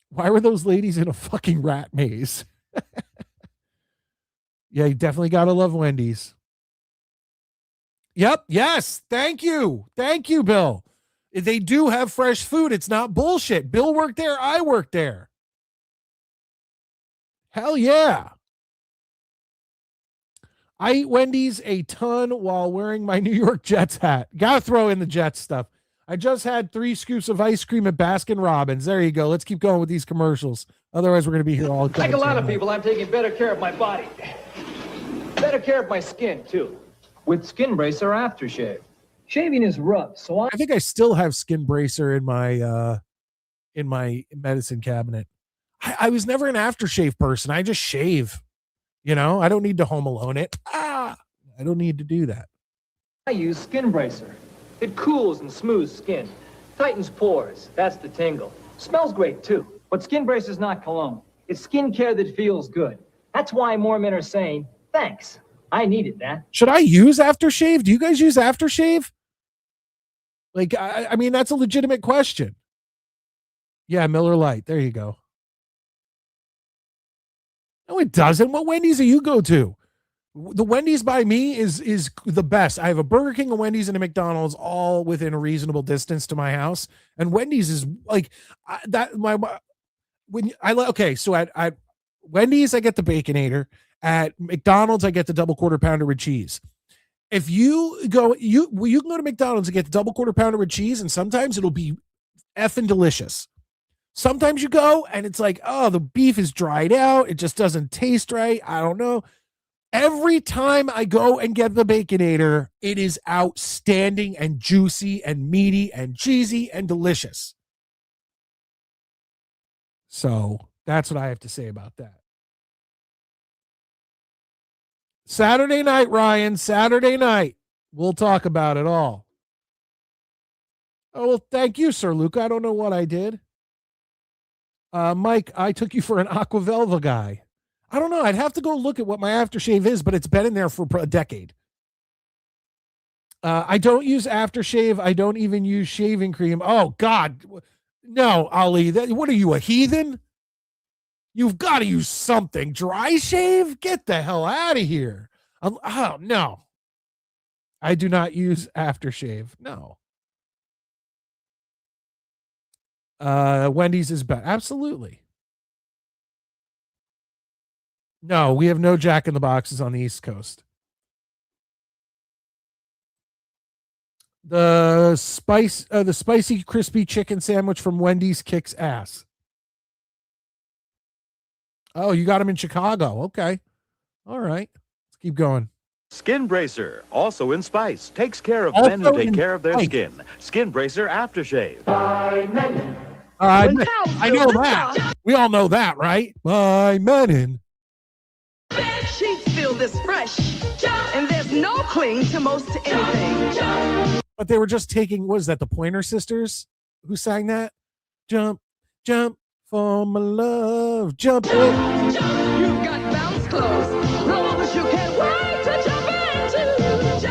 S3: Why were those ladies in a fucking rat maze? Yeah, you definitely got to love Wendy's. Yep. Yes. Thank you. Thank you, Bill. They do have fresh food. It's not bullshit. Bill worked there. I worked there. Hell yeah. I eat Wendy's a ton while wearing my New York Jets hat. Gotta throw in the Jets stuff. I just had 3 scoops of ice cream at Baskin Robbins. There you go. Let's keep going with these commercials. Otherwise, we're going to be here all day.
S13: Like a lot of people, I'm taking better care of my body. Better care of my skin, too. With Skin Bracer Aftershave. Shaving is rough, so
S3: I think I still have Skin Bracer in my medicine cabinet. I was never an aftershave person. I just shave. You know, I don't need to Home Alone it. I don't need to do that.
S13: I use Skin Bracer. It cools and smooths skin. Tightens pores. That's the tingle. Smells great, too. But Skin Bracer's not cologne. It's skin care that feels good. That's why more men are saying, thanks. I needed that.
S3: Should I use aftershave? Do you guys use aftershave? Like, I mean, that's a legitimate question. Yeah, Miller Lite. There you go. No, it doesn't. What Wendy's do you go to? The Wendy's by me is the best. I have a Burger King, a Wendy's, and a McDonald's all within a reasonable distance to my house. And Wendy's is like that. So at Wendy's, I get the Baconator. At McDonald's, I get the double quarter pounder with cheese. If you go, you can go to McDonald's and get the double quarter pounder with cheese, and sometimes it'll be effing delicious. Sometimes you go and it's like, oh, the beef is dried out. It just doesn't taste right. I don't know. Every time I go and get the Baconator, it is outstanding and juicy and meaty and cheesy and delicious. So that's what I have to say about that. Saturday night, Ryan. Saturday night. We'll talk about it all. Oh, well, thank you, Sir Luca. I don't know what I did. Mike, I took you for an Aquavelva guy. I don't know. I'd have to go look at what my aftershave is, but it's been in there for a decade. I don't use aftershave. I don't even use shaving cream. Oh, God. No, Ali. What are you, a heathen? You've got to use something. Dry shave? Get the hell out of here. Oh, no. I do not use aftershave. No. Wendy's is better. Absolutely. No, we have no Jack in the Boxes on the East Coast. The spicy crispy chicken sandwich from Wendy's kicks ass. Oh, you got them in Chicago. Okay. All right. Let's keep going.
S14: Skin Bracer, also in spice, takes care of
S3: Also
S14: men who take
S3: in
S14: care of their
S3: spice.
S14: skin. Skin Bracer Aftershave.
S3: I know that. We all know that, right? By Menon.
S15: Bed sheets feel this fresh, and there's no cling to most anything.
S3: But they were just taking, what is that, the Pointer Sisters who sang that? Jump, jump for my love, jump in.
S15: You've got bounce clothes, clothes you can't wait to jump into.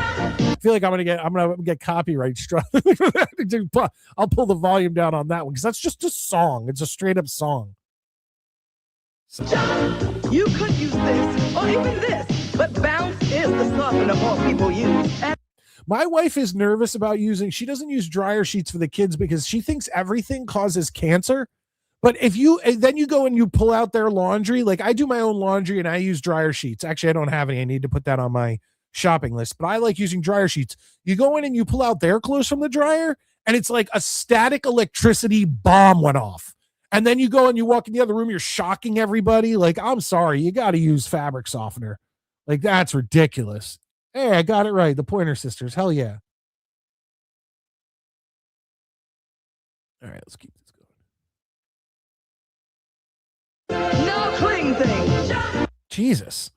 S3: I feel like I'm gonna get copyright struck. I'll pull the volume down on that one because that's just a song. It's a straight up song. So.
S15: You could use this or even this, but bounce is the softener more people use.
S3: My wife is nervous about she doesn't use dryer sheets for the kids because she thinks everything causes cancer. But then you go and you pull out their laundry, like I do my own laundry and I use dryer sheets. Actually, I don't have any. I need to put that on my shopping list, but I like using dryer sheets. You go in and you pull out their clothes from the dryer and it's like a static electricity bomb went off. And then you go and you walk in the other room, you're shocking everybody. Like, I'm sorry, you got to use fabric softener. Like, that's ridiculous. Hey, I got it right. The Pointer Sisters. Hell yeah. All right, let's keep this going.
S15: No cling thing.
S3: Jesus.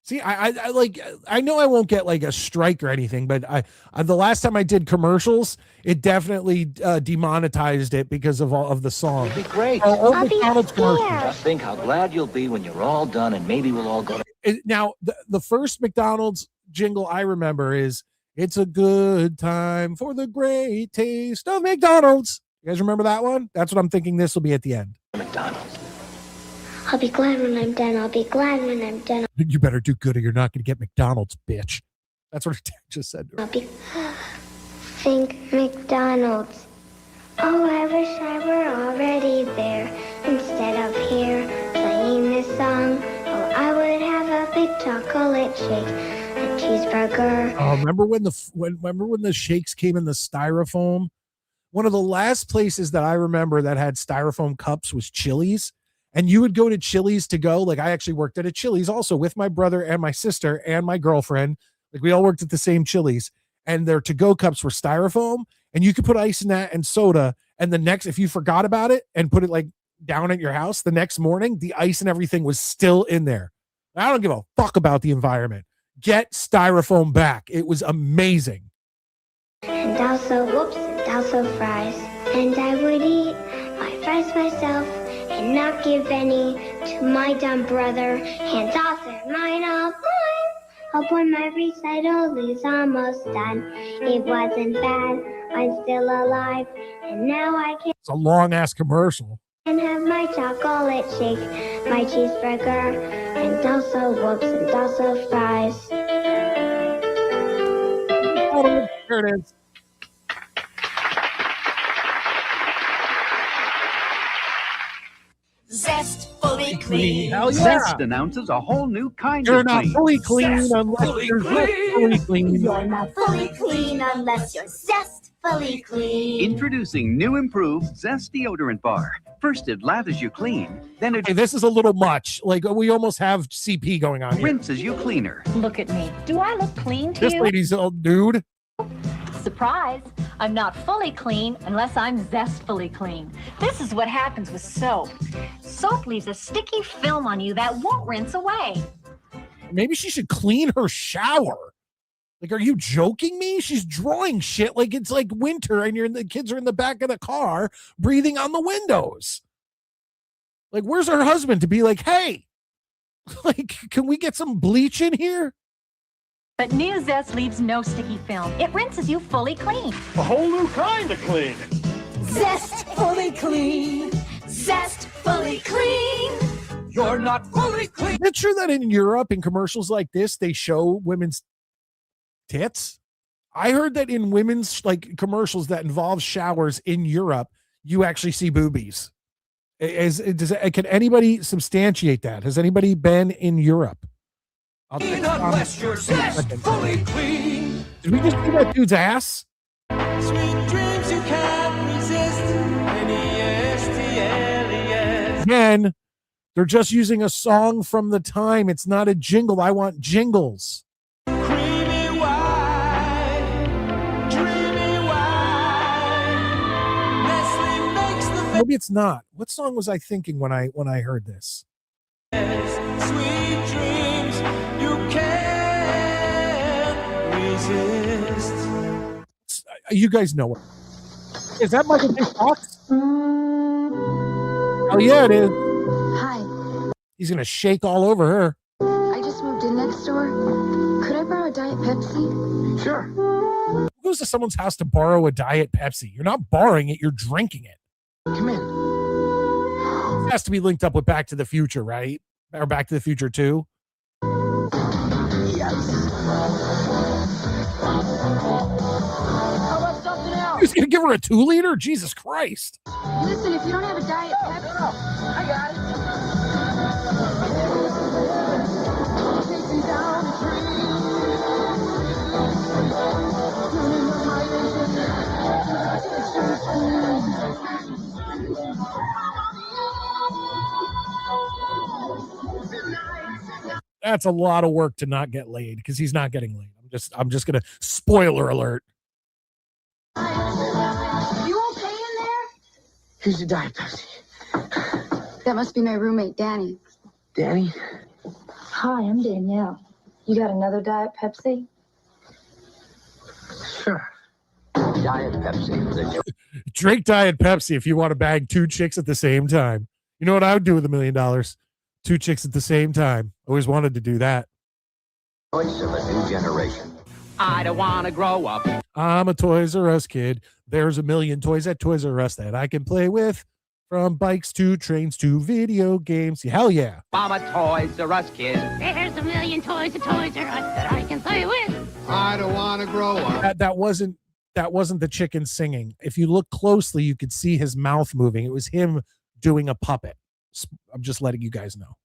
S3: See, I know I won't get like a strike or anything, but I the last time I did commercials, it definitely demonetized it because of all of the song.
S16: It'd be great.
S3: I'll McDonald's commercial.
S16: Just think how glad you'll be when you're all done, and maybe we'll all go to.
S3: Now, the first McDonald's jingle I remember is "It's a good time for the great taste of McDonald's." You guys remember that one? That's what I'm thinking. This will be at the end.
S16: McDonald's.
S17: I'll be glad when I'm done. I'll be glad when I'm done.
S3: You better do good or you're not going to get McDonald's, bitch. That's what her dad just said to her.
S17: I'll be think McDonald's. Oh, I wish I were already there instead of here playing this song. Oh, I would have a big chocolate shake, a cheeseburger.
S3: Oh, remember when the shakes came in the styrofoam? One of the last places that I remember that had styrofoam cups was Chili's. And you would go to Chili's to go. Like I actually worked at a Chili's also with my brother and my sister and my girlfriend. Like we all worked at the same Chili's, and their to-go cups were styrofoam, and you could put ice in that and soda. And if you forgot about it and put it like down at your house the next morning, the ice and everything was still in there. I don't give a fuck about the environment. Get styrofoam back. It was amazing.
S17: And also fries. And I would eat my fries myself and not give any to my dumb brother. Hands off, they're mine, all mine. Hope when my recital is almost done. It wasn't bad, I'm still alive, and now I can.
S3: It's a long ass commercial.
S17: And have my chocolate shake, my cheeseburger, and also fries.
S3: Oh, there it is.
S2: Zest fully clean.
S3: Hell yeah.
S10: Zest announces a whole new kind
S3: You're
S10: of
S3: not
S10: clean.
S3: fully clean
S2: Zest
S3: unless
S2: fully
S3: you're
S2: clean.
S3: fully clean.
S2: You're not fully clean unless you're zestfully clean.
S10: Introducing new improved Zest deodorant bar. First it lathers you clean, then it
S3: This is a little much. Like we almost have CP going on here.
S10: rinses you cleaner.
S18: Look at me. Do I look clean to
S3: This
S18: you?
S3: lady's a dude.
S18: Surprise. I'm not fully clean unless I'm zestfully clean. This is what happens with soap. Soap leaves a sticky film on you that won't rinse away.
S3: Maybe she should clean her shower. Like, are you joking me? She's drawing shit like it's like winter and the kids are in the back of the car breathing on the windows. Like, where's her husband to be like, hey, like, can we get some bleach in here?
S18: But new Zest leaves no sticky film. It rinses you fully clean.
S14: A whole new kind of clean.
S2: Zest fully clean. Zest fully clean. You're not fully clean.
S3: Is it true that in Europe, in commercials like this, they show women's tits? I heard that in women's like commercials that involve showers in Europe, you actually see boobies. Can anybody substantiate that? Has anybody been in Europe?
S2: Unless you're zest fully clean.
S3: Did we just see that dude's ass?
S2: Sweet dreams you can't resist. N-E-S-T-L-E-S.
S3: Again, they're just using a song from the time. It's not a jingle. I want jingles.
S2: Cream
S3: maybe it's not. What song was I thinking when I heard this?
S9: Sweet dreams, you can't resist.
S3: You guys know it. Is that Michael J. Fox? Oh yeah, it is.
S19: Hi,
S3: He's gonna shake all over her.
S19: I just moved in next door. Could I borrow a Diet Pepsi?
S3: Sure. Who goes to someone's house to borrow a Diet Pepsi? You're not borrowing it, you're drinking it.
S19: Come in.
S3: It has to be linked up with Back to the Future, right? Or Back to the Future 2?
S19: Yes. How about something else?
S3: He's gonna give her a 2-liter? Jesus Christ.
S19: Listen, if you don't have a Diet Pepsi, I got it.
S3: That's a lot of work to not get laid because he's not getting laid. I'm just gonna spoiler alert.
S19: You okay in there?
S13: Here's your Diet Pepsi.
S19: That must be my roommate, Danny.
S13: Danny?
S18: Hi, I'm Danielle. You got another Diet Pepsi?
S13: Sure. Diet Pepsi.
S3: Drink Diet Pepsi if you want to bag 2 chicks at the same time. You know what I would do with $1 million? 2 chicks at the same time. Always wanted to do that.
S16: Voice of a new generation. I don't want to grow up.
S3: I'm a Toys R Us kid. There's a million toys at Toys R Us that I can play with. From bikes to trains to video games. Hell yeah.
S16: I'm a Toys R Us kid.
S2: There's a million toys at Toys R Us that I can play with.
S16: I don't want to grow up.
S3: That wasn't the chicken singing. If you look closely, you could see his mouth moving. It was him doing a puppet. I'm just letting you guys know.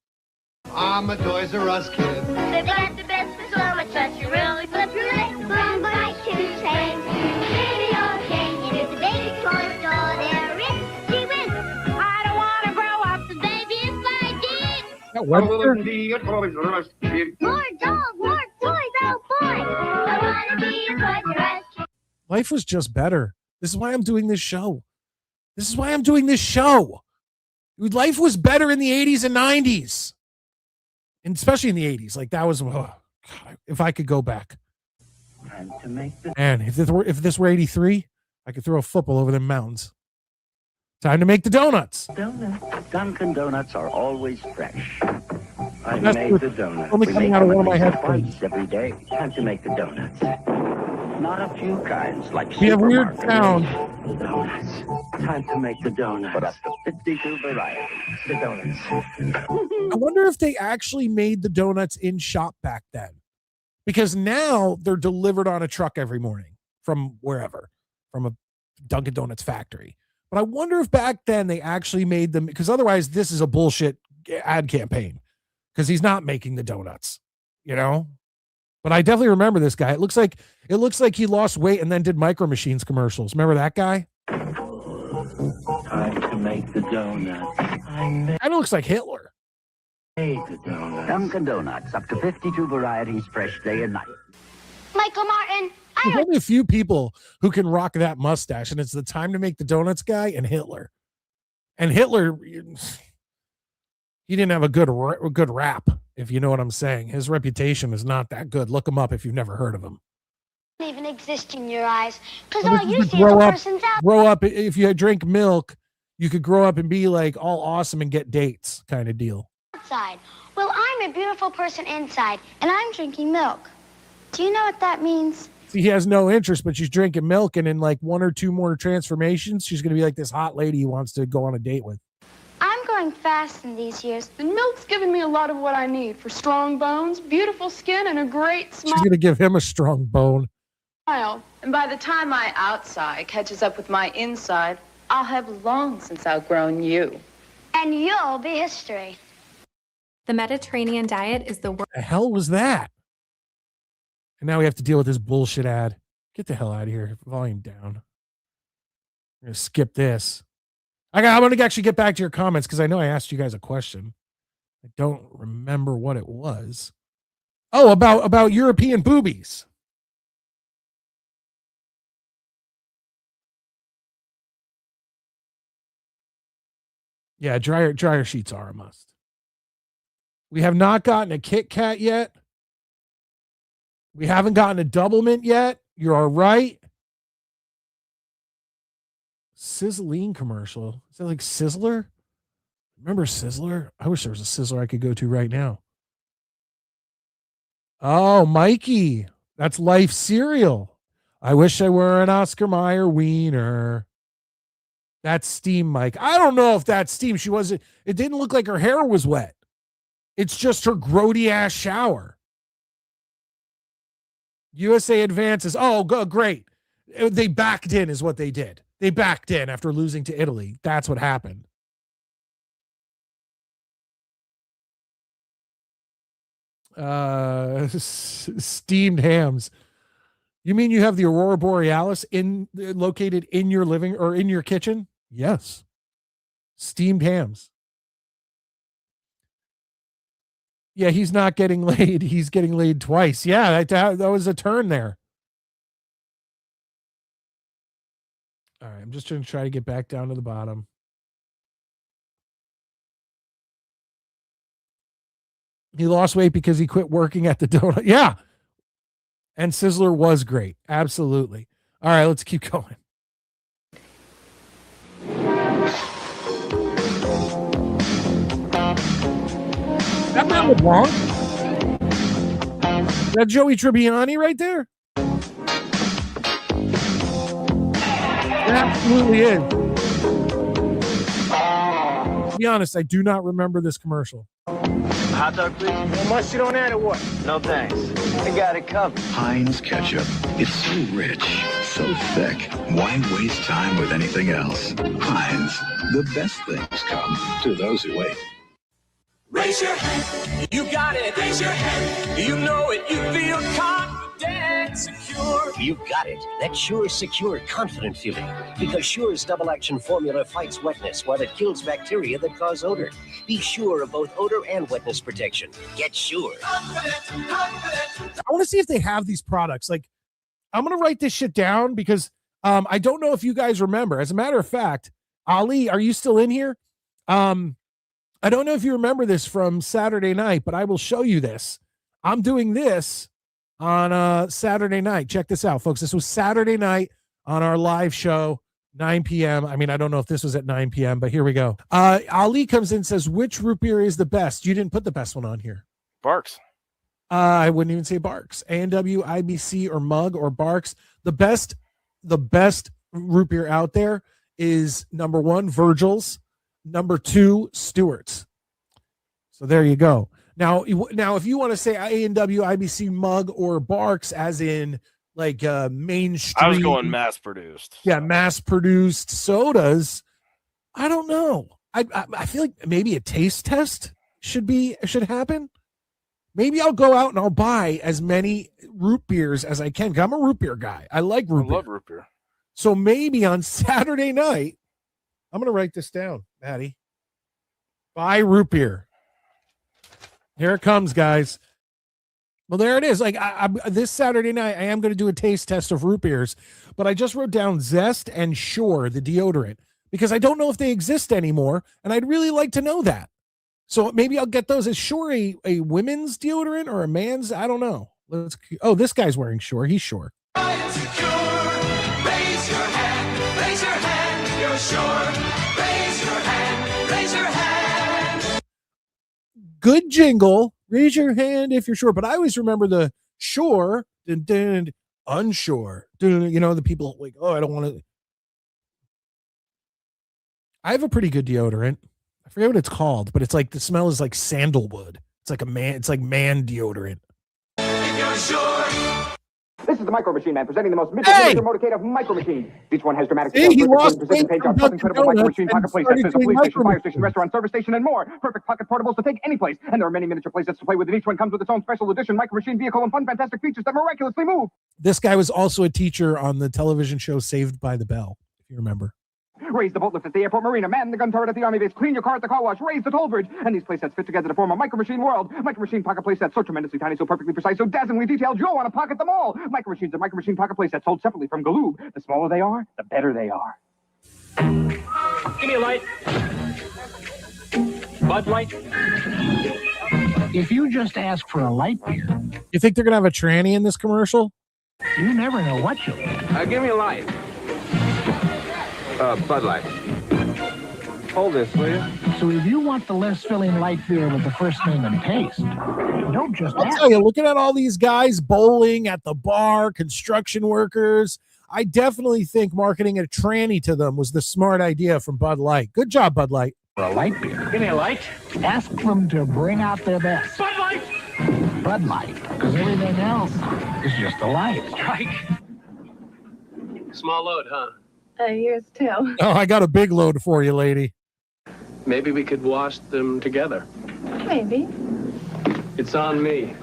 S16: I'm a Toys R Us kid.
S2: They've got the best for so much that you really flip your leg. From bike to train, video game, and if the baby toy store there is, she wins. I don't want to grow up, the baby is my dear.
S3: That Webster?
S16: Be a Toys R Us kid.
S2: More dolls, more toys, oh boy. I want to be a Toys R Us kid.
S3: Life was just better. This is why I'm doing this show. Life was better in the 80s and 90s. And especially in the 80s. Like that was, God, if I could go back. And if this were 83, I could throw a football over the mountains. Time to make the donuts.
S20: Dunkin' Donuts are always fresh. I
S3: That's
S20: made
S3: good.
S20: the donuts.
S3: Only
S20: We
S3: coming
S20: make
S3: out of
S20: them
S3: one of
S20: at
S3: my
S20: least
S3: headphones.
S20: twice every day. Time to make the donuts. Not a few kinds like
S3: We have weird
S20: supermarket
S3: sound.
S20: donuts. Time to make the donuts. But up to 52 varieties. The donuts.
S3: I wonder if they actually made the donuts in shop back then. Because now they're delivered on a truck every morning from wherever, from a Dunkin' Donuts factory. But I wonder if back then they actually made them, because otherwise this is a bullshit ad campaign because he's not making the donuts, you know? But I definitely remember this guy. It looks like he lost weight and then did Micro Machines commercials. Remember that guy?
S20: Time to make the donuts.
S3: Kind of looks like Hitler.
S20: Made the donuts. Dunkin' Donuts. Up to 52 varieties fresh day and night.
S2: Michael Martin,
S3: There's only a few people who can rock that mustache, and it's the Time to Make the Donuts guy and Hitler. And Hitler, he didn't have a good rap, if you know what I'm saying. His reputation is not that good. Look him up if you've never heard of him.
S2: even exist in your eyes, because
S3: Well,
S2: all
S3: this
S2: you
S3: is the
S2: see is a person's out.
S3: grow up. If you drink milk, you could grow up and be like all awesome and get dates kind of deal.
S2: Outside. Well, I'm a beautiful person inside, and I'm drinking milk. Do you know what that means?
S3: See, he has no interest, but she's drinking milk, and in like 1 or 2 more transformations, she's going to be like this hot lady he wants to go on a date with.
S2: I'm going fast in these years.
S21: And milk's given me a lot of what I need for strong bones, beautiful skin, and a great
S3: She's going to give him a strong bone.
S21: smile. And by the time my outside catches up with my inside, I'll have long since outgrown you.
S2: And you'll be history.
S22: The Mediterranean diet is the worst.
S3: The hell was that? And now we have to deal with this bullshit ad. Get the hell out of here. Volume down. I'm going to skip this. I'm going to actually get back to your comments because I know I asked you guys a question. I don't remember what it was. Oh, about European boobies. Yeah, dryer sheets are a must. We have not gotten a Kit Kat yet. We haven't gotten a Double Mint yet. You're all right. Sizzling commercial. Is that like Sizzler? Remember Sizzler? I wish there was a Sizzler I could go to right now. Oh, Mikey. That's Life cereal. I wish I were an Oscar Mayer wiener. That's Steam, Mike. I don't know if that's Steam. It didn't look like her hair was wet. It's just her grody ass shower. USA advances. Oh, great. They backed in is what they did. They backed in after losing to Italy. That's what happened. Steamed hams. You mean you have the Aurora Borealis located in your living or in your kitchen? Yes. Steamed hams. Yeah, he's not getting laid. He's getting laid twice. Yeah, that was a turn there. All right, I'm just going to try to get back down to the bottom. He lost weight because he quit working at the donut. Yeah. And Sizzler was great. Absolutely. All right, let's keep going. That man was wrong. Is that Joey Tribbiani right there? It absolutely is. To be honest, I do not remember this commercial.
S20: Hot dog, please. How much you don't add or what? No thanks. I got it covered.
S12: Heinz ketchup. It's so rich, so thick. Why waste time with anything else? Heinz, the best things come to those who wait.
S9: Raise your hand. You got it. Raise your hand. You know it. You feel confident, secure.
S1: You got it. That Sure Secure confident feeling. Because Sure's double-action formula fights wetness while it kills bacteria that cause odor. Be sure of both odor and wetness protection. Get Sure.
S9: Confident.
S3: I want to see if they have these products. Like, I'm going to write this shit down because I don't know if you guys remember. As a matter of fact, Ali, are you still in here? I don't know if you remember this from Saturday night, but I will show you this. I'm doing this on Saturday night. Check this out, folks. This was Saturday night on our live show, 9 p.m. I mean, I don't know if this was at 9 p.m., but here we go. Ali comes in and says, which root beer is the best? You didn't put the best one on here.
S5: Barks.
S3: I wouldn't even say Barks. A&W, IBC, or Mug, or Barks. The best root beer out there is number 1, Virgil's. Number 2, Stewart's. So there you go. Now, if you want to say A&W, IBC, Mug, or Barks, as in like mainstream,
S5: I was going mass produced.
S3: Yeah, mass produced sodas. I don't know. I feel like maybe a taste test should happen. Maybe I'll go out and I'll buy as many root beers as I can. I'm a root beer guy. I like root beer.
S5: I love root beer.
S3: So maybe on Saturday night, I'm going to write this down, Maddie. Buy root beer. Here it comes, guys. Well, there it is. Like this Saturday night, I am going to do a taste test of root beers, but I just wrote down Zest and Sure, the deodorant, because I don't know if they exist anymore, and I'd really like to know that. So maybe I'll get those. Is Sure a women's deodorant or a man's? I don't know. This guy's wearing Sure. He's Sure.
S9: Raise your hand. Raise your hand. You're sure. Raise your hand. Raise your hand.
S3: Good jingle. Raise your hand if you're sure. But I always remember the Sure, unsure. The people like, oh, I don't want to. I have a pretty good deodorant. I forget what it's called, but it's like the smell is like sandalwood. It's like man deodorant.
S9: If you're sure.
S23: This is the Micro Machine Man presenting the most mythical motorcade of Micro Machines. Each one has dramatic scale,
S3: he lost
S23: precision, paint jobs, plus incredible Micro Machine pocket play sets. There's a police station, fire station, restaurant, service station, and more. Perfect pocket portables to take any place. And there are many miniature play sets to play with, and each one comes with its own special edition Micro Machine vehicle and fun, fantastic features that miraculously move.
S3: This guy was also a teacher on the television show Saved by the Bell, if you remember.
S23: Raise the boat lift at the airport marina, man the gun turret at the army base, clean your car at the car wash, raise the toll bridge. And these playsets fit together to form a Micro Machine world. Micro Machine pocket playsets, so tremendously tiny, so perfectly precise, so dazzlingly detailed, you'll want to pocket them all. Micro Machines and Micro Machine pocket playsets sold separately from Galoob. The smaller they are, the better they are.
S13: Give me a light.
S4: Bud Light. If you just ask for a light beer,
S3: You think they're gonna have a tranny in this commercial?
S4: you never know what you'll get.
S7: Give me a light. Bud Light. Hold this, will you?
S4: So if you want the less filling light beer with the first name and taste, don't just
S3: I'll
S4: ask.
S3: tell you, looking at all these guys bowling at the bar, construction workers, I definitely think marketing a tranny to them was the smart idea from Bud Light. Good job, Bud Light.
S4: For a light beer,
S7: Give me a light.
S4: ask them to bring out their best.
S7: Bud Light.
S4: Bud Light, because everything else is just a light.
S7: Strike. Small load, huh?
S21: Yours too.
S3: Oh, I got a big load for you, lady.
S7: Maybe we could wash them together.
S21: Maybe.
S7: It's on me.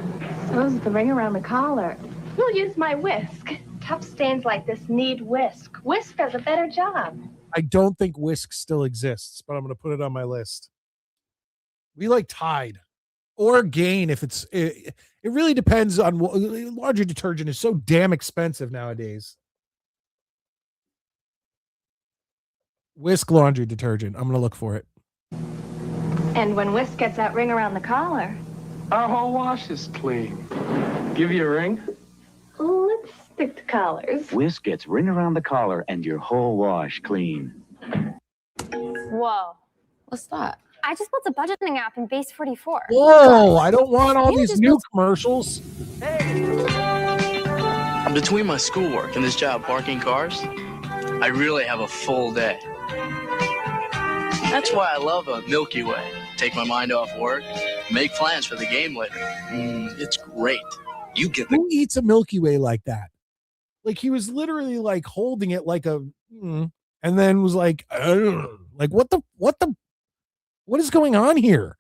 S21: So's the ring around the collar. You'll use my whisk. Tough stains like this need whisk. Whisk does a better job.
S3: I don't think Whisk still exists, but I'm going to put it on my list. We like Tide or Gain if it's. It really depends on what. Laundry detergent is so damn expensive nowadays. Whisk laundry detergent. I'm going to look for it.
S21: And when whisk gets that ring around the collar.
S7: Our whole wash is clean. Give you a ring?
S21: Let's stick to collars.
S20: Whisk gets ring around the collar and your whole wash clean.
S8: Whoa. What's that? I just built a budgeting app in Base 44.
S3: Whoa, I don't want all these new commercials.
S24: Between my schoolwork and this job parking cars, I really have a full day. That's why I love a Milky Way. Take my mind off work, make plans for the game later. It's great. You get the...
S3: Who eats a Milky Way like that? Like he was literally like holding it like a, and then was like what is going on here?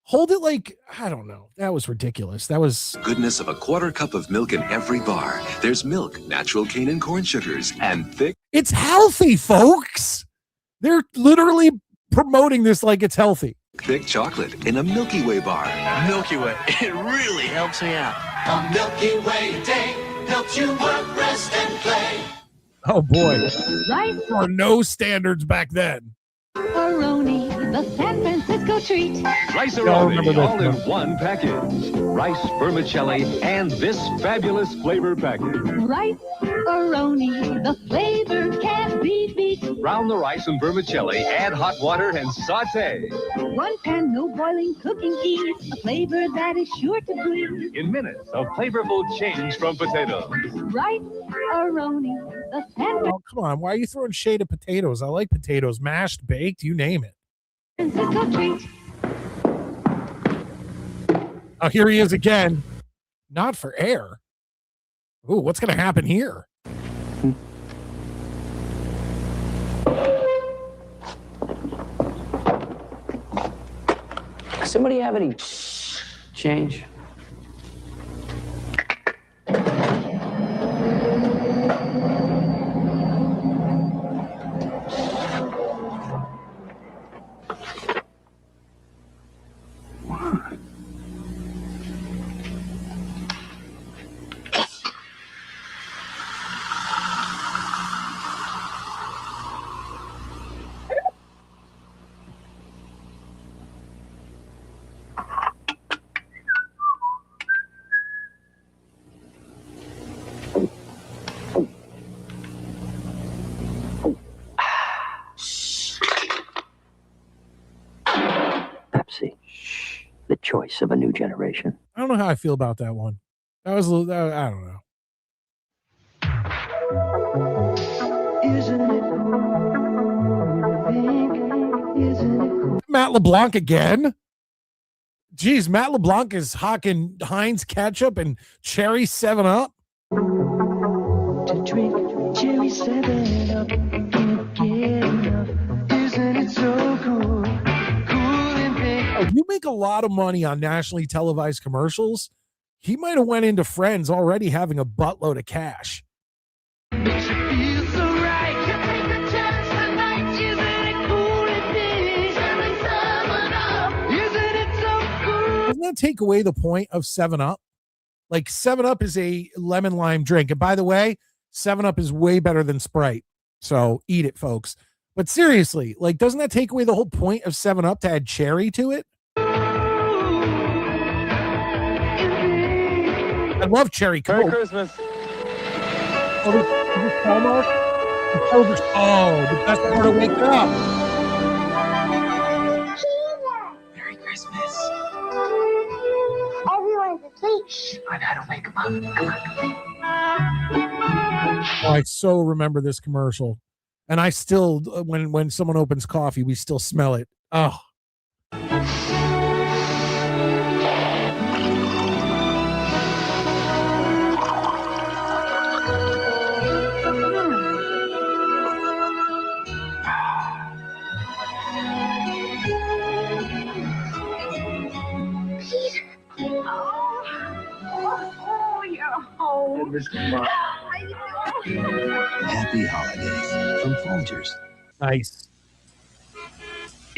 S3: Hold it like, I don't know. That was ridiculous. That was
S25: goodness of a quarter cup of milk in every bar. There's milk, natural cane and corn sugars, and thick.
S3: It's healthy, folks. They're literally promoting this like it's healthy.
S25: Thick chocolate in a Milky Way bar.
S24: Milky Way, it really helps me out.
S9: A Milky Way day helps you work, rest, and play.
S3: Oh boy.
S26: Rice
S3: There were no standards back then.
S26: Aroni, the San Francisco treat.
S14: Rice-A-Roni, all in one package. Rice, vermicelli, and this fabulous flavor package.
S26: Rice Aroni, the flavor can't be beat.
S14: Brown the rice and vermicelli, add hot water, and saute.
S26: One pan, no boiling, cooking ease. A flavor that is sure to breathe.
S14: In minutes, a flavorful change from potatoes.
S26: Rice Aroni, the San
S3: Oh, come on. Why are you throwing shade at potatoes? I like potatoes, mashed, baked, you name it.
S26: Francisco treat.
S3: Oh, here he is again. Not for air. Ooh, what's going to happen here?
S27: Somebody have any change? Pepsi, the choice of a new generation.
S3: I don't know how I feel about that one. That was a little, I don't know. Matt LeBlanc again? Geez, Matt LeBlanc is hawking Heinz ketchup and cherry 7-Up.
S9: To drink cherry 7-Up, can't get enough. Isn't it so cool? Cool and pink.
S3: Oh, you make a lot of money on nationally televised commercials. He might have went into Friends already having a buttload of cash.
S9: Makes you feel so right. You take the chance tonight. Isn't it cool and pink? Cherry 7-Up. Isn't it so cool?
S3: Doesn't that take away the point of 7-Up? Like 7-Up is a lemon lime drink. And by the way, 7-Up is way better than Sprite. So eat it, folks. But seriously, like, doesn't that take away the whole point of 7-Up to add cherry to it? I love cherry Coke.
S7: Merry Christmas.
S3: Oh, this Hallmark? Oh, the best part of waking up.
S9: Merry Christmas. Everyone's asleep. I gotta wake them up. Come on.
S3: Oh, I so remember this commercial. And I still, when someone opens coffee, we still smell it. Oh.
S12: Happy holidays from Folgers.
S3: Nice.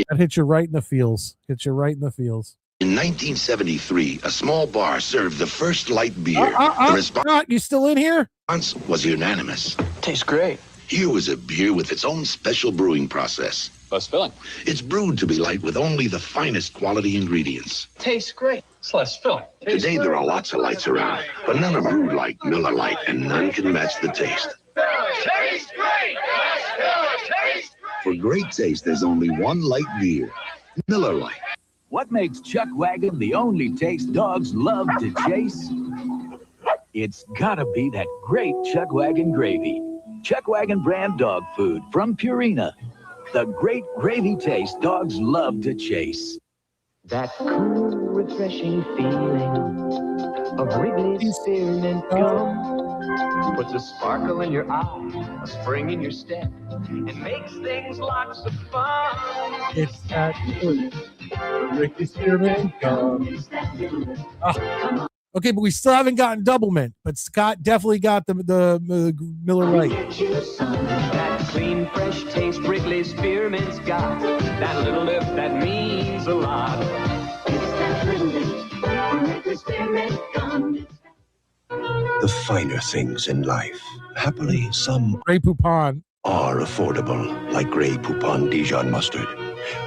S3: That hits you right in the feels. Hits you right in the feels.
S12: In 1973, a small bar served the first light beer. The response
S3: you still in here?
S12: Was unanimous.
S24: Tastes great.
S12: Here was a beer with its own special brewing process.
S24: Less filling.
S12: It's brewed to be light with only the finest quality ingredients.
S24: Tastes great. It's less filling.
S12: Today there are lots of lights around, but none are brewed like Miller Lite, and none can match the taste.
S9: Tastes great.
S12: For great taste, there's only one light beer, Miller Lite.
S6: What makes Chuck Wagon the only taste dogs love to chase? It's gotta be that great Chuck Wagon gravy. Chuck Wagon brand dog food from Purina. The great gravy taste dogs love to chase.
S9: That cool, refreshing feeling of Wrigley's Spearmint Gum puts a sparkle in your eye, a spring in your step, and makes things lots of fun.
S3: It's that good. Wrigley's Spearmint Gum. Okay, but we still haven't gotten Double Mint, but Scott definitely got the Miller Lite.
S9: That clean, fresh taste Wrigley's Spearmint's got. That little lip that means a lot. It's that Wrigley's Spearmint Gum.
S10: The finer things in life. Happily, some
S3: Grey Poupon
S10: are affordable, like Grey Poupon Dijon mustard.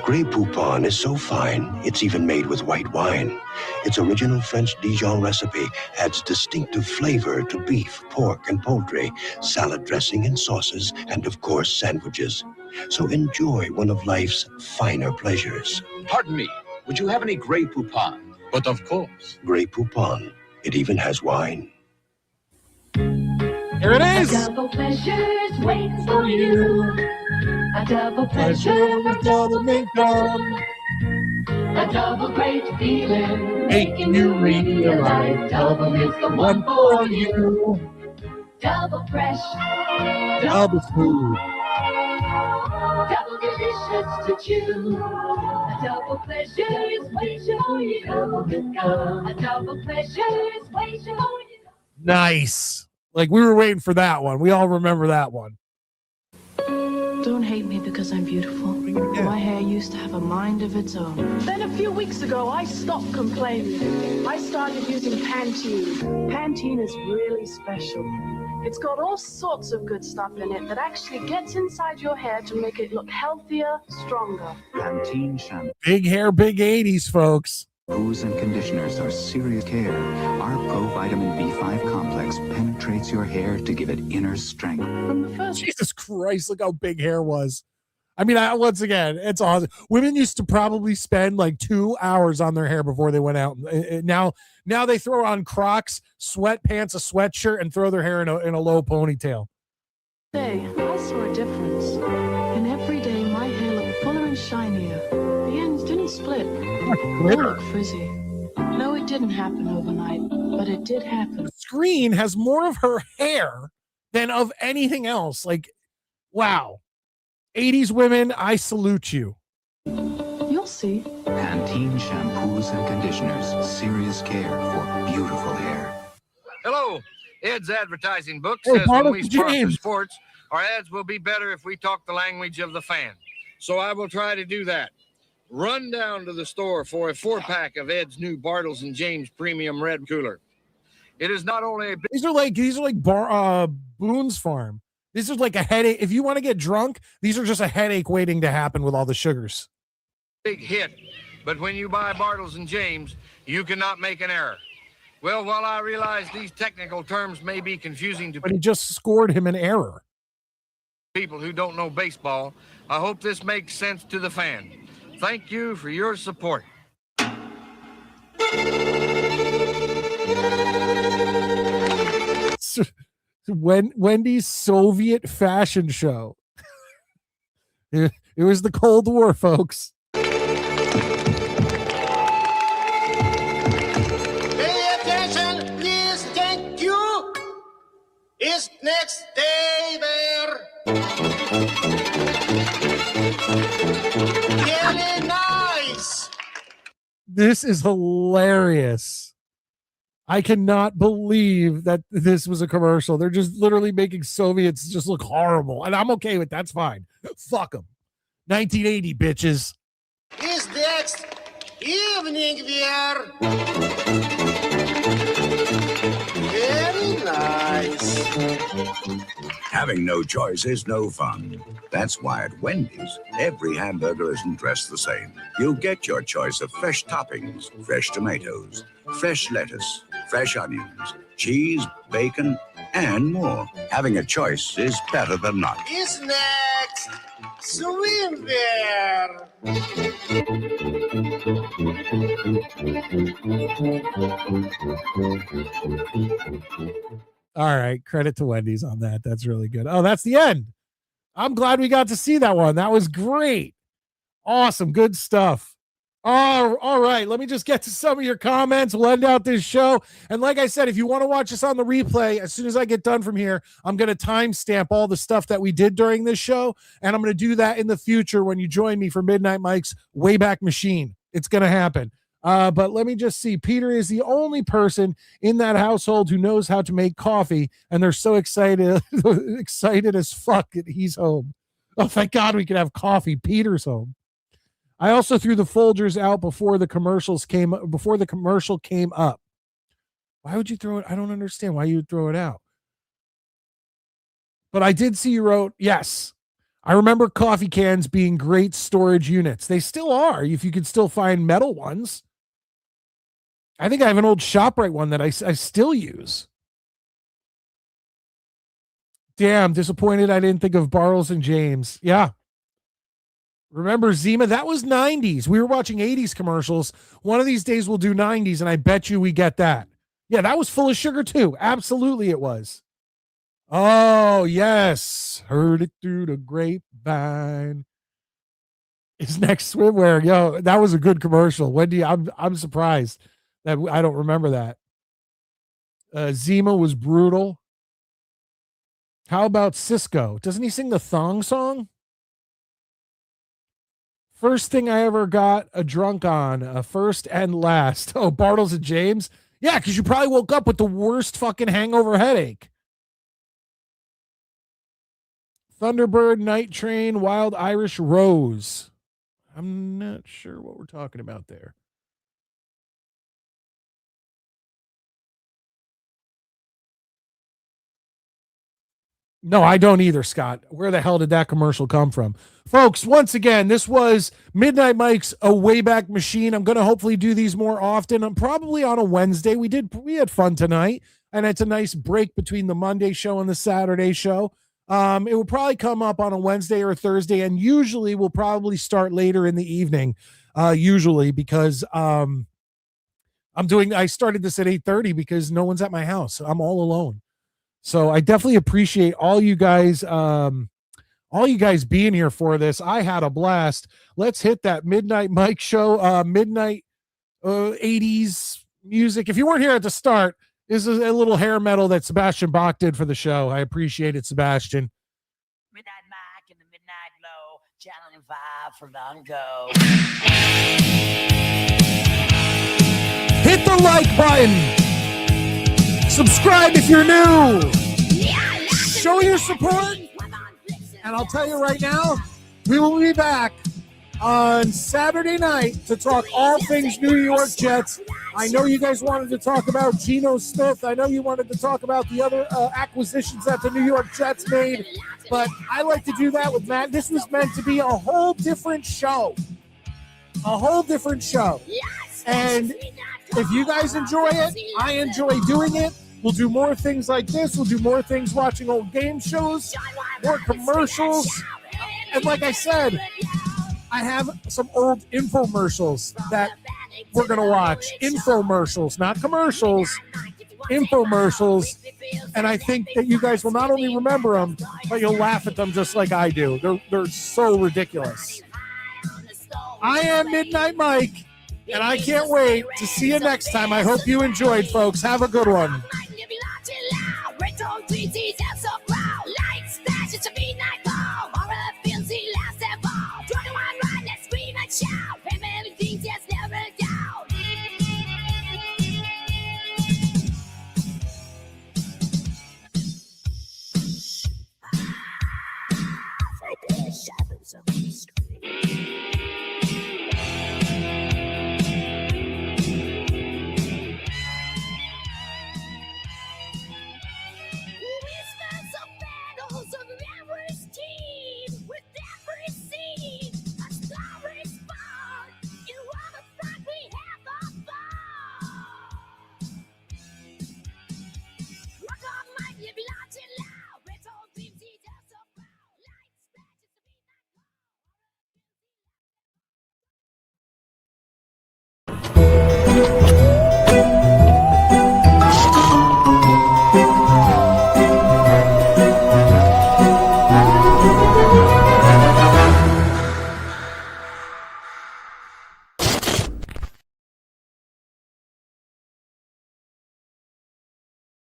S10: Grey Poupon is so fine, it's even made with white wine. Its original French Dijon recipe adds distinctive flavor to beef, pork, and poultry, salad dressing and sauces, and of course, sandwiches. So enjoy one of life's finer pleasures.
S6: Pardon me, would you have any Grey Poupon? But of course.
S10: Grey Poupon. It even has wine.
S3: Here it is.
S9: A double pleasure's waiting for you. A double pleasure with Double Mint Gum. A double great feeling, making you realize double is the one for you. Double fresh,
S3: double smooth,
S9: double delicious to chew. A double pleasure is waiting for you. Double Mint Gum. A double pleasure is waiting for you.
S3: Nice. Like, we were waiting for that one. We all remember that one.
S11: Don't hate me because I'm beautiful. My hair used to have a mind of its own. Then a few weeks ago, I stopped complaining. I started using Pantene. Pantene is really special. It's got all sorts of good stuff in it that actually gets inside your hair to make it look healthier, stronger.
S6: Pantene shampoo.
S3: Big hair, big 80s, folks.
S6: Shampoos and conditioners are serious care. Our Pro Vitamin B5 complex penetrates your hair to give it inner strength.
S11: From the first
S3: Jesus Christ, look how big hair was. I mean, once again, it's awesome. Women used to probably spend like 2 hours on their hair before they went out. Now they throw on Crocs, sweatpants, a sweatshirt, and throw their hair in a low ponytail.
S11: day, I saw a difference. And every day, my hair looked fuller and shinier. The ends didn't split. Or look frizzy. No, it didn't happen overnight, but it did happen.
S3: The screen has more of her hair than of anything else. Like, wow. 80s women, I salute you.
S11: You'll see.
S6: Pantene shampoos and conditioners. Serious care for beautiful hair.
S15: Hello. Ed's advertising book
S3: Hey,
S15: says
S3: Barnum
S15: when we
S3: James.
S15: sponsor sports, our ads will be better if we talk the language of the fan. So I will try to do that. Run down to the store for a 4-pack of Ed's new Bartles and James Premium Red Cooler. It is not only a
S3: These are like Boone's Farm. This is like a headache. If you want to get drunk, these are just a headache waiting to happen with all the sugars.
S15: Big hit. But when you buy Bartles and James, you cannot make an error. Well, while I realize these technical terms may be confusing to
S3: But he just scored him an error.
S15: people who don't know baseball, I hope this makes sense to the fan. Thank you for your support.
S3: Wendy's Soviet fashion show. It was the Cold War, folks.
S9: Pay attention, please. Thank you. It's next day there. Really nice.
S3: This is hilarious. I cannot believe that this was a commercial. They're just literally making Soviets just look horrible. And I'm okay with that's fine. Fuck them. 1980, bitches.
S9: It's next evening there. Very nice.
S12: Having no choice is no fun. That's why at Wendy's, every hamburger isn't dressed the same. You'll get your choice of fresh toppings, fresh tomatoes, fresh lettuce, fresh onions, cheese, bacon, and more. Having a choice is better than not.
S9: It's next swimwear.
S3: All right. Credit to Wendy's on that. That's really good. Oh, that's the end. I'm glad we got to see that one. That was great. Awesome. Good stuff. Oh, all right. Let me just get to some of your comments. We'll end out this show. And like I said, if you want to watch us on the replay, as soon as I get done from here, I'm going to timestamp all the stuff that we did during this show. And I'm going to do that in the future when you join me for Midnite Mike's Wayback Machine. It's going to happen. But let me just see. Peter is the only person in that household who knows how to make coffee. And they're so excited, excited as fuck that he's home. Oh, thank God we could have coffee. Peter's home. I also threw the Folgers out before the commercial came up. Why would you throw it? I don't understand why you would throw it out. But I did see you wrote, yes. I remember coffee cans being great storage units. They still are, if you could still find metal ones. I think I have an old ShopRite one that I still use. Damn, disappointed I didn't think of Bartles and James. Yeah. Remember Zima? That was 90s. We were watching 80s commercials. One of these days we'll do 90s, and I bet you we get that. Yeah, that was full of sugar too. Absolutely it was. Oh, yes. Heard it through the grapevine. It's next swimwear. Yo, that was a good commercial. Wendy, I'm surprised that I don't remember that. Zima was brutal. How about Cisco? Doesn't he sing the thong song? First thing I ever got a drunk on, first and last. Oh, Bartles and James? Yeah, because you probably woke up with the worst fucking hangover headache. Thunderbird, Night Train, Wild Irish Rose. I'm not sure what we're talking about there. No, I don't either, Scott. Where the hell did that commercial come from? Folks, once again, this was Midnite Mike's A Wayback Machine. I'm going to hopefully do these more often. I'm probably on a Wednesday. We had fun tonight, and it's a nice break between the Monday show and the Saturday show. It will probably come up on a Wednesday or a Thursday, and usually we'll probably start later in the evening, usually because I started this at 8:30 because no one's at my house. I'm all alone. So I definitely appreciate all you guys being here for this. I had a blast. Let's hit that Midnite Mike show, midnight 80s music. If you weren't here at the start, this is a little hair metal that Sebastian Bach did for the show. I appreciate it, Sebastian.
S1: Midnite Mike and the Midnight Glow, channeling vibe for long ago.
S3: Hit the like button. Subscribe if you're new. Show your support. And I'll tell you right now, we will be back on Saturday night to talk all things New York Jets I know you guys wanted to talk about Geno Smith. I know you wanted to talk about the other acquisitions that the New York Jets made, but I like to do that with Matt. This was meant to be a whole different show. A whole different show. And if you guys enjoy it, I enjoy doing it. We'll do more things like this. We'll do more things watching old game shows, more commercials. And like I said, I have some old infomercials that we're going to watch. Infomercials, not commercials. Infomercials. And I think that you guys will not only remember them, but you'll laugh at them just like I do. They're so ridiculous. I am Midnite Mike, and I can't wait to see you next time. I hope you enjoyed, folks. Have a good one.
S9: Of